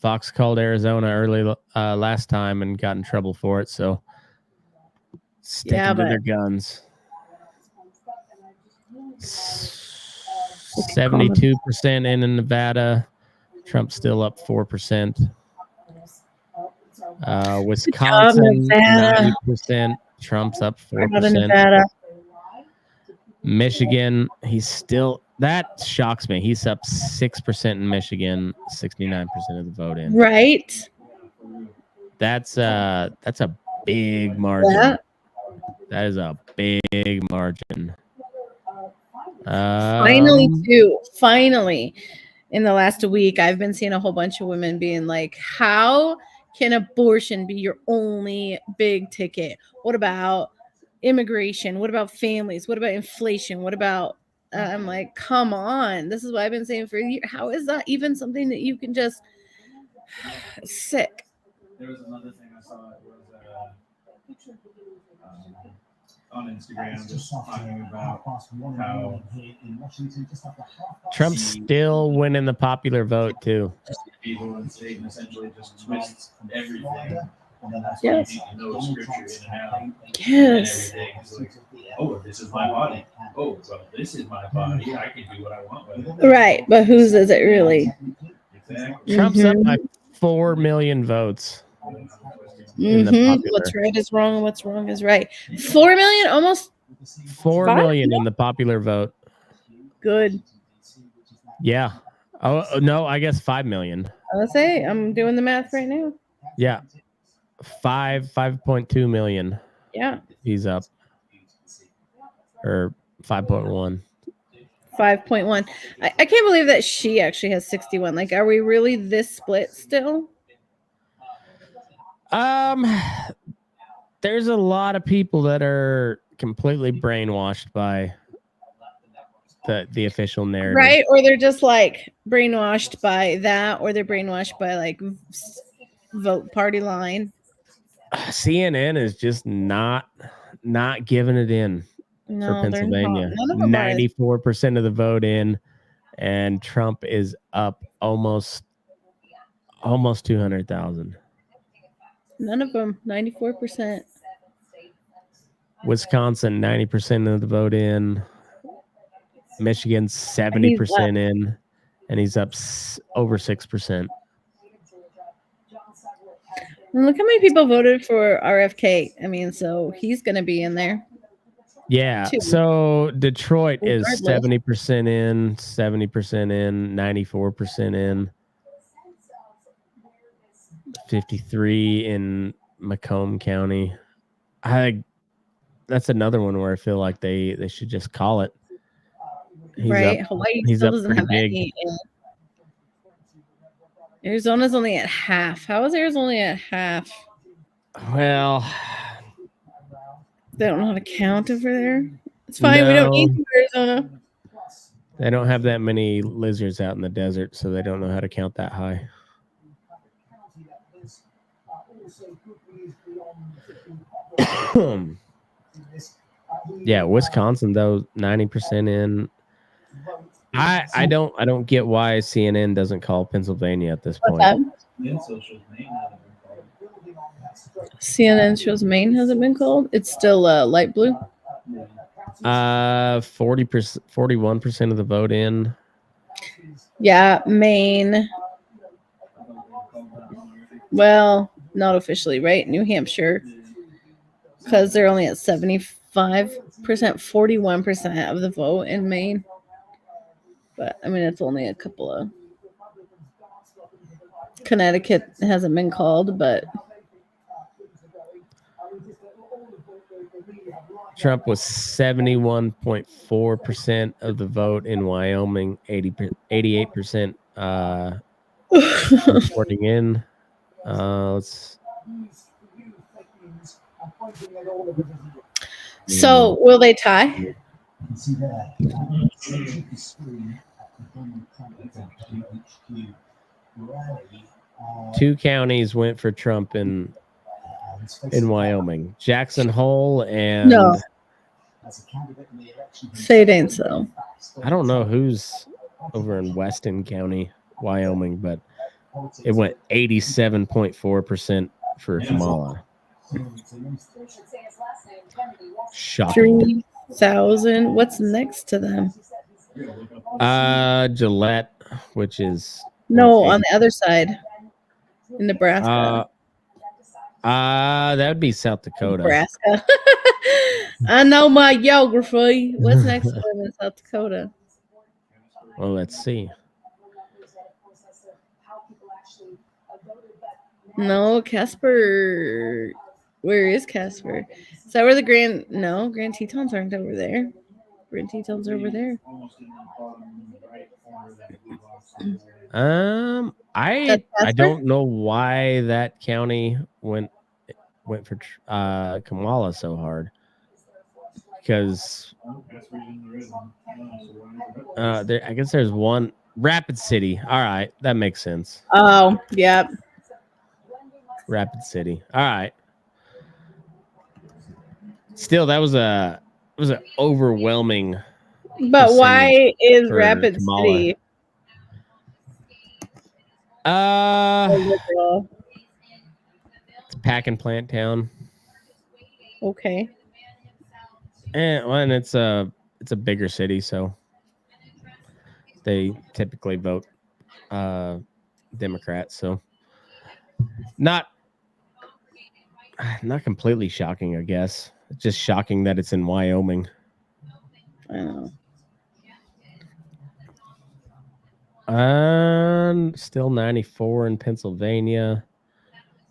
Fox called Arizona early last time and got in trouble for it, so sticking Yeah, to but- their guns. 72% in Nevada. Trump's still up 4%. Wisconsin, Nevada. 90%. Trump's up Out of 4%. Nevada. Michigan, he's still, that shocks me. He's up 6% in Michigan, 69% of the vote in. Right? That's a big margin. Yeah. That is a big margin. Finally, too. Finally, in the last week, I've been seeing a whole bunch of women being like, how can abortion be your only big ticket? What about immigration? What about families? What about inflation? What about I'm like, come on. This is what I've been saying for years. How is that even something that you can just sick? There was another thing I saw. It was on Instagram, just talking about how Trump's still winning the popular vote too. people in Satan essentially just twist everything. Yes. You know scripture in and out. Yes. And everything is like, oh, this is my body. Oh, well, this is my body. I can do what I want with it. Right. But whose is it really? Exactly. Trump's up by 4 million votes. In the popular. What's right is wrong and what's wrong is right. 4 million, almost 4 5 million in the popular vote. good. Yeah. Oh no, I guess 5 million. Let's say I'm doing the math right now. Yeah. 5.2 million. Yeah. He's up. Or 5.1. 5.1. I can't believe that she actually has 61. Like, are we really this split still? There's a lot of people that are completely brainwashed by the official narrative. Right? Or they're just like brainwashed by that, or they're brainwashed by like vote party line. CNN is just not giving it in No, for they're Pennsylvania. not. None of them are. 94% of the vote in, and Trump is up almost 200,000. None of them. 94%. Wisconsin, 90% of the vote in. Michigan, 70% in, and he's up over 6%. And look how many people voted for RFK. I mean, so he's going to be in there. Yeah. Too. So Detroit is Regardless. 70% in, 70% in, 94% in, 53 in Macomb County. That's another one where I feel like they should just call it. He's Right. up- Hawaii he's still up doesn't pretty have big. any. Arizona's only at half. How is Arizona only at half? Well, They don't know how to count over there. It's fine. We don't need No. to, Arizona. They don't have that many lizards out in the desert, so they don't know how to count that high. Yeah, Wisconsin though, 90% in. I don't get why CNN doesn't call Pennsylvania at this point. CNN shows Maine hasn't been called. It's still light blue. 40%, 41% of the vote in. Yeah, Maine. Well, not officially, right? New Hampshire, because they're only at 75%, 41% of the vote in Maine. But I mean, it's only a couple of. Connecticut hasn't been called, but Trump was 71.4% of the vote in Wyoming, 88% reporting in. So will they tie? Two counties went for Trump in Wyoming, Jackson Hole and No. Say it ain't so. I don't know who's over in Weston County, Wyoming, but it went 87.4% for Kamala. Shocking. 3,000. What's next to them? Gillette, which is No, on the other side, in Nebraska. That would be South Dakota. Nebraska. I know my geography. What's next to them in South Dakota? Well, let's see. No, Casper. Where is Casper? Is that where the Grand Tetons aren't over there? Grand Tetons are over there. I don't know why that county went for Kamala so hard, because I guess there's one Rapid City. All right, that makes sense. Oh, yeah. Rapid City. All right. Still, that was an overwhelming. But why is for Rapid Kamala. City? It's a pack and plant town. Okay. And it's a bigger city, so they typically vote Democrats. So not completely shocking, I guess. It's just shocking that it's in Wyoming. I know. Still 94 in Pennsylvania,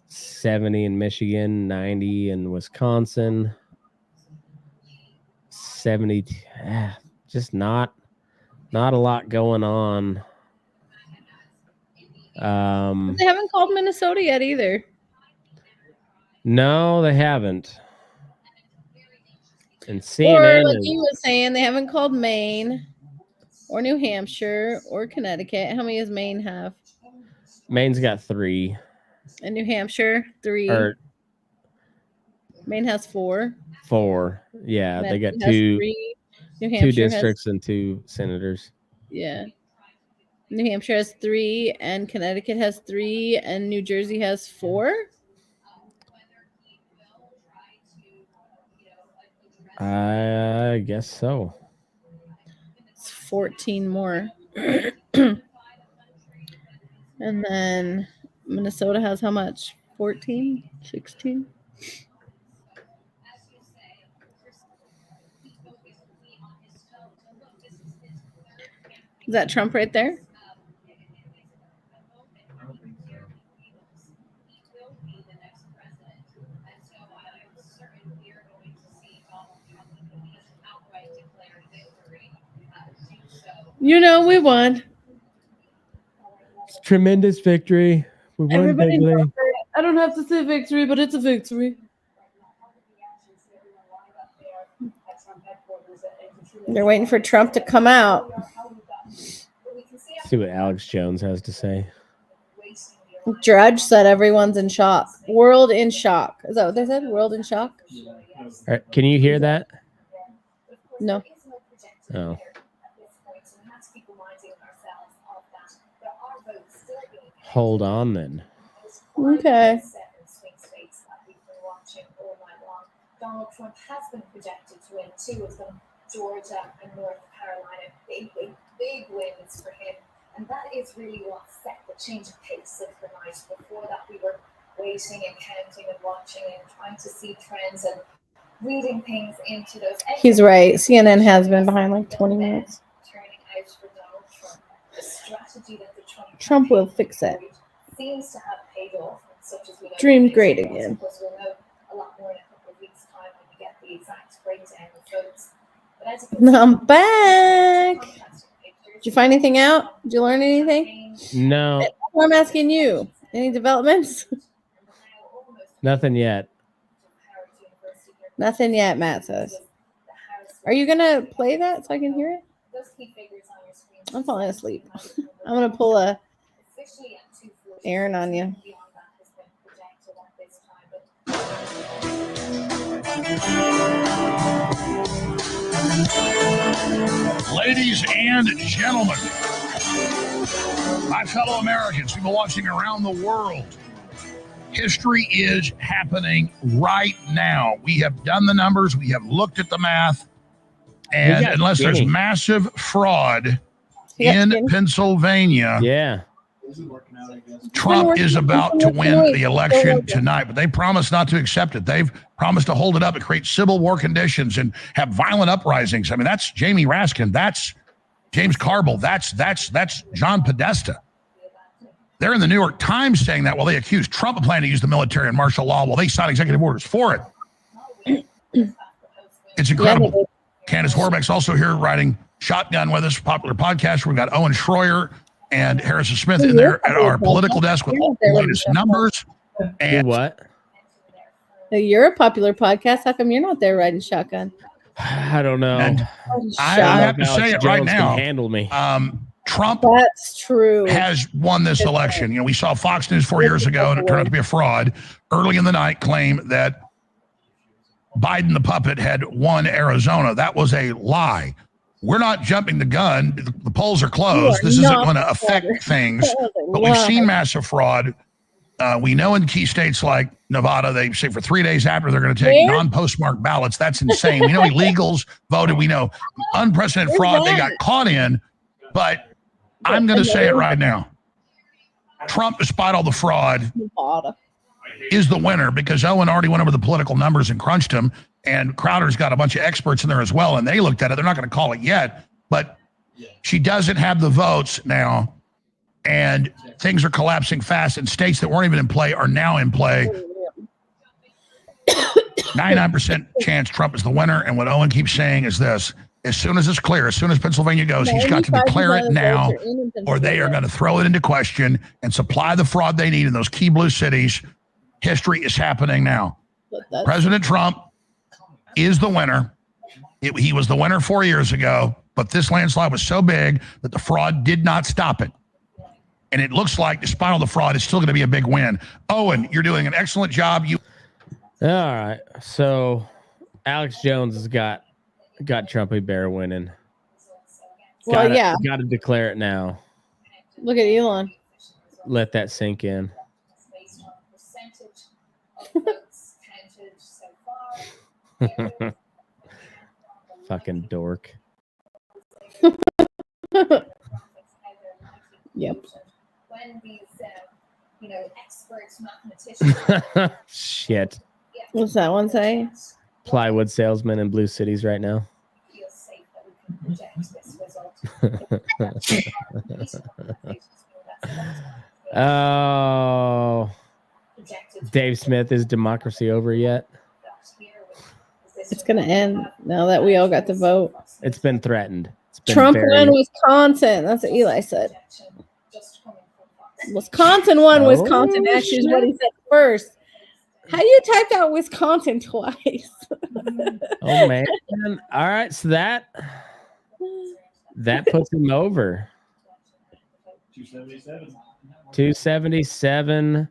70 in Michigan, 90 in Wisconsin, 70. Just not a lot going on. They haven't called Minnesota yet either. No, they haven't. And Or CNN like you were saying, they haven't called Maine or New Hampshire or Connecticut. How many does Maine have? Maine's got 3. And New Hampshire, 3. Or Maine has 4. 4. Yeah, they got Connecticut has 2 3. New Hampshire districts and 2 senators. Yeah. New Hampshire has 3, and Connecticut has 3, and New Jersey has 4. I guess so. It's 14 more. And then Minnesota has how much? 14? 16? Is that Trump right there? You know, we won. It's a tremendous victory. We won Everybody bigly. knows it. I don't have to say victory, but it's a victory. They're waiting for Trump to come out. See what Alex Jones has to say. Drudge said everyone's in shock. World in shock. Is that what they said? World in shock? All right, can you hear that? No. Oh. Hold on then. Okay. Donald Trump has been projected to win 2 of them, Georgia and North Carolina. Big wins for him. And that is really what set the change of pace of the night. Before that, we were waiting and counting and watching and trying to see trends and reading things into those. He's right. CNN has been behind like 20 minutes. Turning out for Donald Trump. The strategy that the Trump will fix it. seems to have paid off. Such as we know Dream great again. Because we'll know a lot more in a couple of weeks' time when we get the exact breakdown of votes. But as you can I'm back. Did you find anything out? Did you learn anything? No, I'm asking you. Any developments? nothing yet. Nothing yet, Matt says. Are you going to play that so I can hear it? I'm falling asleep. I'm going to pull a Aaron on you. Ladies and gentlemen, my fellow Americans, people watching around the world, history is happening right now. We have done the numbers, we have looked at the math, and unless there's massive fraud in Pennsylvania, Trump is about to win the election tonight, but they promised not to accept it. They've promised to hold it up and create civil war conditions and have violent uprisings. I mean, that's Jamie Raskin. That's James Carville. That's John Podesta. They're in the New York Times saying that while they accuse Trump of planning to use the military and martial law while they sign executive orders for it. It's incredible. Candace Horbeck's also here writing Shotgun with us, popular podcast. We've got Owen Schroyer and Harrison Smith in there at our political desk with all the latest numbers. And what? You're a popular podcast. How come you're not there riding shotgun? I don't know. I have to say it right now. Handle me. Trump That's true. has won this election. You know, we saw Fox News 4 years ago, and it turned out to be a fraud. Early in the night, claim that Biden the puppet had won Arizona. That was a lie. We're not jumping the gun. The polls are closed. This isn't going to affect things. But we've seen massive fraud. We know in key states like Nevada, they say for 3 days after they're going to take non-postmarked ballots. That's insane. We know illegals voted. We know unprecedented fraud they got caught in. But I'm going to say it right now. Trump, despite all the fraud, is the winner because Owen already went over the political numbers and crunched them. And Crowder's got a bunch of experts in there as well. And they looked at it. They're not going to call it yet. But she doesn't have the votes now. And things are collapsing fast. And states that weren't even in play are now in play. 99% chance Trump is the winner. And what Owen keeps saying is this. As soon as it's clear, as soon as Pennsylvania goes, he's got to declare it now, or they are going to throw it into question and supply the fraud they need in those key blue cities. History is happening now. President Trump is the winner. He was the winner 4 years ago, but this landslide was so big that the fraud did not stop it. And it looks like, despite all the fraud, it's still going to be a big win. Owen, you're doing an excellent job. All right. So Alex Jones has got Trumpy Bear winning. Well, Got to declare it now. Look at Elon. Let that sink in. Fucking dork. Yep. When these, experts, mathematicians. Shit. What's that one say? Plywood salesman in blue cities right now. Feel safe that we can project this result. Oh. Dave Smith, is democracy over yet? It's going to end now that we all got to vote. It's been threatened. Trump won Wisconsin. That's what Eli said. Wisconsin won Wisconsin. Actually, is what he said first. How do you type out Wisconsin twice? Oh man. All right, so that puts him over 277. 277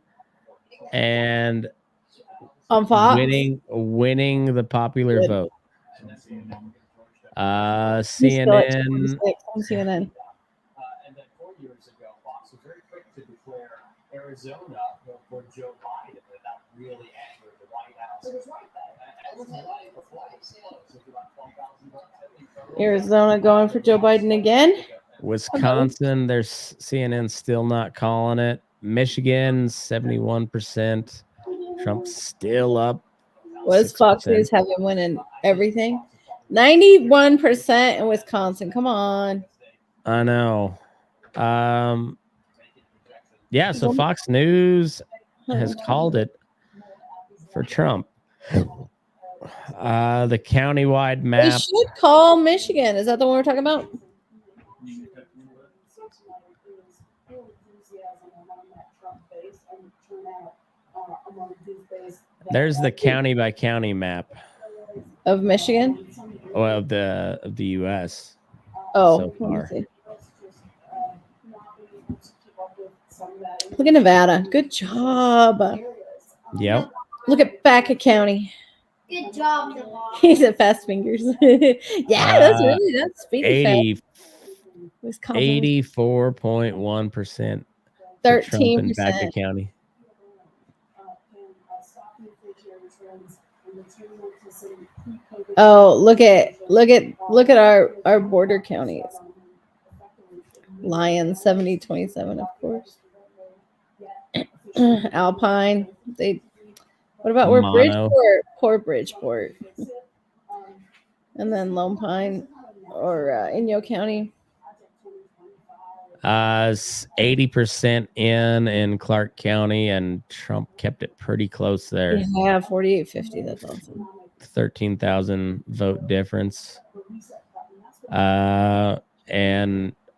and On Fox. winning the popular Good. vote. He's still at CNN 26 on CNN. And then 4 years ago, Fox was very quick to declare Arizona for Joe Biden, but that really angered the White House. It was right there. Before it was close, it was about 12,000 votes, I think, total. Arizona going for Joe Biden again. Wisconsin, there's CNN still not calling it. Michigan, 71%. Trump's still up. What does Fox 6%. News have him winning everything? 91% in Wisconsin. Come on. I know. Yeah, so Fox News has called it for Trump. The countywide They map. should call Michigan. Is that the one we're talking about? There's the county by county map Of Michigan? of the US. Oh, so let me far. see. Look at Nevada. Good job. Yep. Look at Baca County. Good job, Devon. He's at Fast Fingers. Yeah, that's speedy fast. 80, Wisconsin. 84.1% for Trump in Baca 13%. County. Oh, look at our border counties. Lyon 70-27, of course. Alpine. What about where Mono. Bridgeport? Poor Bridgeport. And then Lone Pine or Inyo County. 80% in Clark County, and Trump kept it pretty close there. Yeah, 48-50. That's awesome. 13,000 vote difference. And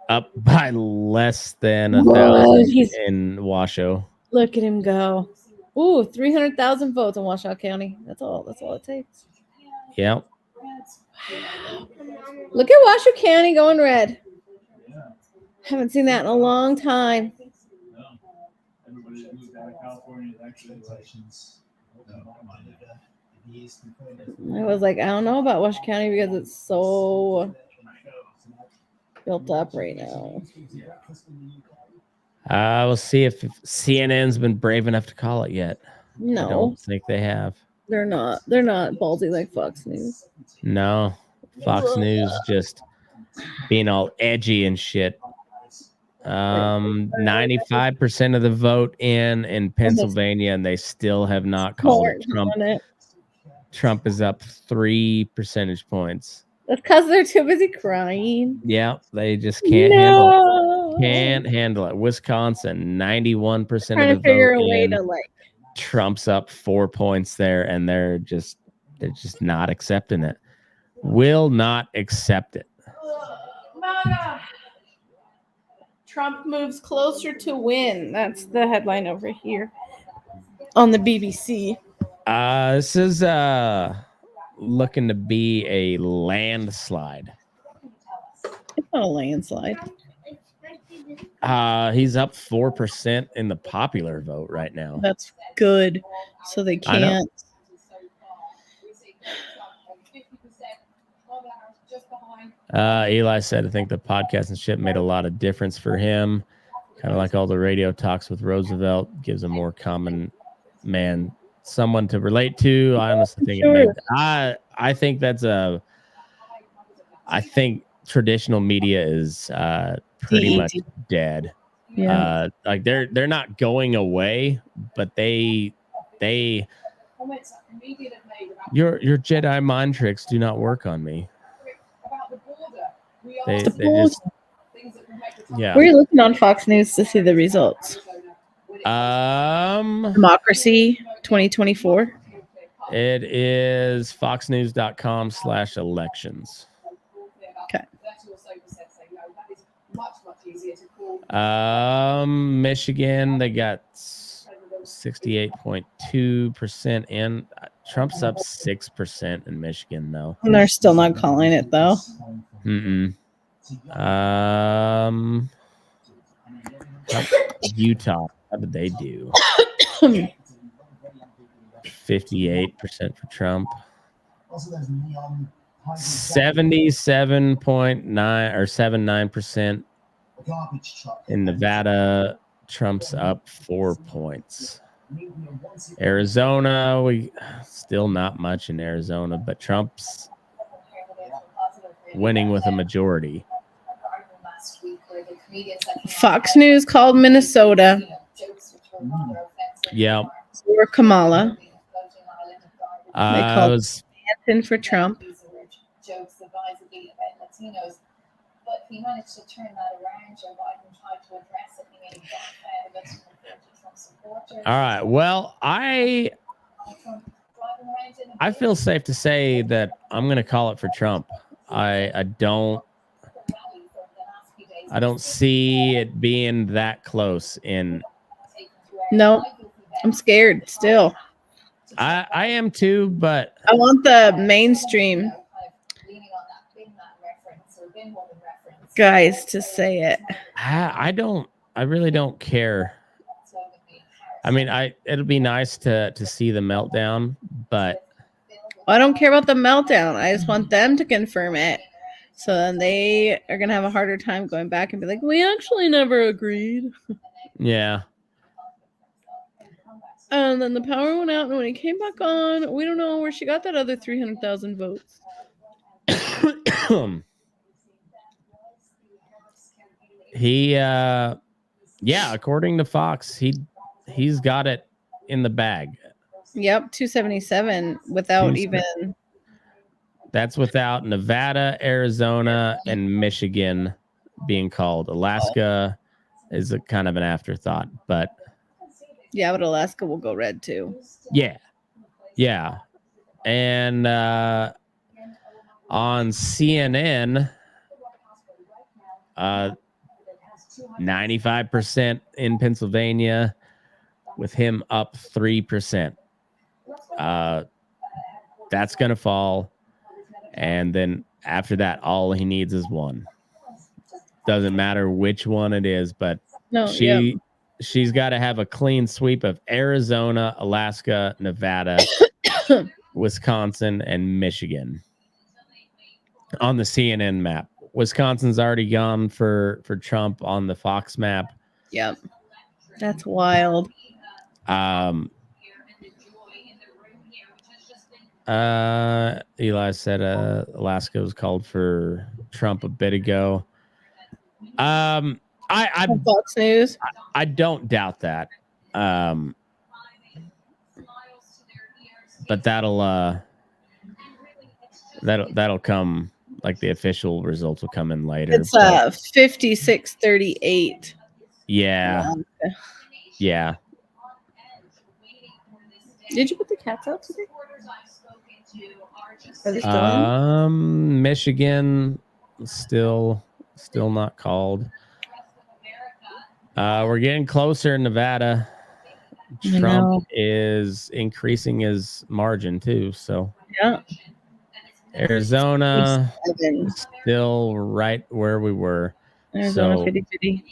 up by less than 1,000 He's- in Washoe. Look at him go. Ooh, 300,000 votes in Washoe County. That's all it takes. Yep. Look at Washoe County going red. Haven't seen that in a long time. Everybody that moved out of California is actually I was like, I don't know about Washoe County because it's so built up right now. We'll see if CNN's been brave enough to call it yet. I No, don't think they have. they're not. They're not ballsy like Fox News. No. Fox News just being all edgy and shit. 95% of the vote in Pennsylvania, and they still have not called it. Trump is up 3 percentage points. That's because they're too busy crying. Yeah, they just can't handle it. Can't handle it. Wisconsin, 91% Trying of to the figure vote a way in. to like. Trump's up 4 points there, and they're just not accepting it. Will not accept it. Trump moves closer to win. That's the headline over here on the BBC. This is looking to be a landslide. It's not a landslide. He's up 4% in the popular vote right now. That's good. So they I know. can't. Eli said, I think the podcast and shit made a lot of difference for him. Kind of like all the radio talks with Roosevelt, gives a more common man, someone to relate to. I honestly think it made, I think that's I think traditional media is pretty much dead. Yeah. Like they're not going away, but they your Jedi mind tricks do not work on me. They just, yeah. Where are you looking on Fox News to see the results? Democracy 2024. It is foxnews.com/elections. Okay. Michigan, they got 68.2% in. Trump's up 6% in Michigan, though. And they're still not calling it though. Mm-mm. Utah. How did they do? 58% for Trump. 77.9 or 79% in Nevada. Trump's up 4 points. Arizona, we still not much in Arizona, but Trump's winning with a majority. Fox News called Minnesota Yeah. for Kamala. They It called was Wisconsin for Trump. Jokes advisedly about Latinos, but he managed to turn that around. Joe Biden tried to address it. He made a backfire of it to Trump supporters. all right. Well, I feel safe to say that I'm going to call it for Trump. I don't see it being that close in. No, I'm scared still. I am too, but I want the mainstream guys to say it. I really don't care. I mean, it'll be nice to see the meltdown, but I don't care about the meltdown. I just want them to confirm it. So then they are going to have a harder time going back and be like, we actually never agreed. yeah. And then the power went out, and when he came back on, we don't know where she got that other 300,000 votes. He according to Fox, he's got it in the bag. Yep, 277 without even. That's without Nevada, Arizona, and Michigan being called. Alaska is a kind of an afterthought, but Yeah, but Alaska will go red too. yeah. And on CNN, 95% in Pennsylvania, with him up 3%. That's gonna fall, and then after that, all he needs is one. Doesn't matter which one it is, but she's got to have a clean sweep of Arizona, Alaska, Nevada, Wisconsin, and Michigan on the CNN map. Wisconsin's already gone for Trump on the Fox map. Yep. That's wild. Eli said Alaska was called for Trump a bit ago. Fox News. I don't doubt that. But that'll come, like the official results will come in later. It's 56-38. Yeah. Did you put the cats out today? Are they still in? Michigan still not called. We're getting closer in Nevada. Trump is increasing his margin too. So yeah. Arizona still right where we were. Arizona so 50-50.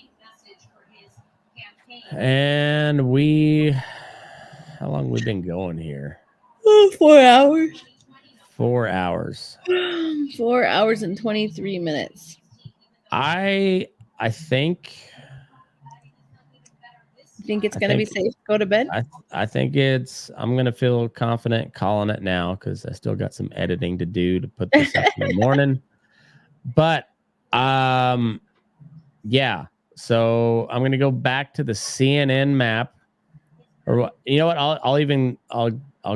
And how long we been going here? 4 hours. 4 hours. 4 hours and 23 minutes. I think. You think it's going to be safe to go to bed? I think I'm going to feel confident calling it now because I still got some editing to do to put this up in the morning. But, yeah. So I'm going to go back to the CNN map. Or you know what? I'll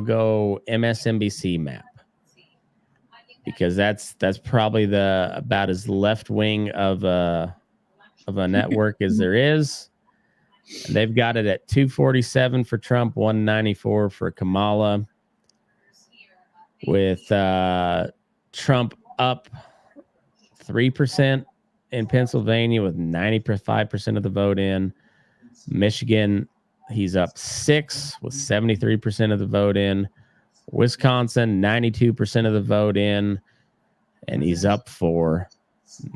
go MSNBC map. Because that's probably about as left wing of a network as there is. And they've got it at 247 for Trump, 194 for Kamala, with Trump up 3% in Pennsylvania with 95% of the vote in. Michigan, he's up 6 with 73% of the vote in. Wisconsin, 92% of the vote in, and he's up 4.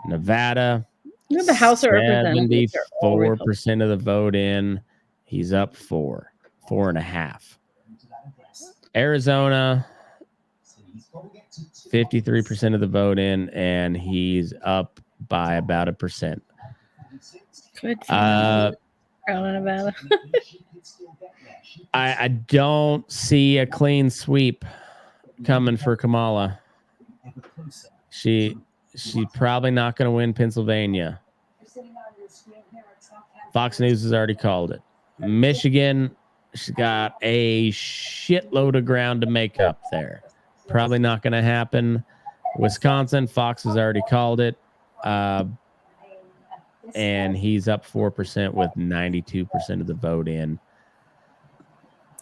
Nevada, You know, the House of Representatives are all 74% of the vote in, he's up 4.5. Arizona, 53% of the vote in, and he's up by about 1%. Good for Nevada. I don't see a clean sweep coming for Kamala. She's probably not going to win Pennsylvania. Fox News has already called it. Michigan, she's got a shitload of ground to make up there. Probably not going to happen. Wisconsin, Fox has already called it. And he's up 4% with 92% of the vote in.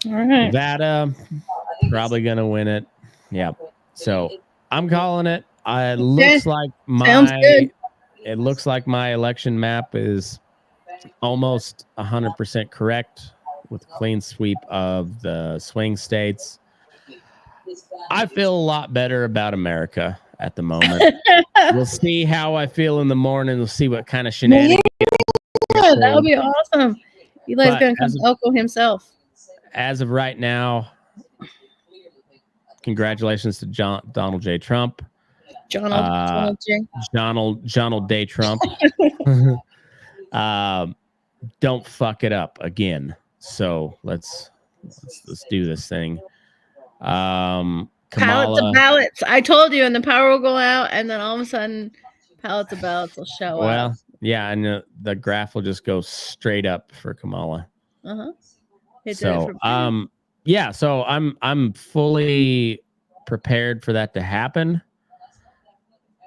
All right. Nevada, probably going to win it. Yeah. So I'm calling it. It looks like my election map is almost 100% correct with a clean sweep of the swing states. I feel a lot better about America at the moment. We'll see how I feel in the morning. We'll see what kind of shenanigans. Yeah, that would be awesome. Eli's going to come Elko himself. As of right now, congratulations to Donald J. Trump. Donald Day Trump. Don't fuck it up again. So let's do this thing. Kamala, pallets of ballots. I told you, and the power will go out, and then all of a sudden, pallets of ballots will show up. Well, yeah, and the graph will just go straight up for Kamala. So, yeah, so I'm fully prepared for that to happen,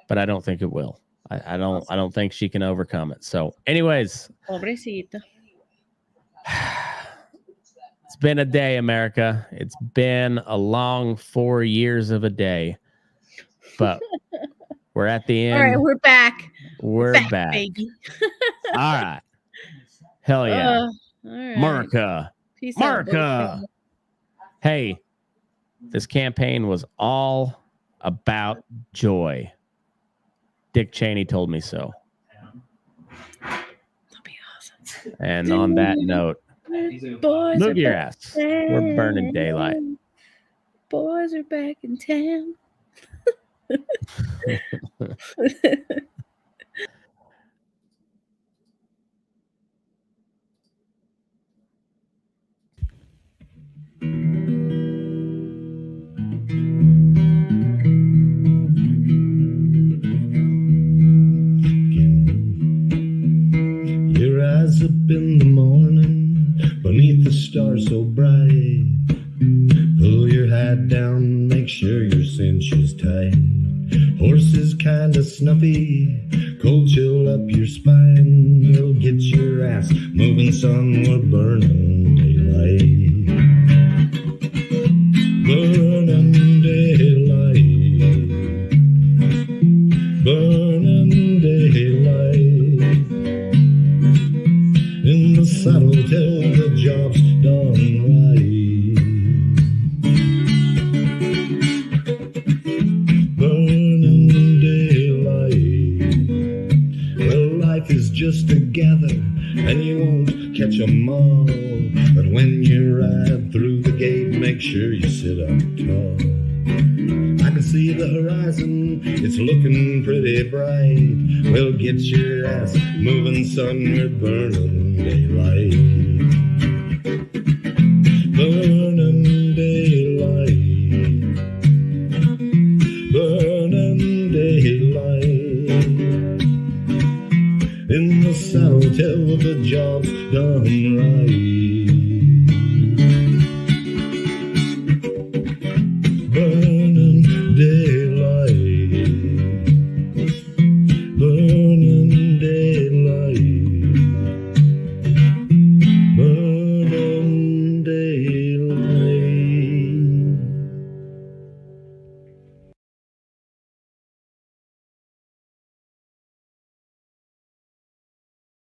but I don't think it will. I don't think she can overcome it. So, anyways, pobrecita. It's been a day, America. It's been a long 4 years of a day, but we're at the end. All right, we're back. We're back. Baby. All right. Hell yeah. All right. America. Peace out, America. Hey, this campaign was all about joy. Dick Cheney told me so. That'll be awesome. And on that note, Boys move are your back ass. in We're burning daylight. town. Boys are back in town. You rise up in the morning beneath the stars so bright. Pull your hat down, make sure your cinch is tight. Horse is kinda snuffy, cold chill up your spine. We'll get your ass moving, son, we're burning daylight. Burning daylight. Burning daylight. In the saddle till the job's done right. Burning daylight. Well, life is just a gather, and you won't catch 'em all. But when you ride through the gate, make sure you sit up tall. I can see the horizon, it's looking pretty bright. Well, get your ass moving, son, we're burning daylight.